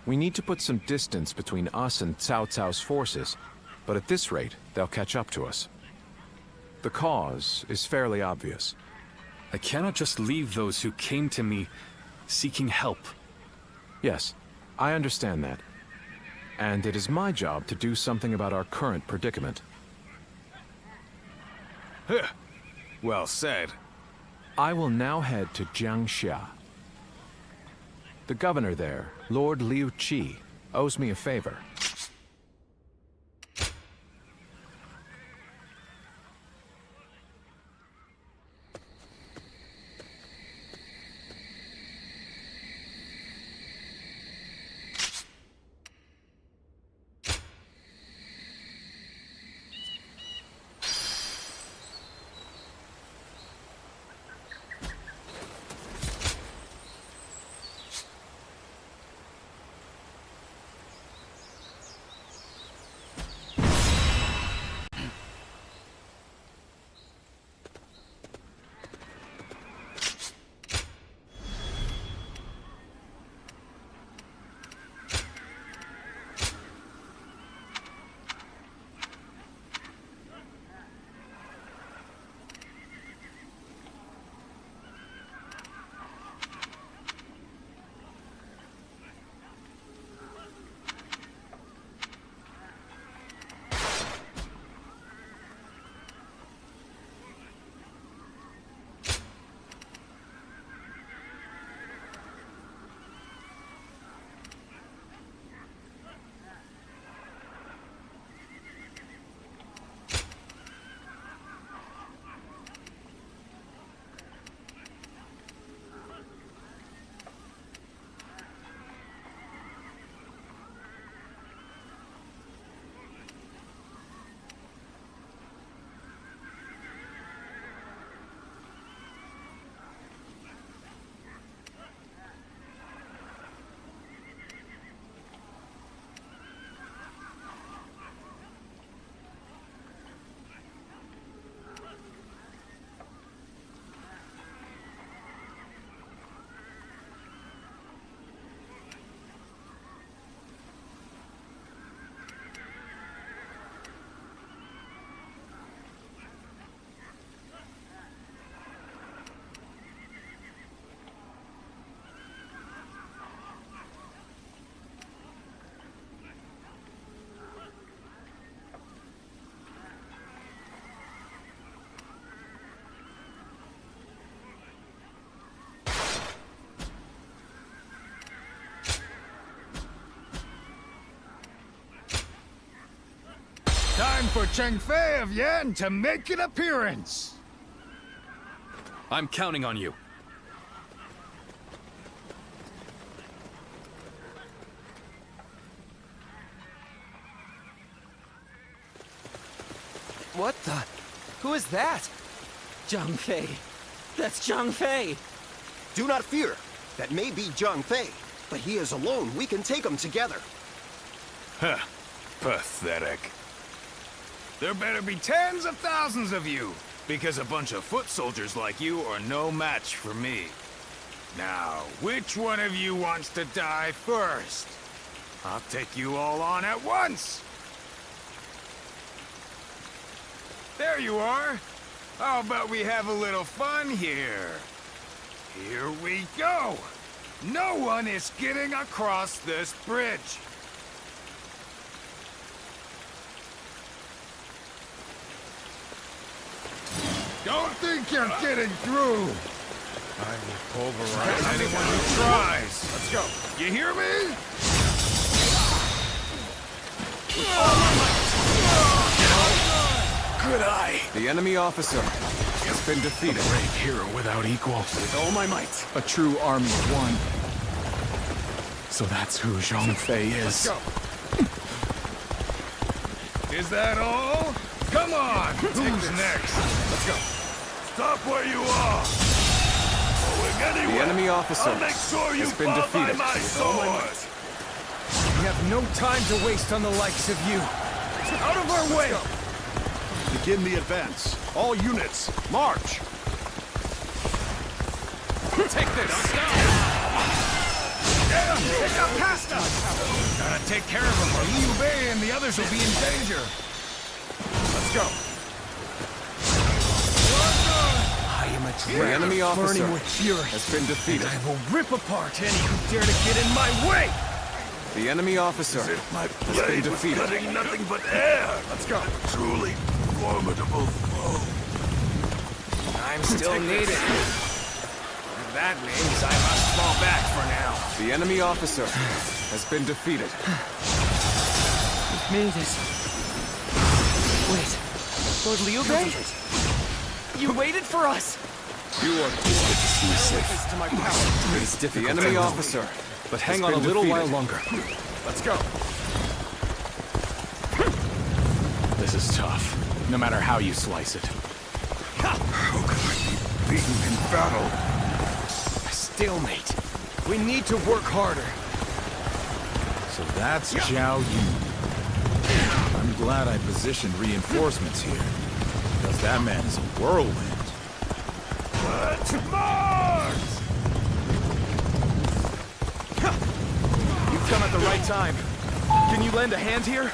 We need to put some distance between us and Cao Cao's forces, but at this rate, they'll catch up to us. The cause is fairly obvious. I cannot just leave those who came to me seeking help. Yes, I understand that. And it is my job to do something about our current predicament. Well said. I will now head to Jiangxia. The governor there, Lord Liu Qi, owes me a favor. Time for Cheng Fei of Yan to make an appearance! I'm counting on you. What the? Who is that? Zhang Fei. That's Zhang Fei. Do not fear. That may be Zhang Fei, but he is alone. We can take him together. Huh. Pathetic. There better be tens of thousands of you, because a bunch of foot soldiers like you are no match for me. Now, which one of you wants to die first? I'll take you all on at once! There you are! How about we have a little fun here? Here we go! No one is getting across this bridge! Don't think you're getting through! I will pulverize anyone who tries! Let's go! You hear me? Good eye! The enemy officer has been defeated. A brave hero without equal. With all my might. A true army of one. So that's who Zhang Fei is. Let's go! Is that all? Come on! Who's next? Let's go! Stop where you are! Going anywhere! The enemy officer I'll make sure you has been fall defeated. by my sword! We have no time to waste on the likes of you. Out of our way! Begin the advance. All units, march! Take this! Get him! Pick up Casa! Gotta take care of him, or Liu Bei and the others will be in danger. Let's go. The enemy officer burning with fury has been defeated. I will rip apart any who dare to get in my way! The enemy officer My has been blade was defeated. cutting nothing but air! Let's go. Truly formidable foe. I'm still needed. That means I must fall back for now. The enemy officer has been defeated. We've made it. Wait, Lord Liu Bei? You waited for us! You are safe. To my power. It is difficult. The enemy officer, But hang on a little while longer. Let's go. This is tough, no matter how you slice it. How can I be beaten in battle? A stalemate. We need to work harder. So that's Zhao Yun. I'm glad I positioned reinforcements here, because that man is a whirlwind. Let's march! You've come at the right time. Can you lend a hand here?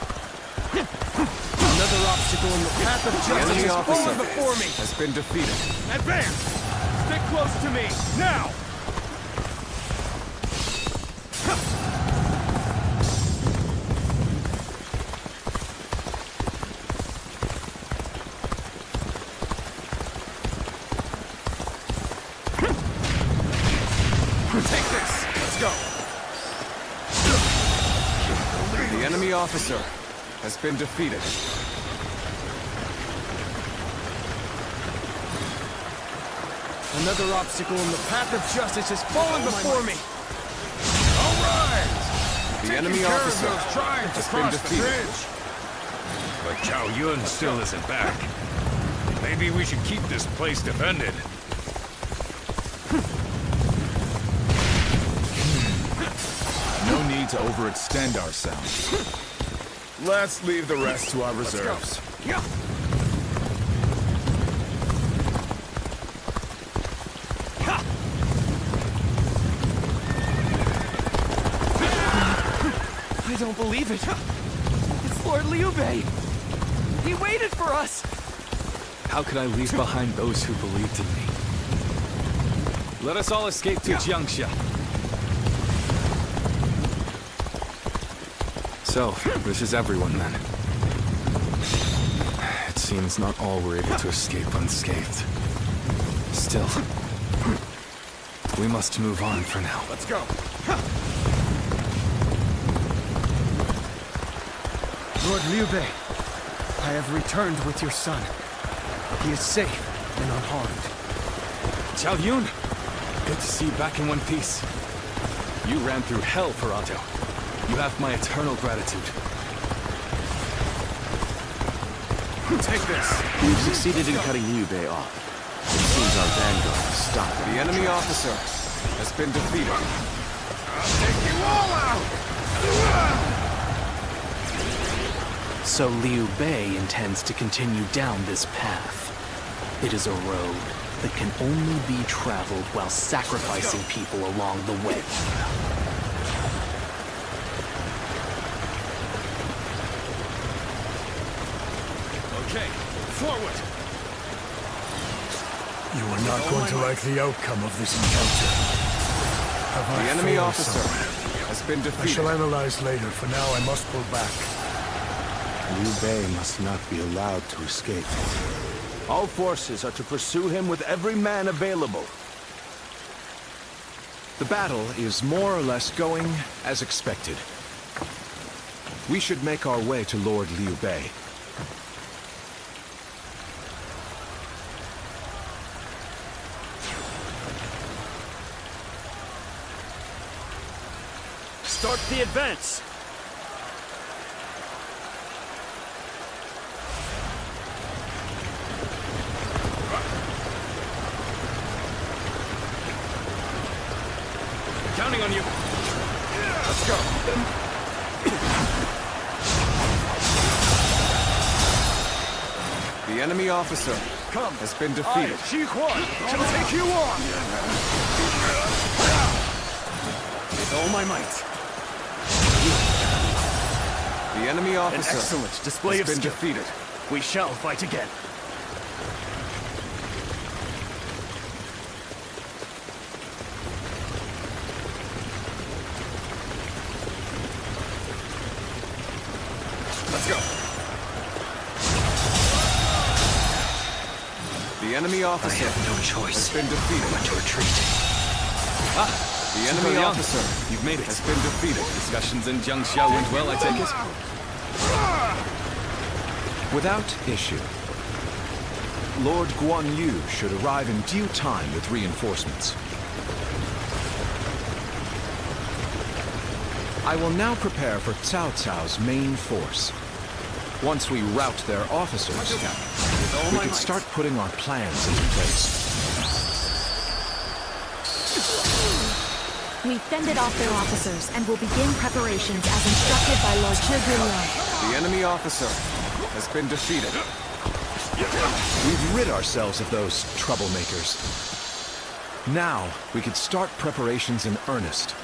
Another obstacle in the path of The justice enemy is officer fallen before me. has been defeated. Advance! Stick close to me, now! Take this! Let's go! The enemy officer has been defeated. Another obstacle in the path of justice has fallen before me. All right! The enemy Taking care of officer those trying to has been cross the defeated. bridge. But Zhao Yun still isn't back. Maybe we should keep this place defended. No need to overextend ourselves. Let's leave the rest to our reserves. Yeah. I don't believe it. It's Lord Liu Bei. He waited for us. How could I leave behind those who believed in me? Let us all escape to Jiangxia. So, this is everyone then. It seems not all were able to escape unscathed. Still, we must move on for now. Let's go. Lord Liu Bei, I have returned with your son. He is safe and unharmed. Zhao Yun! Good to see you back in one piece. You ran through hell for Otto. You have my eternal gratitude. Take this. We've succeeded in cutting Liu Bei off. It seems our vanguard is stopped. The enemy officer has been defeated. I'll take you all out! So Liu Bei intends to continue down this path. It is a road that can only be traveled while sacrificing people along the way. Okay, forward! You are not going to like the outcome of this encounter. Have I The enemy failed officer somewhere? has been I defeated. shall analyze later. For now, I must pull back. Liu Bei must not be allowed to escape. All forces are to pursue him with every man available. The battle is more or less going as expected. We should make our way to Lord Liu Bei. Start the advance! Counting on you. Let's go. The enemy officer has been defeated. Xi Huan shall take you on. With all my might. The enemy officer An excellent display has of been skill. defeated. We shall fight again. Let's go. The enemy officer I have no choice has been defeated. but to retreat. The enemy Liang, officer you've made it. has been defeated. Discussions in Jiangxia went well, I take it? Without issue. Lord Guan Yu should arrive in due time with reinforcements. I will now prepare for Cao Cao's main force. Once we rout their officers, we can start putting our plans into place. We fended off their officers and will begin preparations as instructed by Lord Zhuge. The enemy officer has been defeated. We've rid ourselves of those troublemakers. Now, we could start preparations in earnest.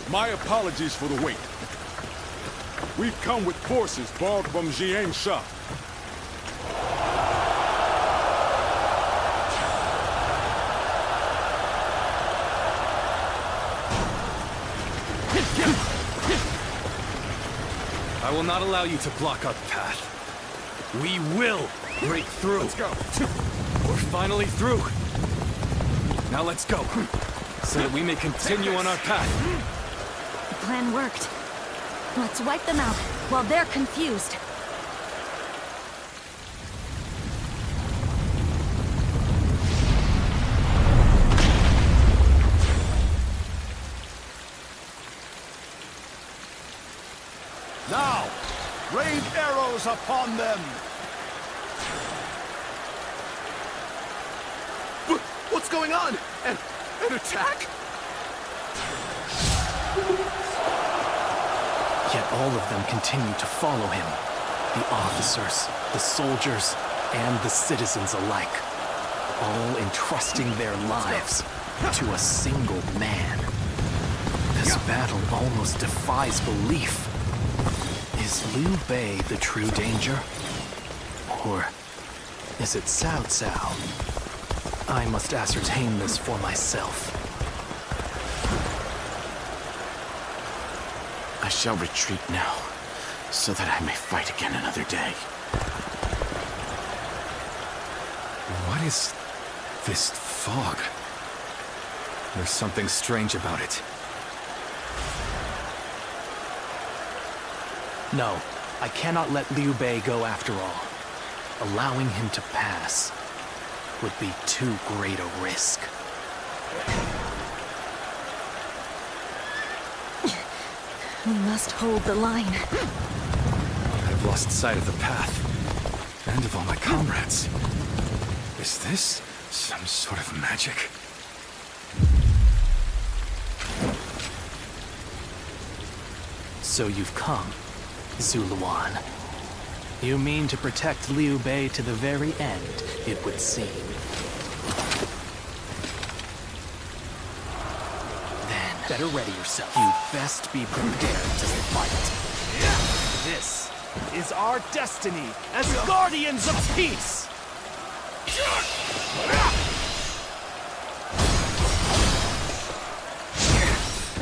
My apologies for the wait. We've come with forces borrowed from Jiangxia. I will not allow you to block our path. We will break through. Let's go. We're finally through. Now let's go, so that we may continue on our path. The plan worked. Let's wipe them out while they're confused. Now, rain arrows upon them! What's going on? An attack? Yet all of them continue to follow him. The officers, the soldiers, and the citizens alike. All entrusting their lives to a single man. This battle almost defies belief. Is Liu Bei the true danger? Or is it Cao Cao? I must ascertain this for myself. I shall retreat now, so that I may fight again another day. What is this fog? There's something strange about it. No, I cannot let Liu Bei go after all. Allowing him to pass would be too great a risk. We must hold the line. I've lost sight of the path, and of all my comrades. Is this some sort of magic? So you've come, Zuluan. You mean to protect Liu Bei to the very end, it would seem. Then, better ready yourself. You'd best be prepared to fight. This is our destiny as guardians of peace!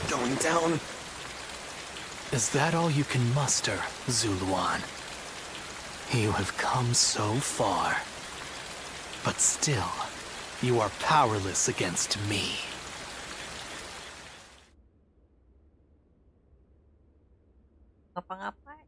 Going down. Is that all you can muster, Zuluan? You have come so far. But still, you are powerless against me. Ngapa-ngapain?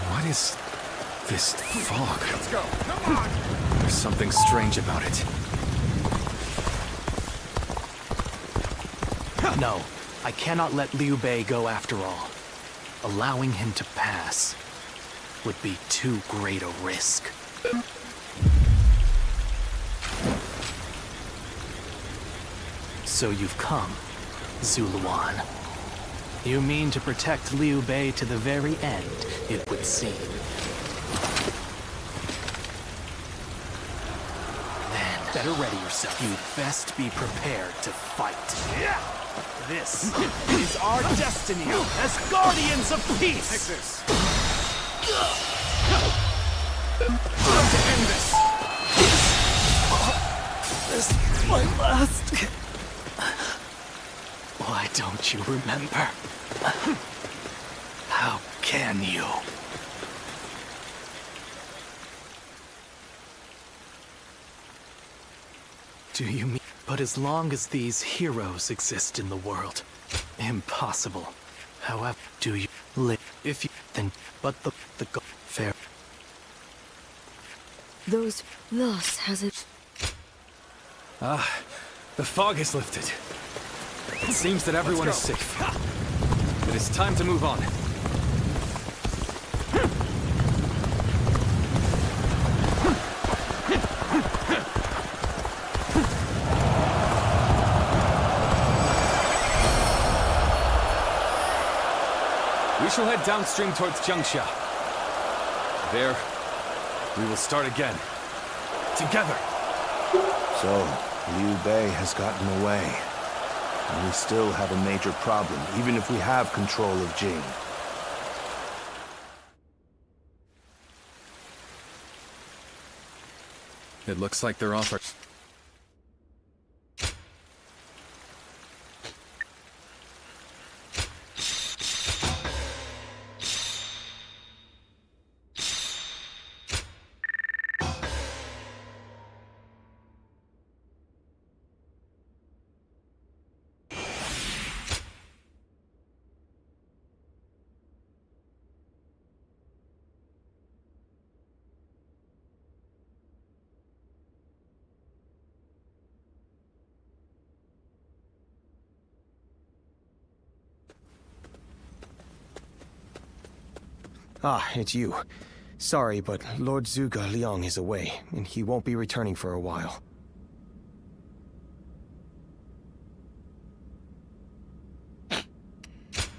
What is this fog? Let's go. Come on! There's something strange about it. No, I cannot let Liu Bei go after all. Allowing him to pass would be too great a risk. So you've come, Zuluan. You mean to protect Liu Bei to the very end, it would seem. Then, better ready yourself. You'd best be prepared to fight. This is our destiny as guardians of peace! Take this. Time to end this! This is my last. Why don't you remember? How can you? Do you mean? But as long as these heroes exist in the world, impossible. However, do you live? If you then, but the fair. Those thus has it. Ah, the fog has lifted. It seems that everyone is safe. It is time to move on. We shall head downstream towards Jiangxia. There, we will start again. Together. So, Liu Bei has gotten away. And we still have a major problem, even if we have control of Jing. It looks like they're off our... Ah, it's you. Sorry, but Lord Zhuge Liang is away, and he won't be returning for a while.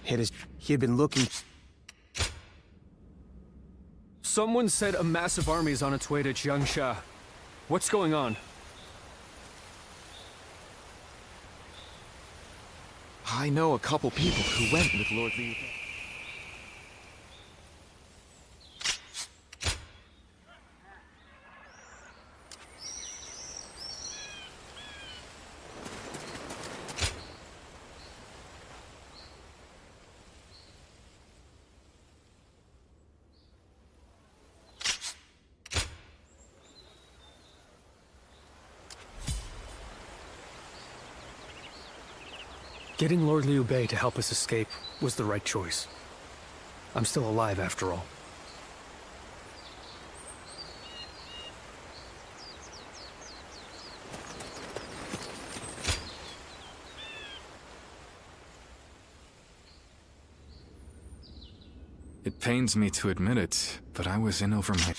He had been looking... Someone said a massive army is on its way to Jiangxia. What's going on? I know a couple people who went with Lord Liu. Getting Lord Liu Bei to help us escape was the right choice. I'm still alive after all. It pains me to admit it, but I was in over my...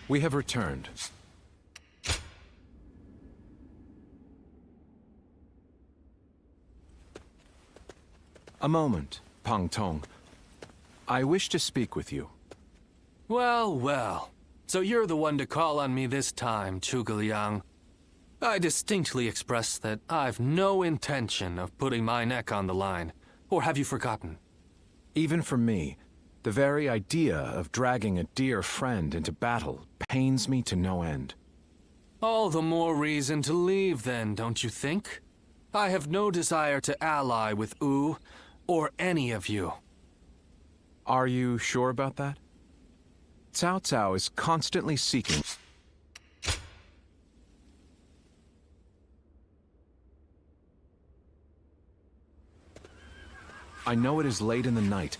We have returned. A moment, Pang Tong. I wish to speak with you. Well, well. So you're the one to call on me this time, Zhuge Liang. I distinctly expressed that I've no intention of putting my neck on the line. Or have you forgotten? Even for me, the very idea of dragging a dear friend into battle pains me to no end. All the more reason to leave then, don't you think? I have no desire to ally with Wu, or any of you. Are you sure about that? Cao Cao is constantly seeking... I know it is late in the night,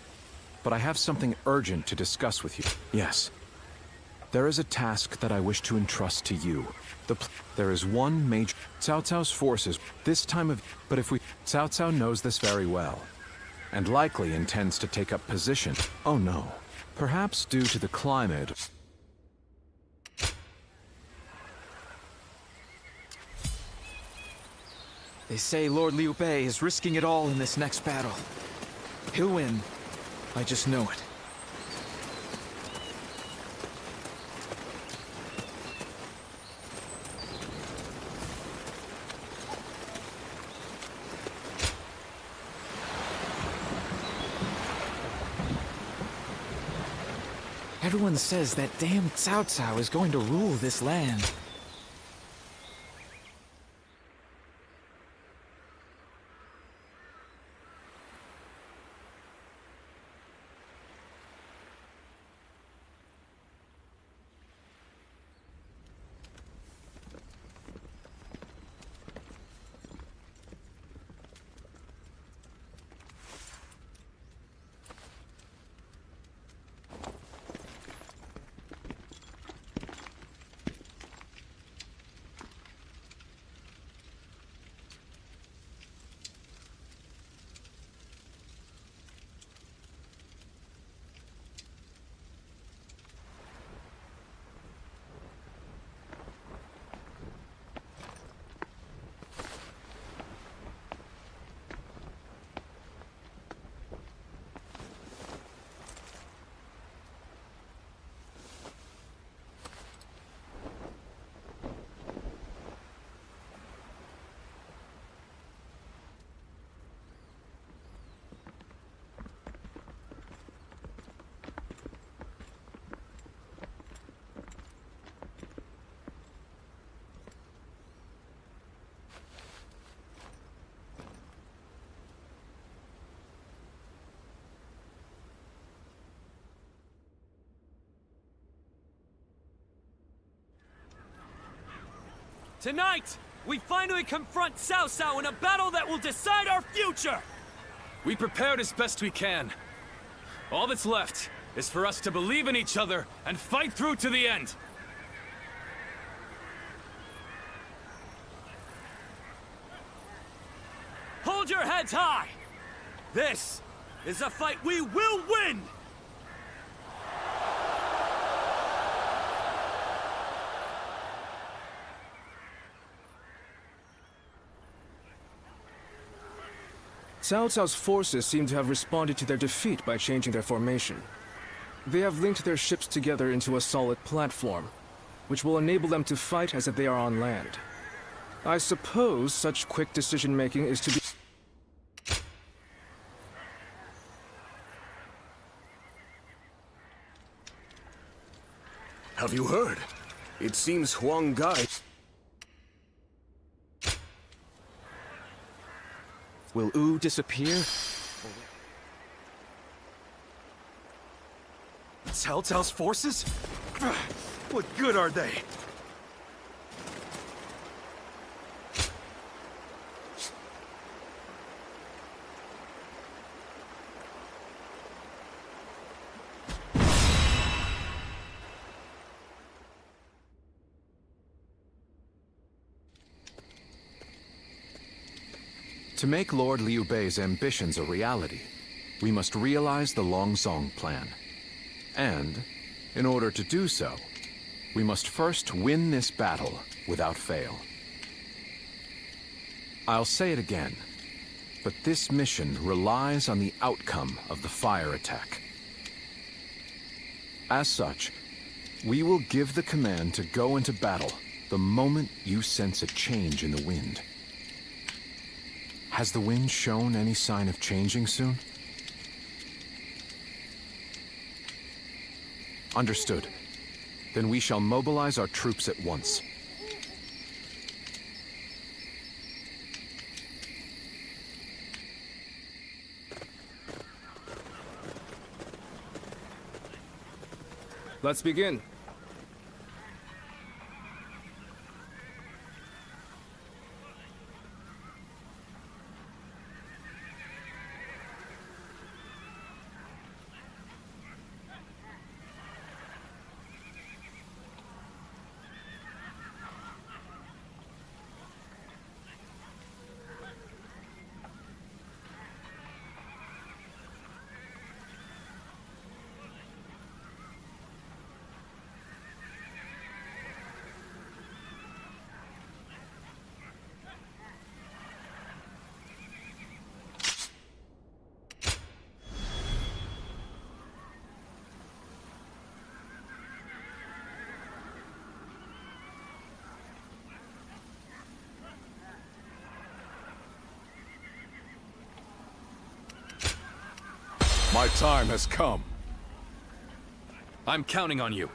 but I have something urgent to discuss with you. Yes. There is a task that I wish to entrust to you. There is one major... Cao Cao's forces, this time of... But if we... Cao Cao knows this very well, and likely intends to take up position. Oh no. Perhaps due to the climate... They say Lord Liu Bei is risking it all in this next battle. He'll win. I just know it. Everyone says that damn Cao Cao is going to rule this land. Tonight, we finally confront Cao Cao in a battle that will decide our future! We prepared as best we can. All that's left is for us to believe in each other and fight through to the end. Hold your heads high! This is a fight we will win! Cao Cao's forces seem to have responded to their defeat by changing their formation. They have linked their ships together into a solid platform, which will enable them to fight as if they are on land. I suppose such quick decision-making is to be... Have you heard? It seems Huang Gai... Will Wu disappear? Cao Cao's forces? What good are they? To make Lord Liu Bei's ambitions a reality, we must realize the Longzong plan. And, in order to do so, we must first win this battle without fail. I'll say it again, but this mission relies on the outcome of the fire attack. As such, we will give the command to go into battle the moment you sense a change in the wind. Has the wind shown any sign of changing soon? Understood. Then we shall mobilize our troops at once. Let's begin. My time has come. I'm counting on you.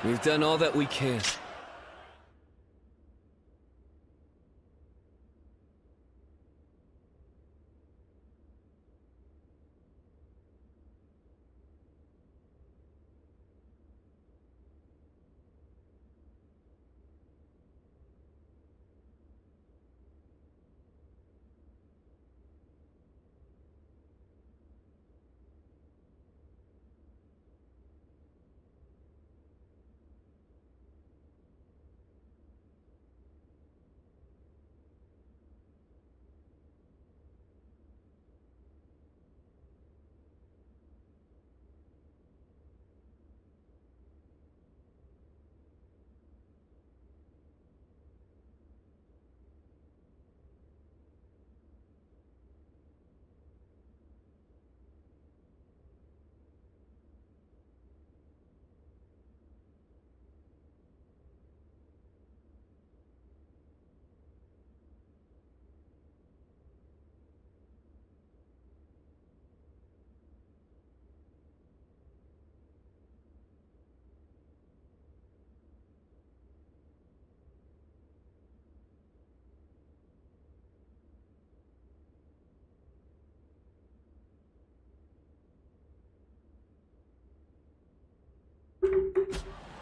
We've done all that we can.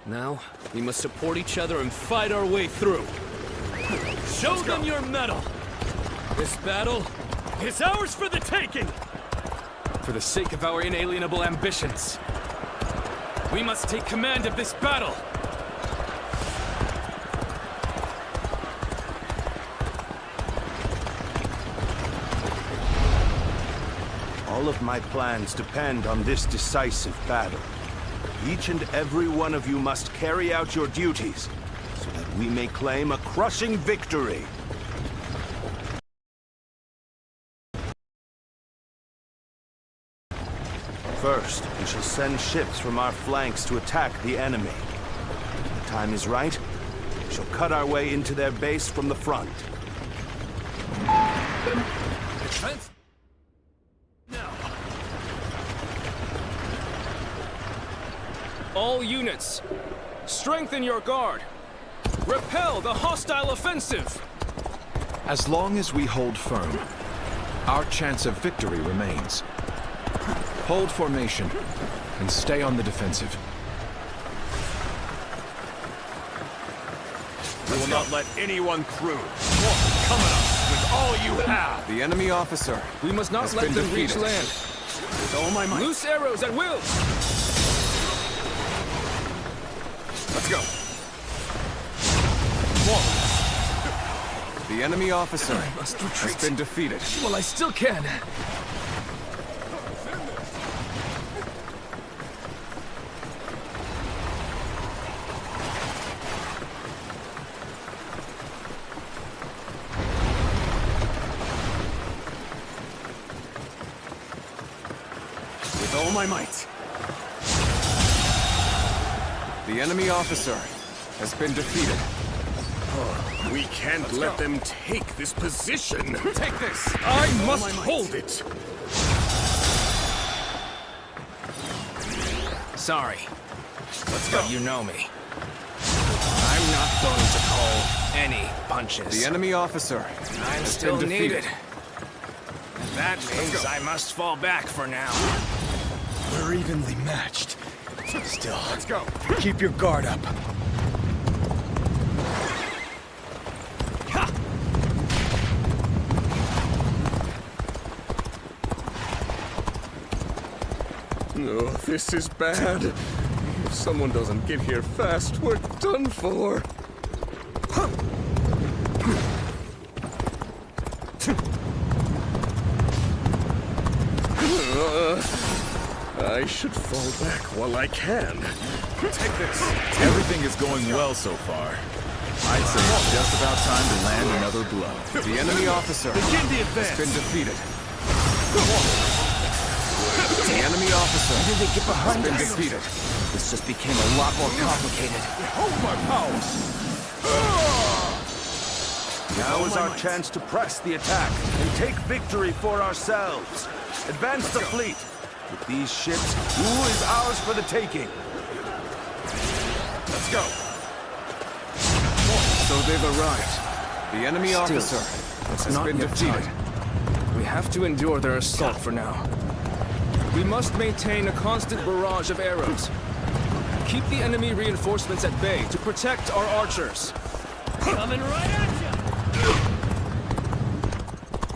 Now, we must support each other and fight our way through. Show them your mettle! This battle is ours for the taking! For the sake of our inalienable ambitions, we must take command of this battle! All of my plans depend on this decisive battle. Each and every one of you must carry out your duties, so that we may claim a crushing victory. First, we shall send ships from our flanks to attack the enemy. When the time is right, we shall cut our way into their base from the front. Defense! All units, strengthen your guard. Repel the hostile offensive. As long as we hold firm, our chance of victory remains. Hold formation and stay on the defensive. We will not let anyone through. Come at us with all you have. The enemy officer. We must not let them reach land. With all my might. Loose arrows at will! Let's go. The enemy officer must has retreat. been defeated. Well, I still can. With all my might. The enemy officer has been defeated. We can't let them take this position. Take this! I must hold it. Sorry. Let's go. You know me. I'm not going to call any punches. The enemy officer I'm has still been defeated. needed. That means I must fall back for now. We're evenly matched. Still, Let's go. keep your guard up. No, this is bad. If someone doesn't get here fast, we're done for. I should fall back while I can. Take this. Everything is going well so far. I'd say it's just about time to land another blow. The enemy officer Begin the has advance. been defeated. The enemy officer Did they get has behind been us? defeated. This just became a lot more complicated. Hold my power. Now is our chance to press the attack and take victory for ourselves. Advance the fleet. With these ships, Wu is ours for the taking. Let's go. So they've arrived. The enemy officer It's has not been yet defeated. time. We have to endure their assault for now. We must maintain a constant barrage of arrows. Keep the enemy reinforcements at bay to protect our archers. Coming right at you!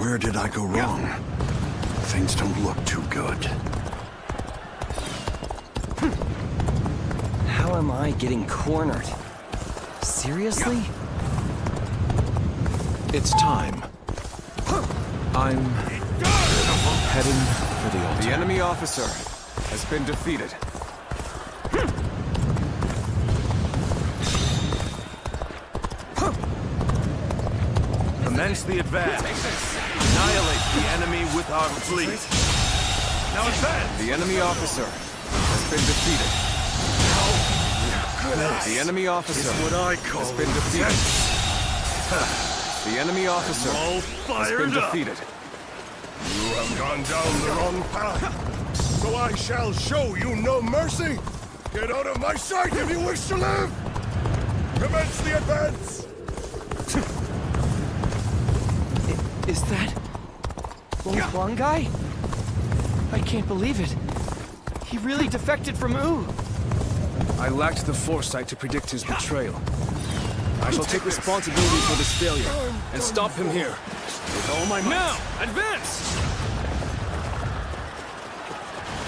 Where did I go wrong? Things don't look too good. How am I getting cornered? Seriously? It's time. I'm heading for the altar. The enemy officer has been defeated. Commence the advance. Annihilate the enemy with our fleet. Now advance! The enemy officer has been defeated. The enemy officer What I call has been defeated. The enemy officer all has been fired up. defeated. You have gone down the wrong path, so I shall show you no mercy. Get out of my sight if you wish to live. Commence the advance. Is that... Long guy? I can't believe it. He really defected from Wu. I lacked the foresight to predict his betrayal. I shall take responsibility for this failure and stop him here. With all my might. Now, advance!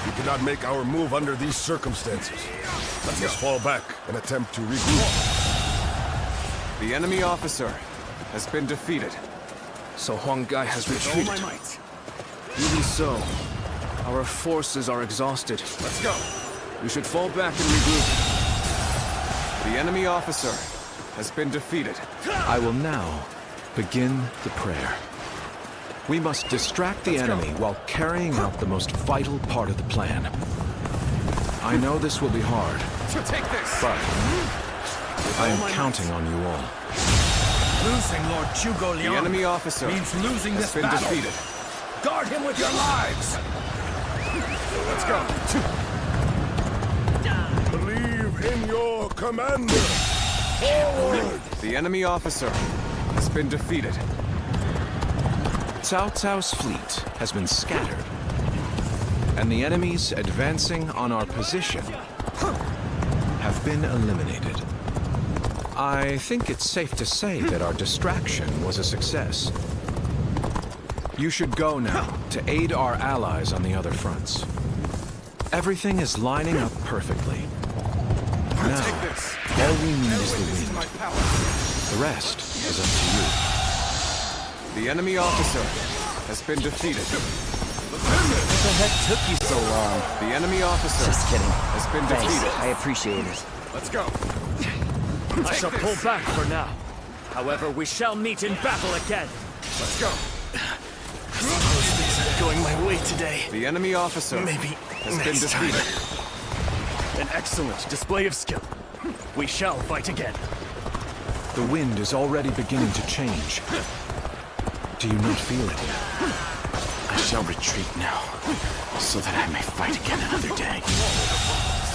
We cannot make our move under these circumstances. Let us fall back and attempt to regroup. The enemy officer has been defeated. So Huang Gai has With all my retreated. might. Even so, our forces are exhausted. Let's go. We should fall back and regroup. The enemy officer has been defeated. I will now begin the prayer. We must distract the enemy while carrying out the most vital part of the plan. I know this will be hard, Take this. but I am counting on you all. Losing Lord Zhuge The Liang enemy officer means losing has this been battle. defeated. Guard him with your lives! Let's go. Believe in your commander. Forward. The enemy officer has been defeated. Cao Cao's fleet has been scattered, and the enemies advancing on our position have been eliminated. I think it's safe to say that our distraction was a success. You should go now to aid our allies on the other fronts. Everything is lining up perfectly. Now, all we need is the wind. The rest is up to you. The enemy officer has been defeated. What the heck took you so long? The enemy officer Just kidding. has been Thanks. defeated. I appreciate it. Let's go. I shall pull back for now. However, we shall meet in battle again. Let's go. Suppose things are going my way today. The enemy officer Maybe has been next time. defeated. An excellent display of skill. We shall fight again. The wind is already beginning to change. Do you not feel it? I shall retreat now, so that I may fight again another day.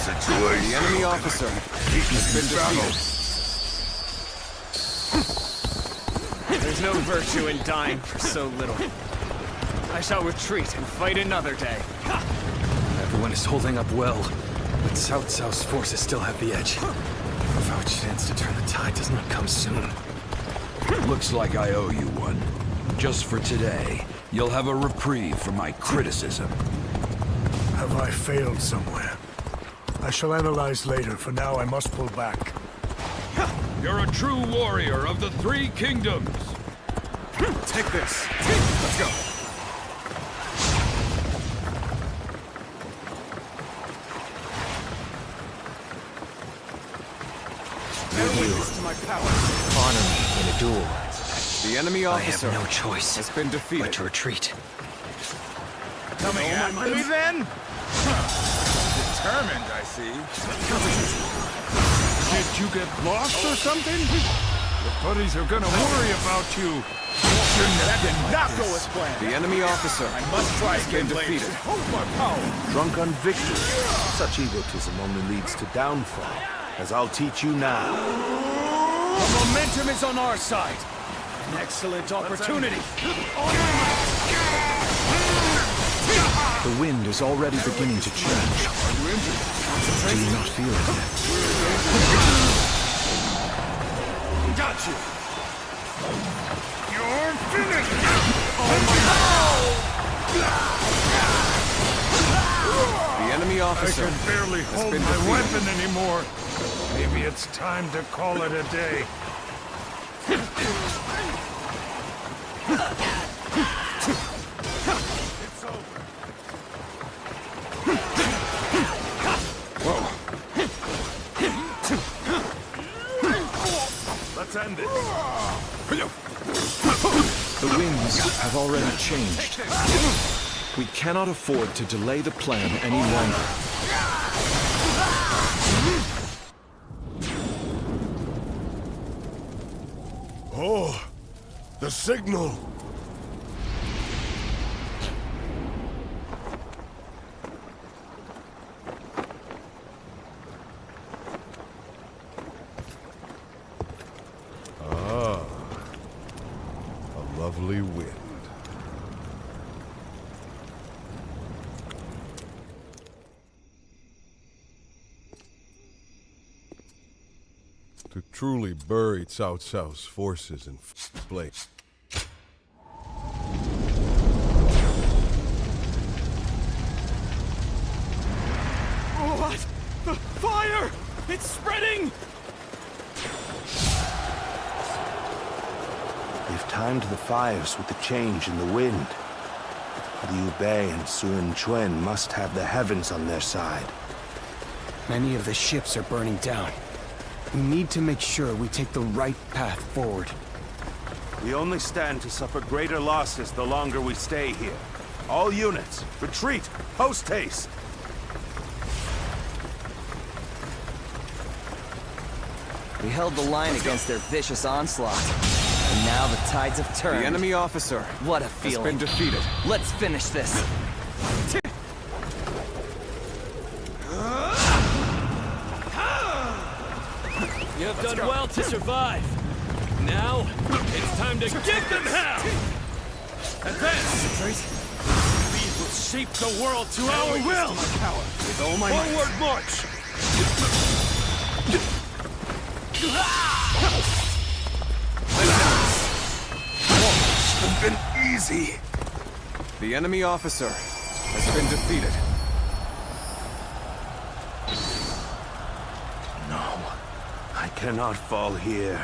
The enemy officer has been defeated. There's no virtue in dying for so little. I shall retreat and fight another day. Everyone is holding up well, but Cao Cao's forces still have the edge. If our chance to turn the tide does not come soon. Looks like I owe you one. Just for today, you'll have a reprieve from my criticism. Have I failed somewhere? I shall analyze later. For now, I must pull back. You're a true warrior of the Three Kingdoms. Take this. Let's go. Honor me in a duel. The enemy officer I have no choice has been defeated. but to retreat. Coming after me then? Determined, I see. Did you get lost or something? The buddies are gonna worry about you. That did not go as planned. The enemy officer I must try has been again later. defeated. Hold my power. Drunk on victory, such egotism only leads to downfall, as I'll teach you now. The momentum is on our side. An excellent opportunity. The wind is already beginning to change. Do you not feel it? Got you. You're finished. The enemy officer I can barely has hold been my defeated. weapon anymore. Maybe it's time to call it a day. It's over. Whoa. Let's end it. The winds have already changed. We cannot afford to delay the plan any longer. Oh, the signal. Ah, a lovely wind. To truly bury Cao Cao's forces in place. What? The fire! It's spreading! They've timed the fires with the change in the wind. Liu Bei and Sun Quan must have the heavens on their side. Many of the ships are burning down. We need to make sure we take the right path forward. We only stand to suffer greater losses the longer we stay here. All units, retreat, post haste! We held the line against their vicious onslaught. And now the tides have turned. The enemy officer What a has feeling. been defeated. Let's finish this. You have done well to survive. Now, it's time to give them hell! Advance! We will shape the world to our will! With all my Forward march! It's been easy. The enemy officer has been defeated. No, I cannot fall here.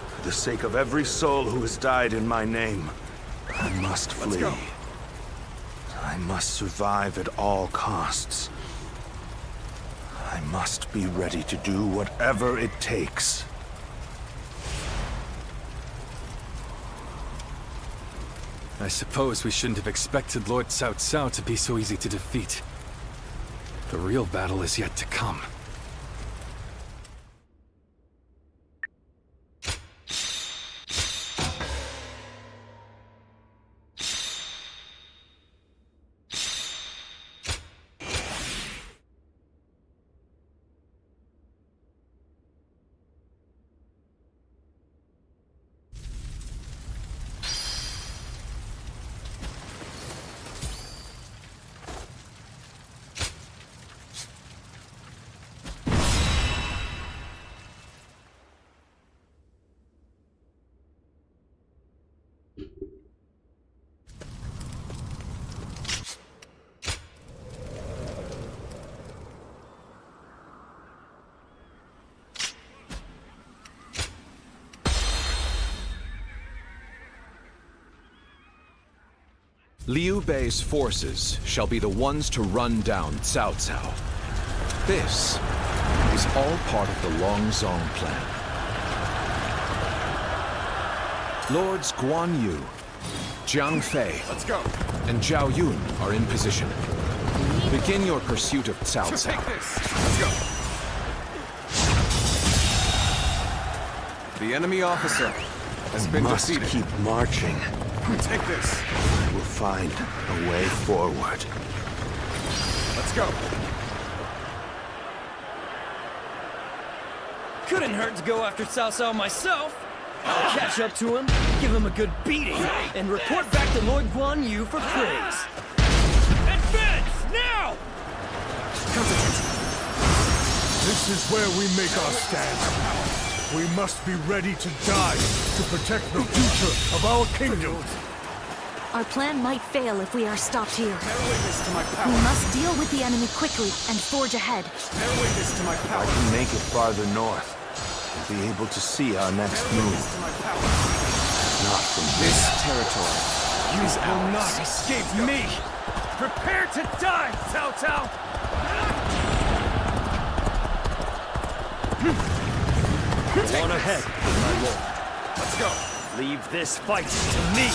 For the sake of every soul who has died in my name, I must flee. I must survive at all costs. I must be ready to do whatever it takes. I suppose we shouldn't have expected Lord Cao Cao to be so easy to defeat. The real battle is yet to come. Liu Bei's forces shall be the ones to run down Cao Cao. This is all part of the Longzong plan. Lords Guan Yu, Jiang Fei, and Zhao Yun are in position. Begin your pursuit of Cao Cao. The enemy officer has been must defeated. Keep marching. Take this. I will find a way forward. Let's go. Couldn't hurt to go after Cao Cao myself. I'll catch up to him, give him a good beating, and report back to Lord Guan Yu for praise. Advance, now! This is where we make our stand. We must be ready to die to protect the future of our kingdom. Our plan might fail if we are stopped here. We must deal with the enemy quickly and forge ahead. If I can make it farther north, I'll be able to see our next move. Not from This territory You is will ours. not escape me! Prepare to die, Cao Cao! Go on ahead, my lord. Let's go. Leave this fight to me.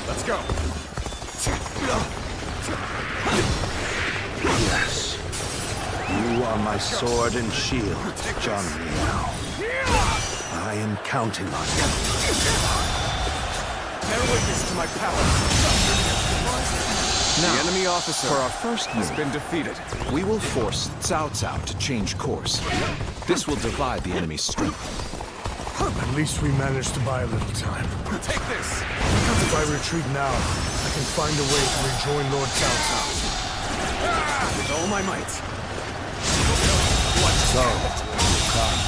Let's go. Yes. You are my sword and shield, Zhang Liao. I am counting on you. Bear witness to my power. Now, the enemy officer for our first has been defeated. We will force Cao Cao to change course. This will divide the enemy's strength. At least we managed to buy a little time. Take this! If I retreat now, I can find a way to rejoin Lord Cao Cao. With all my might. So, come.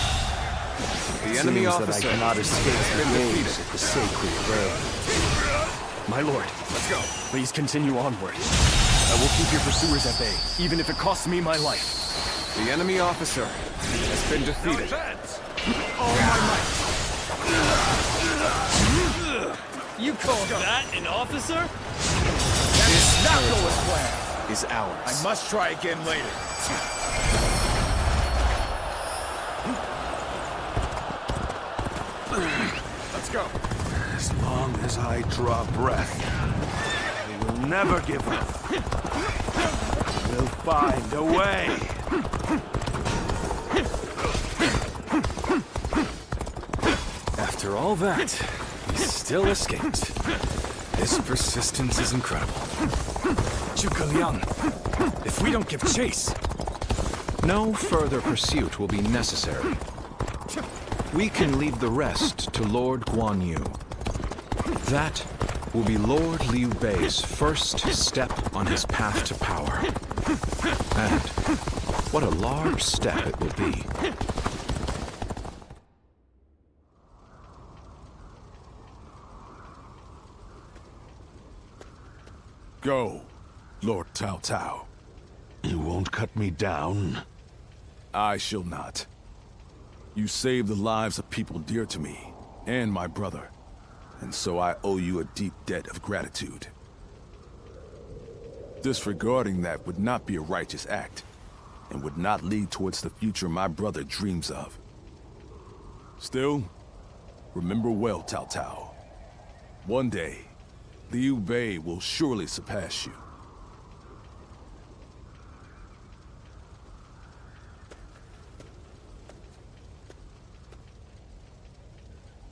The enemy Seems officer that I cannot escape has the been gaze defeated. of the sacred bird. My lord, let's go. Please continue onward. I will keep your pursuers at bay, even if it costs me my life. The enemy officer has been defeated. All my might. You call that an officer? This Not go as territory planned. is ours. I must try again later. Let's go. As long as I draw breath, I will never give up. We'll find a way. After all that, he still escaped. His persistence is incredible. Zhuge Liang, if we don't give chase... No further pursuit will be necessary. We can leave the rest to Lord Guan Yu. That will be Lord Liu Bei's first step on his path to power. And what a large step it will be. Go, Lord Cao Cao. You won't cut me down? I shall not. You saved the lives of people dear to me, and my brother, and so I owe you a deep debt of gratitude. Disregarding that would not be a righteous act, and would not lead towards the future my brother dreams of. Still, remember well, Cao Cao. One day, Liu Bei will surely surpass you.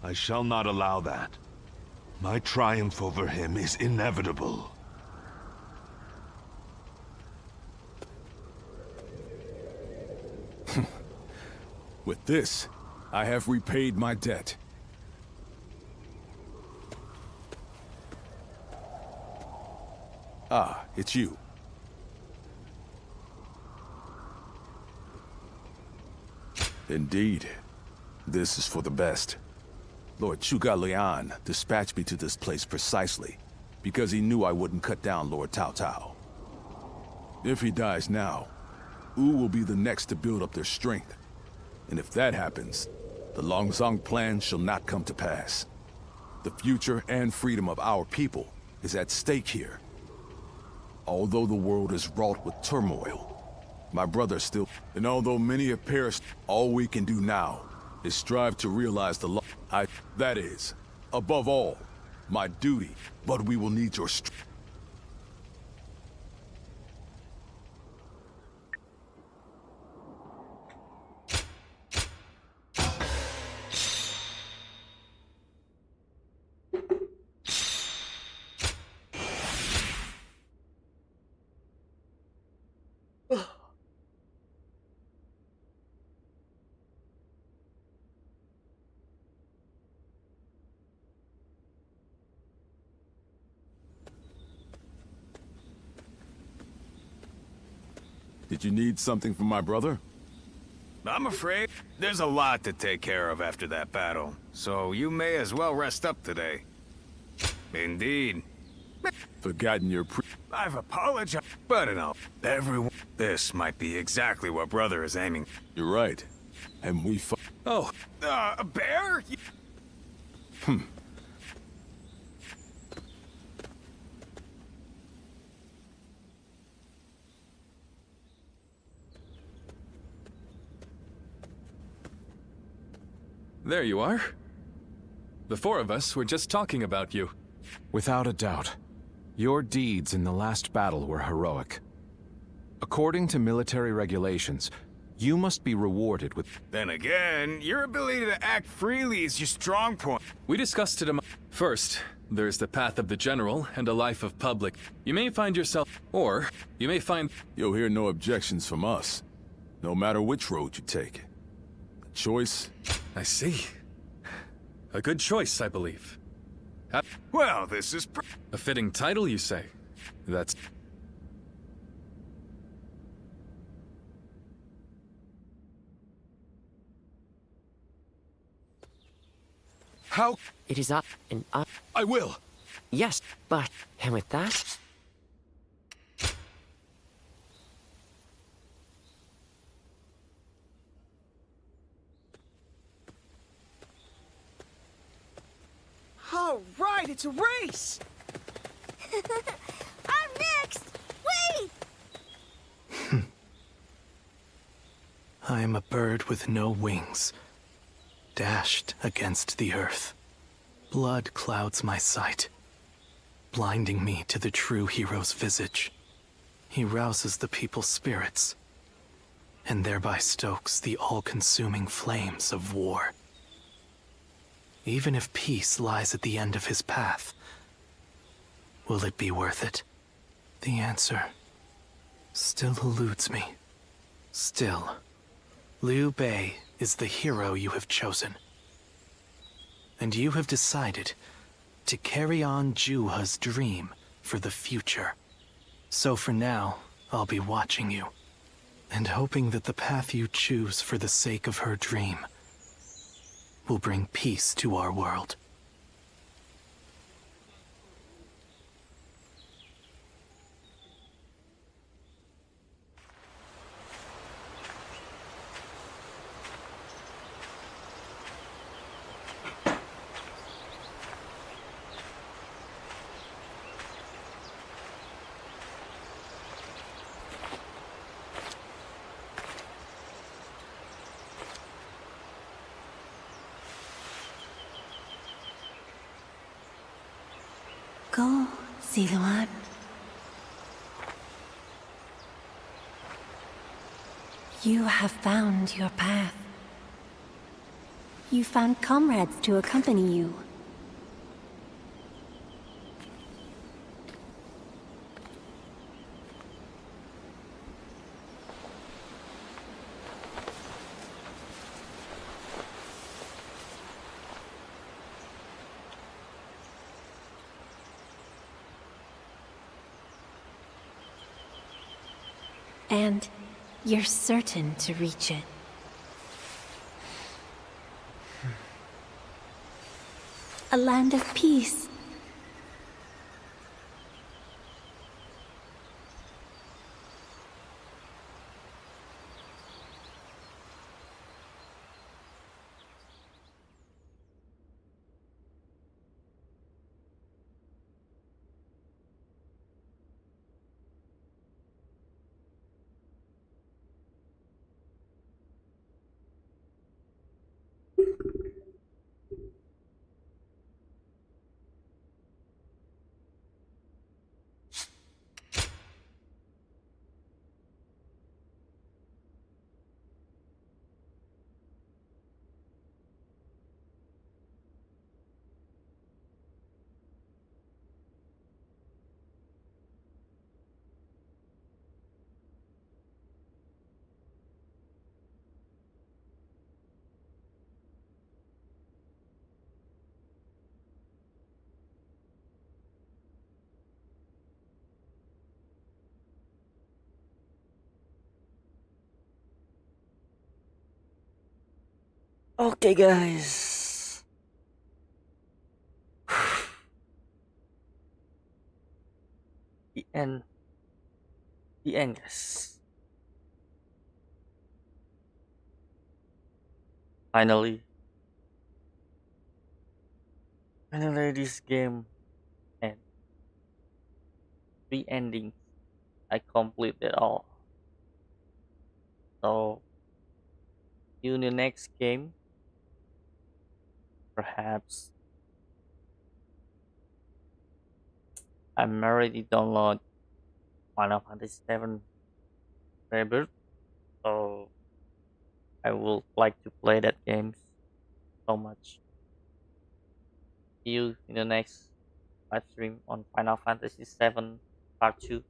I shall not allow that. My triumph over him is inevitable. With this, I have repaid my debt. Ah, it's you. Indeed. This is for the best. Lord Zhuge Liang dispatched me to this place precisely because he knew I wouldn't cut down Lord Cao Cao. If he dies now, Wu will be the next to build up their strength. And if that happens, the Longzong plan shall not come to pass. The future and freedom of our people is at stake here. Although the world is wrought with turmoil, my brother still... And although many have perished, all we can do now is strive to realize the law. That is, above all, my duty. But we will need your strength. Did you need something from my brother? I'm afraid there's a lot to take care of after that battle, so you may as well rest up today. Indeed. Forgotten your I've apologized, but enough. Everyone... This might be exactly what brother is aiming. You're right. And we Oh, a bear? There you are. The four of us were just talking about you. Without a doubt, your deeds in the last battle were heroic. According to military regulations, you must be rewarded with... Then again, your ability to act freely is your strong point. We discussed it First, there's the path of the general and a life of public. You may find yourself... Or, you may find... You'll hear no objections from us, no matter which road you take. The choice... I see. A good choice, I believe. Well, this is... A fitting title, you say? That's... How? It is up and up. I will. Yes, but... And with that... All right, it's a race! I'm next! Wait! I am a bird with no wings, dashed against the earth. Blood clouds my sight, blinding me to the true hero's visage. He rouses the people's spirits, and thereby stokes the all-consuming flames of war. Even if peace lies at the end of his path, will it be worth it? The answer still eludes me. Still, Liu Bei is the hero you have chosen. And you have decided to carry on Juha's dream for the future. So for now, I'll be watching you, and hoping that the path you choose for the sake of her dream will bring peace to our world. Go, Siluan. You have found your path. You found comrades to accompany you. And you're certain to reach it. A land of peace. Okay, guys. The end. The end, guys. Finally. Finally, this game and 3 endings. I completed all. So, in the next game, perhaps I'm already download Final Fantasy 7 Rebirth, so I would like to play that game so much. See you in the next live stream on Final Fantasy 7 Part 2.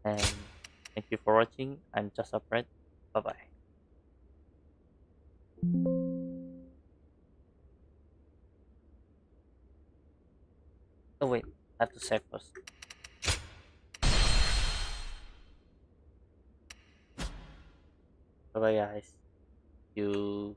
And thank you for watching. I'm just a Fred. Bye bye. Oh wait, I have to save first. Bye bye guys. See you